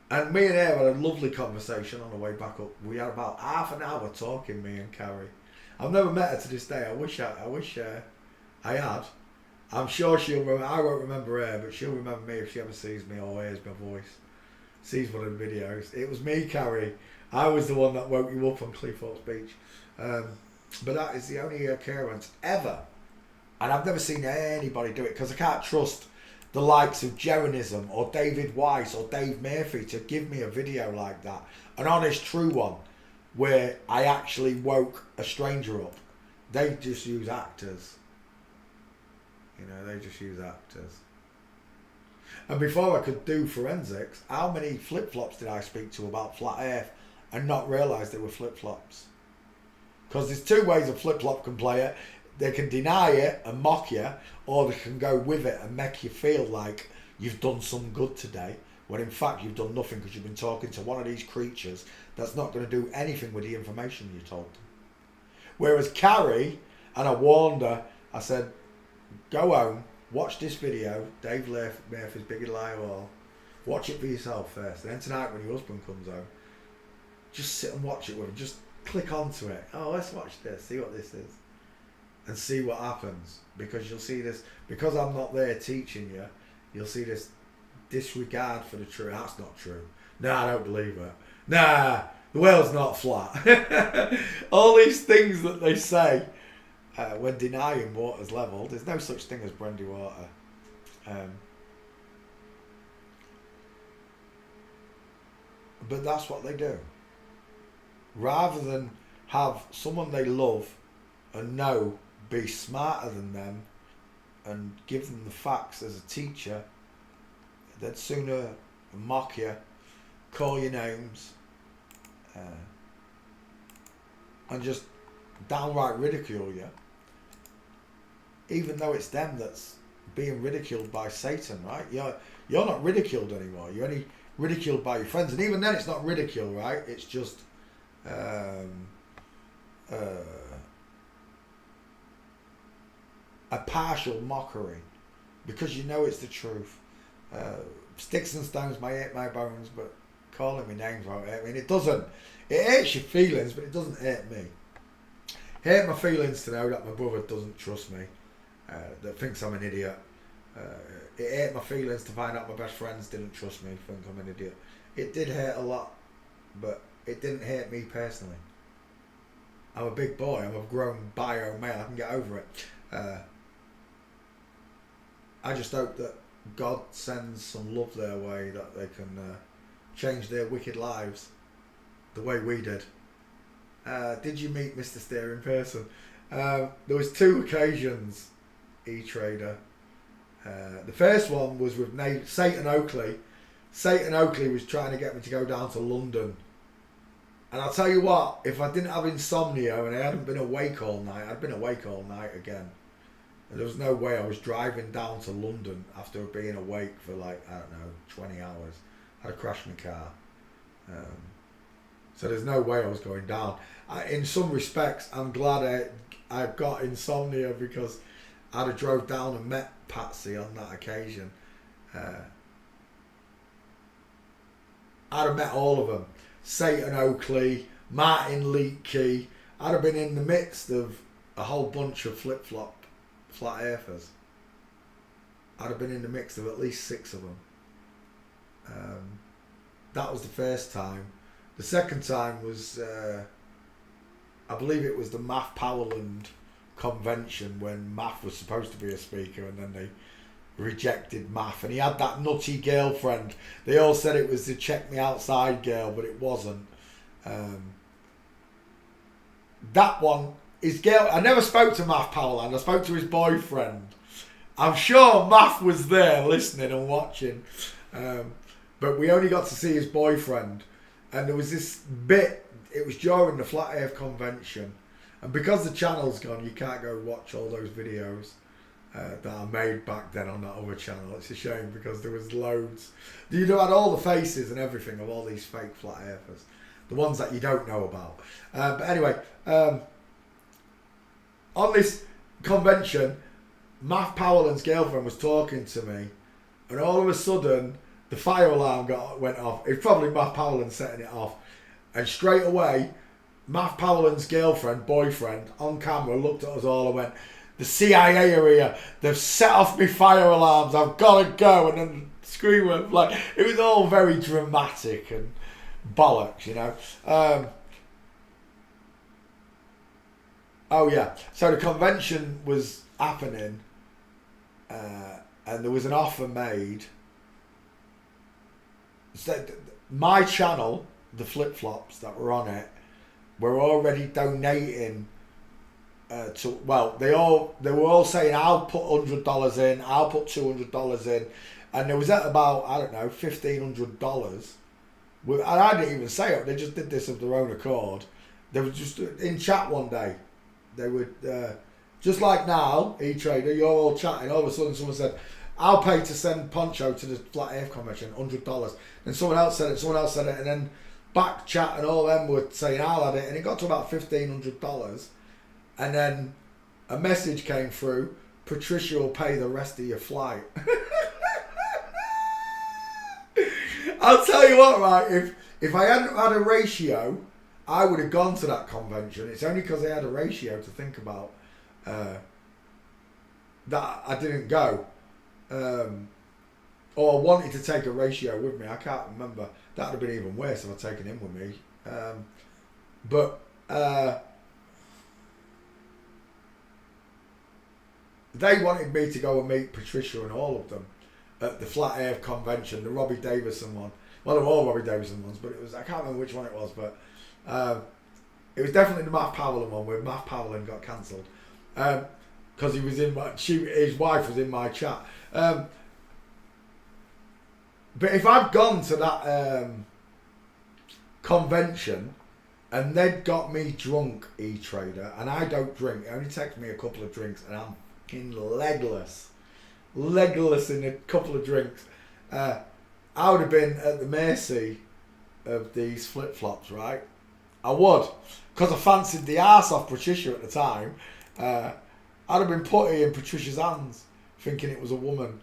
And me and her had a lovely conversation on the way back up. We had about half an hour talking, me and Carrie. I've never met her to this day. I wish I had. I'm sure she'll remember. I won't remember her, but she'll remember me if she ever sees me or hears my voice. Sees one of the videos. It was me, Carrie. I was the one that woke you up on Cleethorpes Beach. But that is the only occurrence ever. And I've never seen anybody do it because I can't trust the likes of Jeronism or David Weiss or Dave Murphy to give me a video like that. An honest, true one where I actually woke a stranger up. They just use actors. You know, they just use actors. And before I could do forensics, how many flip-flops did I speak to about flat earth and not realise they were flip-flops? Because there's two ways a flip-flop can play it. They can deny it and mock you, or they can go with it and make you feel like you've done some good today, when in fact you've done nothing because you've been talking to one of these creatures that's not going to do anything with the information you told them. Whereas Carrie, and I warned her, I said, go home, watch this video, Dave Murphy's Biggie Lie All. Watch it for yourself first. And then tonight when your husband comes home, just sit and watch it with him. Just click onto it. Oh, let's watch this, see what this is. And see what happens. Because you'll see this, because I'm not there teaching you, you'll see this disregard for the truth. That's not true. Nah, I don't believe it. Nah, the world's not flat. All these things that they say when denying water's level, there's no such thing as brandy water. But that's what they do. Rather than have someone they love and know be smarter than them and give them the facts as a teacher, they'd sooner mock you, call you names, and just downright ridicule you, even though it's them that's being ridiculed by Satan, right? You're not ridiculed anymore. You're only ridiculed by your friends, and even then it's not ridicule, right? It's just a partial mockery, because you know it's the truth. Sticks and stones may hurt my bones, but calling me names won't hurt me. And it doesn't. It hurts your feelings, but it doesn't hurt me. Hurt my feelings to know that my brother doesn't trust me, that thinks I'm an idiot. It hurt my feelings to find out my best friends didn't trust me, think I'm an idiot. It did hurt a lot, but it didn't hurt me personally. I'm a big boy. I'm a grown bio male. I can get over it. I just hope that God sends some love their way, that they can change their wicked lives the way we did. Did you meet Mr. Steer in person? There was 2 occasions, E-Trader. The first one was with Satan Oakley. Satan Oakley was trying to get me to go down to London. And I'll tell you what, if I didn't have insomnia and I hadn't been awake all night, I'd been awake all night again. And there was no way I was driving down to London after being awake for like, I don't know, 20 hours. I'd crashed my car. So there's no way I was going down. In some respects, I'm glad I got insomnia, because I'd have drove down and met Patsy on that occasion. I'd have met all of them. Satan Oakley, Martin Leakey. I'd have been in the midst of a whole bunch of flip-flop flat earthers. I'd have been in the mix of at least 6 of them. That was the first time. The second time was, I believe it was the Math Powerland convention, when Math was supposed to be a speaker and then they rejected Math, and he had that nutty girlfriend. They all said it was the check me outside girl, but it wasn't. That one, his girl, I never spoke to Math Powerland, I spoke to his boyfriend. I'm sure Math was there listening and watching, but we only got to see his boyfriend. And there was this bit, it was during the Flat Earth convention, and because the channel's gone, you can't go watch all those videos that I made back then on that other channel. It's a shame, because there was loads. You'd have had all the faces and everything of all these fake flat earthers, the ones that you don't know about. But anyway, on this convention, Matt Powell's girlfriend was talking to me, and all of a sudden the fire alarm went off. It's probably Matt Powell setting it off, and straight away Matt Powell's boyfriend, on camera looked at us all and went, "The CIA are here. They've set off me fire alarms. I've got to go." And then screaming, like, it was all very dramatic and bollocks, you know. Oh yeah, so the convention was happening, and there was an offer made. So my channel, the Flip Flops that were on it, were already donating to. Well, they were all saying, "I'll put $100 in, I'll put $200 in," and there was at about, I don't know, $1,500. And I didn't even say it; they just did this of their own accord. They were just in chat one day. They would, just like now, E-Trader, you're all chatting, all of a sudden someone said, "I'll pay to send Poncho to the Flat Earth Convention, $100. And someone else said it, and then back chat and all them were saying, "I'll add it," and it got to about $1,500. And then a message came through, "Patricia will pay the rest of your flight." I'll tell you what, right, if I hadn't had a ratio, I would have gone to that convention. It's only because I had a ratio to think about that I didn't go. Or wanted to take a ratio with me. I can't remember. That would have been even worse if I'd taken him with me. But they wanted me to go and meet Patricia and all of them at the Flat Earth Convention, the Robbie Davison one. Well, they were all Robbie Davison ones, but it was, I can't remember which one it was, but it was definitely the Matt Powell one where Matt Powell got cancelled. Because he was in his wife was in my chat. But if I'd gone to that convention and they'd got me drunk, E-Trader, and I don't drink, it only takes me a couple of drinks and I'm fucking legless in a couple of drinks, I would have been at the mercy of these flip-flops, right? I would, because I fancied the arse off Patricia at the time. I'd have been put in Patricia's hands, thinking it was a woman.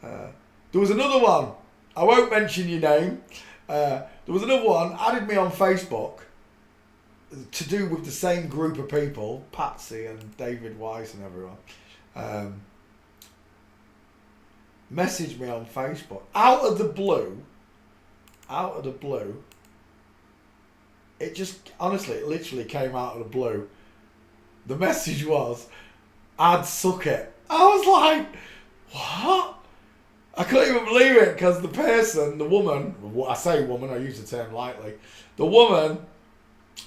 There was another one. I won't mention your name. There was another one. Added me on Facebook to do with the same group of people, Patsy and David Weiss and everyone. Messaged me on Facebook out of the blue. It just, honestly, it literally came out of the blue. The message was, "I'd suck it." I was like, what? I couldn't even believe it, because the person, the woman, I say woman, I use the term lightly, the woman,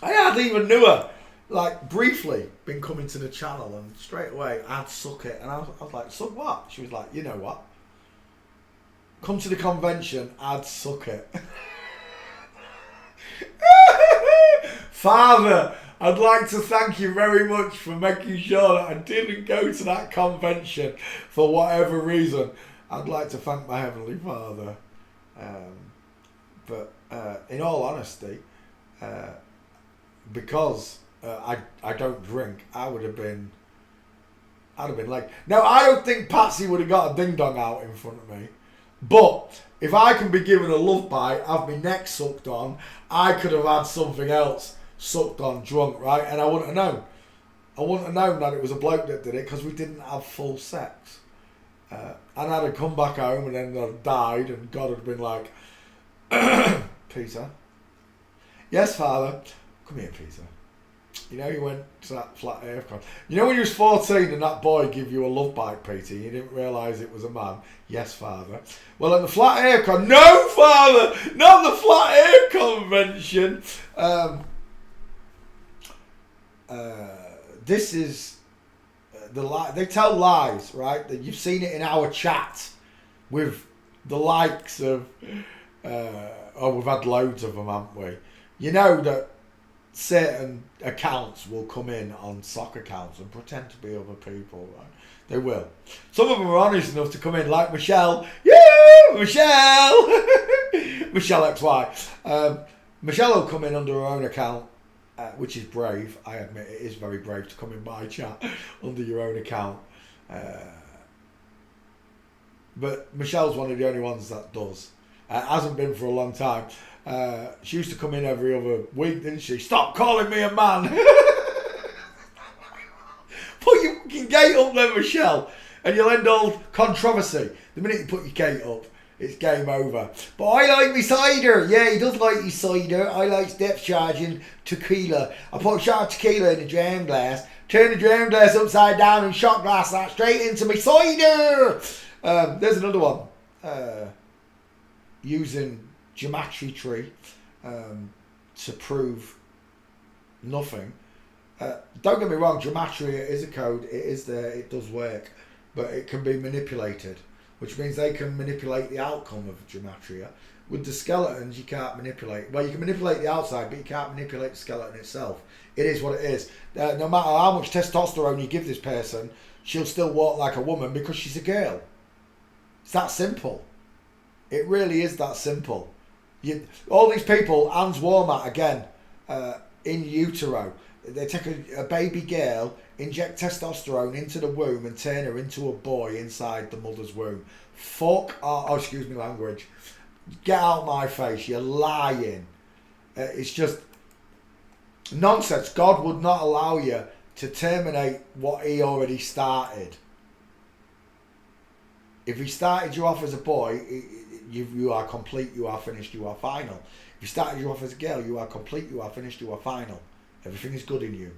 I hardly even knew her, like briefly been coming to the channel, and straight away, "I'd suck it." And I was like, "Suck what?" She was like, "You know what? Come to the convention, I'd suck it." Father, I'd like to thank you very much for making sure that I didn't go to that convention for whatever reason. I'd like to thank my Heavenly Father. But in all honesty, because I don't drink, I'd have been like... Now, I don't think Patsy would have got a ding-dong out in front of me. But if I can be given a love bite, have my neck sucked on, I could have had something else sucked on drunk, right? And I wouldn't have known. I wouldn't have known that it was a bloke that did it, because we didn't have full sex. And I'd have come back home and then I'd died, and God had been like, "Peter." "Yes, Father." "Come here, Peter. You know, you went to that Flat Earth Con. You know when you was 14 and that boy gave you a love bite, Peter, you didn't realise it was a man?" "Yes, Father." "Well, at the Flat Earth Con..." "No, Father! Not the Flat Earth Convention!" This is the lie. They tell lies, right? That you've seen it in our chat with the likes of... we've had loads of them, haven't we? You know that certain accounts will come in on sock accounts and pretend to be other people, right? They will. Some of them are honest enough to come in, like Michelle. Yeah, Michelle! Michelle XY. Michelle will come in under her own account, which is brave. I admit it is very brave to come in my chat under your own account. But Michelle's one of the only ones that does. Hasn't been for a long time. She used to come in every other week, didn't she? Stop calling me a man. Put your fucking gate up then, Michelle, and you'll end all controversy. The minute you put your gate up, it's game over. But I like my cider. Yeah, he does like his cider. I like depth charging tequila. I put a shot of tequila in a dram glass, turn the dram glass upside down and shot glass that straight into my cider. There's another one. Using geometry to prove nothing. Don't get me wrong, gematria is a code, it is there, it does work, but it can be manipulated, which means they can manipulate the outcome of gematria. With the skeletons, you can't manipulate. Well, you can manipulate the outside, but you can't manipulate the skeleton itself. It is what it is. No matter how much testosterone you give this person, she'll still walk like a woman because she's a girl. It's that simple. It really is that simple. All these people, Hans Warmatt again, in utero, they take a baby girl, inject testosterone into the womb and turn her into a boy inside the mother's womb. Fuck off. Oh, excuse me language. Get out my face. You're lying. It's just nonsense. God would not allow you to terminate what he already started. If he started you off as a boy, you are complete, you are finished, you are final. If he started you off as a girl, you are complete, you are finished, you are final. Everything is good in you.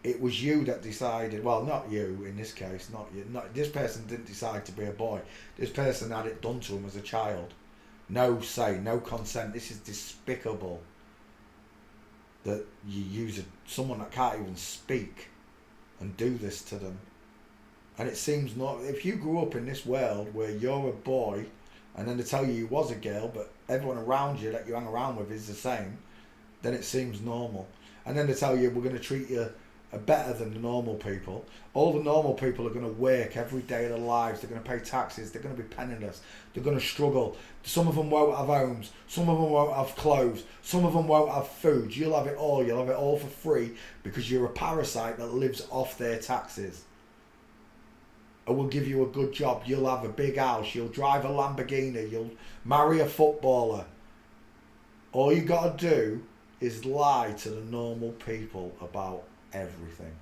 It was you that decided, well, not you in this case, not you. This person didn't decide to be a boy. This person had it done to him as a child. No say, no consent. This is despicable that you use someone that can't even speak and do this to them. And it seems not, if you grew up in this world where you're a boy and then they tell you was a girl, but everyone around you that you hang around with is the same, then it seems normal. And then they tell you we're going to treat you better than the normal people. All the normal people are going to work every day of their lives. They're going to pay taxes. They're going to be penniless. They're going to struggle. Some of them won't have homes. Some of them won't have clothes. Some of them won't have food. You'll have it all. You'll have it all for free because you're a parasite that lives off their taxes. And will give you a good job. You'll have a big house. You'll drive a Lamborghini. You'll marry a footballer. All you got to do is lie to the normal people about everything.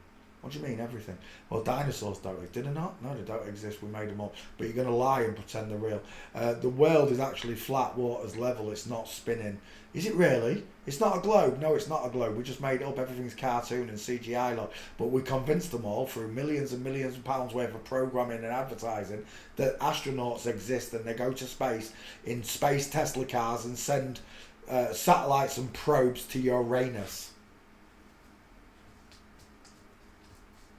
What do you mean everything? Well, dinosaurs don't exist. Did they not? No, they don't exist. We made them up. But you're going to lie and pretend they're real. The world is actually flat, water's level. It's not spinning. Is it really? It's not a globe. No, it's not a globe. We just made it up. Everything's cartoon and CGI lot. But we convinced them all through millions and millions of pounds worth of programming and advertising that astronauts exist and they go to space in space Tesla cars and send satellites and probes to Uranus.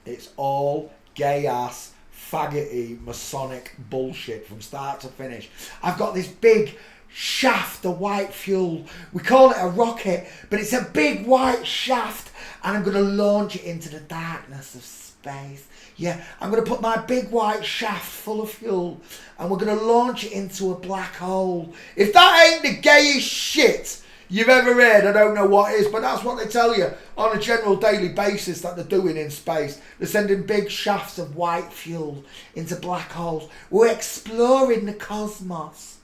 It's all gay ass, faggoty, Masonic bullshit from start to finish. I've got this big shaft of white fuel. We call it a rocket, but it's a big white shaft, and I'm going to launch it into the darkness of space. Yeah, I'm going to put my big white shaft full of fuel, and we're going to launch it into a black hole. If that ain't the gayest shit you've ever heard, I don't know what is, but that's what they tell you on a general daily basis that they're doing in space. They're sending big shafts of white fuel into black holes. We're exploring the cosmos.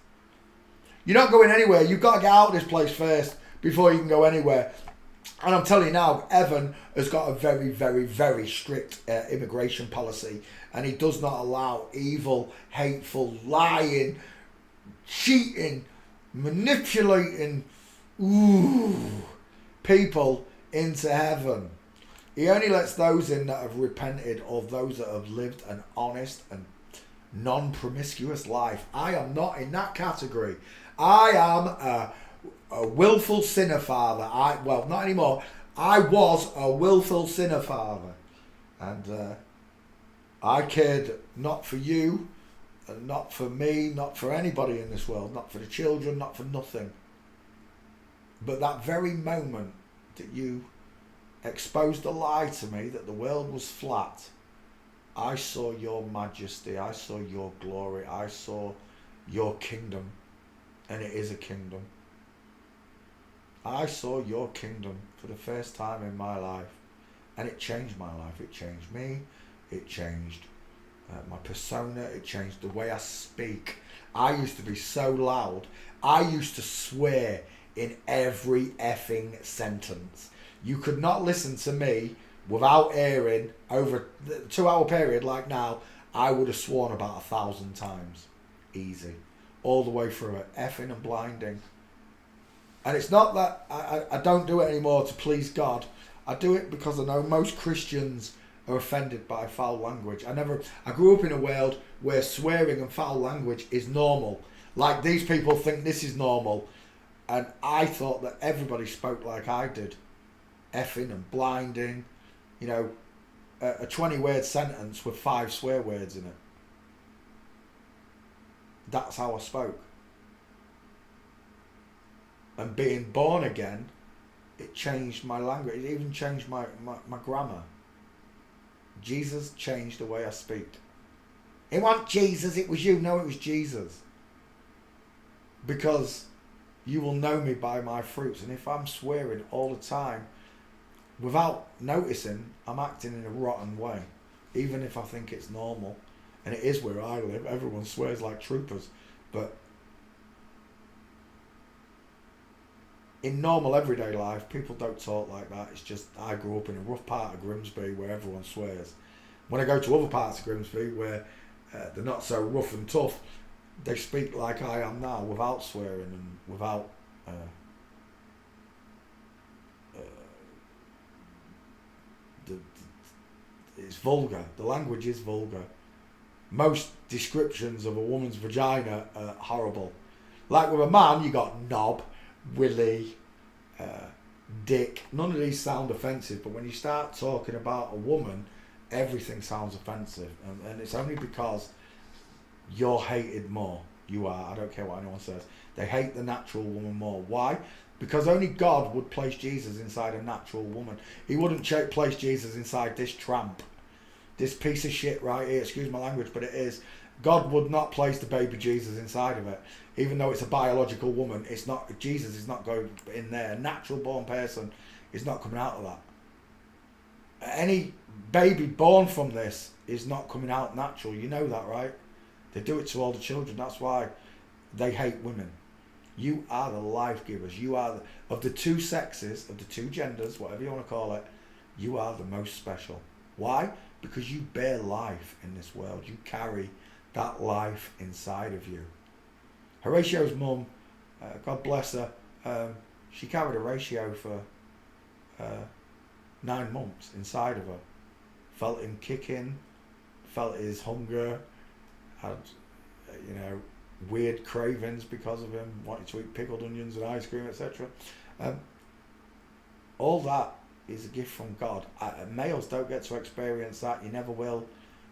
You're not going anywhere. You've got to get out of this place first before you can go anywhere. And I'm telling you now, Evan has got a very, very, very strict immigration policy, and he does not allow evil, hateful, lying, cheating, manipulating people into heaven. He only lets those in that have repented, or those that have lived an honest and non-promiscuous life. I am not in that category. I am a willful sinner, father. Well, not anymore. I was a willful sinner, father. And I cared not for you, and not for me, not for anybody in this world, not for the children, not for nothing. But that very moment that you exposed a lie to me that the world was flat, I saw your majesty, I saw your glory, I saw your kingdom, and it is a kingdom. I saw your kingdom for the first time in my life, and it changed my life. It changed me, It changed my persona. It changed the way I speak. I used to be so loud. I used to swear in every effing sentence. You could not listen to me without hearing over the 2-hour period like now. I would have sworn about 1,000 times. Easy. All the way through it. Effing and blinding. And it's not that I don't do it anymore to please God. I do it because I know most Christians are offended by foul language. I grew up in a world where swearing and foul language is normal. Like, these people think this is normal. And I thought that everybody spoke like I did. Effing and blinding. You know, a 20-word sentence with 5 swear words in it. That's how I spoke. And being born again, it changed my language. It even changed my grammar. Jesus changed the way I speak. It wasn't Jesus, it was you. No, it was Jesus. Because you will know me by my fruits. And if I'm swearing all the time, without noticing, I'm acting in a rotten way. Even if I think it's normal. And it is where I live. Everyone swears like troopers. But in normal everyday life, people don't talk like that. It's just, I grew up in a rough part of Grimsby where everyone swears. When I go to other parts of Grimsby where they're not so rough and tough, they speak like I am now, without swearing and without it's vulgar. The language is vulgar. Most descriptions of a woman's vagina are horrible. Like with a man, you got knob, willy, dick. None of these sound offensive, but when you start talking about a woman, everything sounds offensive. And it's only because you're hated more. You are. I don't care what anyone says. They hate the natural woman more. Why? Because only God would place Jesus inside a natural woman. He wouldn't place Jesus inside this tramp. This piece of shit right here. Excuse my language, but it is. God would not place the baby Jesus inside of it. Even though it's a biological woman, it's not. Jesus is not going in there. A natural born person is not coming out of that. Any baby born from this is not coming out natural. You know that, right? They do it to all the children. That's why they hate women. You are the life givers. You are of the two sexes, of the two genders, whatever you want to call it, you are the most special. Why? Because you bear life in this world. You carry that life inside of you. Horatio's mum, God bless her, she carried Horatio for 9 months inside of her. Felt him kicking, felt his hunger, had, weird cravings because of him, wanted to eat pickled onions and ice cream, etc. All that is a gift from God. Males don't get to experience that. You never will.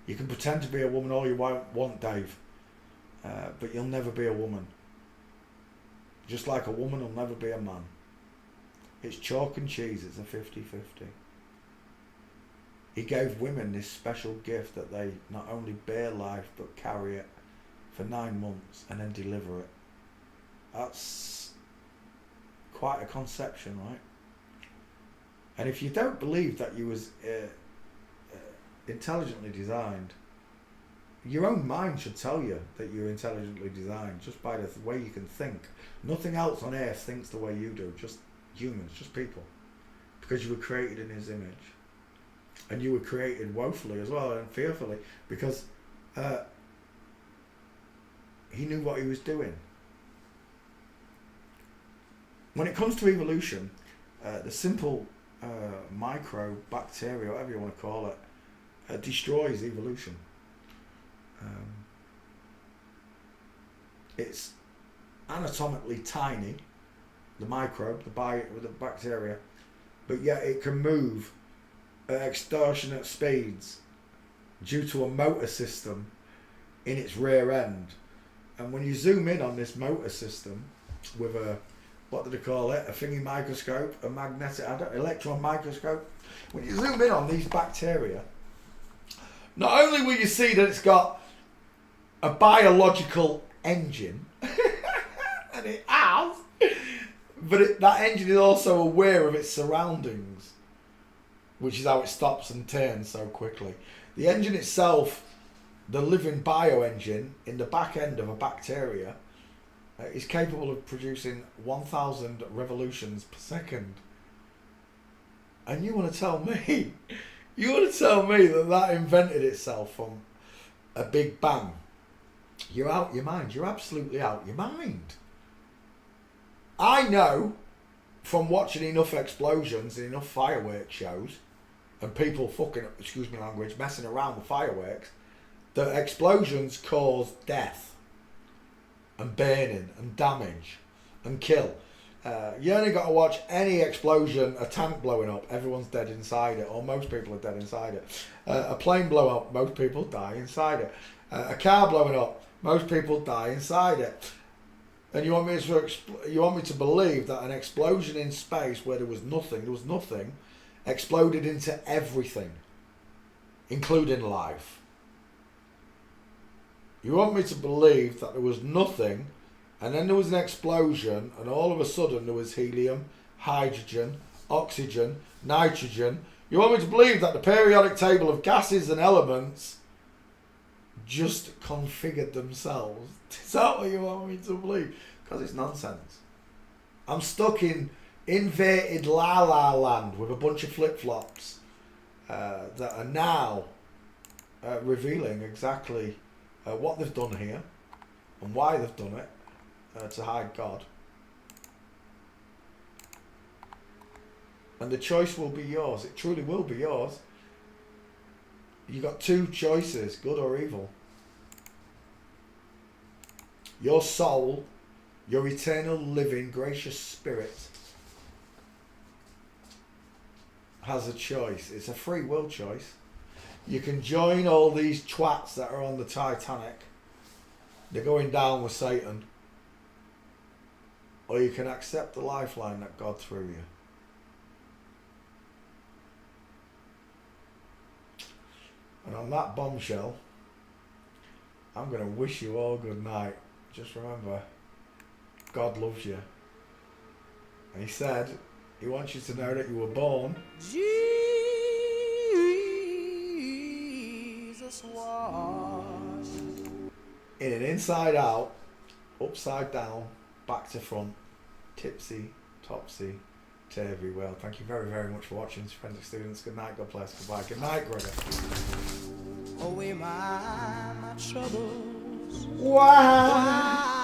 You can pretend to be a woman all you want, Dave, but you'll never be a woman. Just like a woman will never be a man. It's chalk and cheese. It's a 50-50. He gave women this special gift that they not only bear life but carry it for 9 months and then deliver it. That's quite a conception, right? And if you don't believe that you was intelligently designed, your own mind should tell you that you're intelligently designed just by the way you can think. Nothing else on earth thinks the way you do. Just humans, just people. Because you were created in his image. And you were created woefully as well and fearfully because he knew what he was doing. When it comes to evolution, the simple microbacteria, whatever you want to call it, destroys evolution. It's anatomically tiny, the microbe, the bacteria, but yet it can move at extortionate speeds due to a motor system in its rear end. And when you zoom in on this motor system with a, what do they call it, a thingy microscope, a magnetic, electron microscope, when you zoom in on these bacteria, not only will you see that it's got a biological engine, and it has, but that engine is also aware of its surroundings, which is how it stops and turns so quickly. The engine itself, the living bioengine in the back end of a bacteria, is capable of producing 1,000 revolutions per second. And you want to tell me, that that invented itself from a big bang? You're out your mind. You're absolutely out your mind. I know from watching enough explosions and enough fireworks shows and people fucking, excuse me language, messing around with fireworks, that explosions cause death and burning and damage and kill. You only got to watch any explosion, a tank blowing up, everyone's dead inside it, or most people are dead inside it. A plane blow up, most people die inside it. A car blowing up, most people die inside it. And you want me to believe that an explosion in space where there was nothing, exploded into everything, including life. You want me to believe that there was nothing, and then there was an explosion, and all of a sudden there was helium, hydrogen, oxygen, nitrogen. You want me to believe that the periodic table of gases and elements just configured themselves? Is that what you want me to believe? Because it's nonsense. I'm stuck in inverted la-la land with a bunch of flip-flops that are now revealing exactly what they've done here and why they've done it to hide God. And the choice will be yours. It truly will be yours. You've got two choices, good or evil. Your soul, your eternal living gracious spirit, has a choice. It's a free will choice. You can join all these twats that are on the Titanic. They're going down with Satan. Or you can accept the lifeline that God threw you. And on that bombshell, I'm going to wish you all good night. Just remember, God loves you. And he said he wants you to know that you were born Jesus was in an inside out, upside down, back to front, tipsy, topsy, turvy world. Thank you very, very much for watching, forensic students. Good night, God bless, goodbye. Good night, Gregor. Away my troubles. Wow.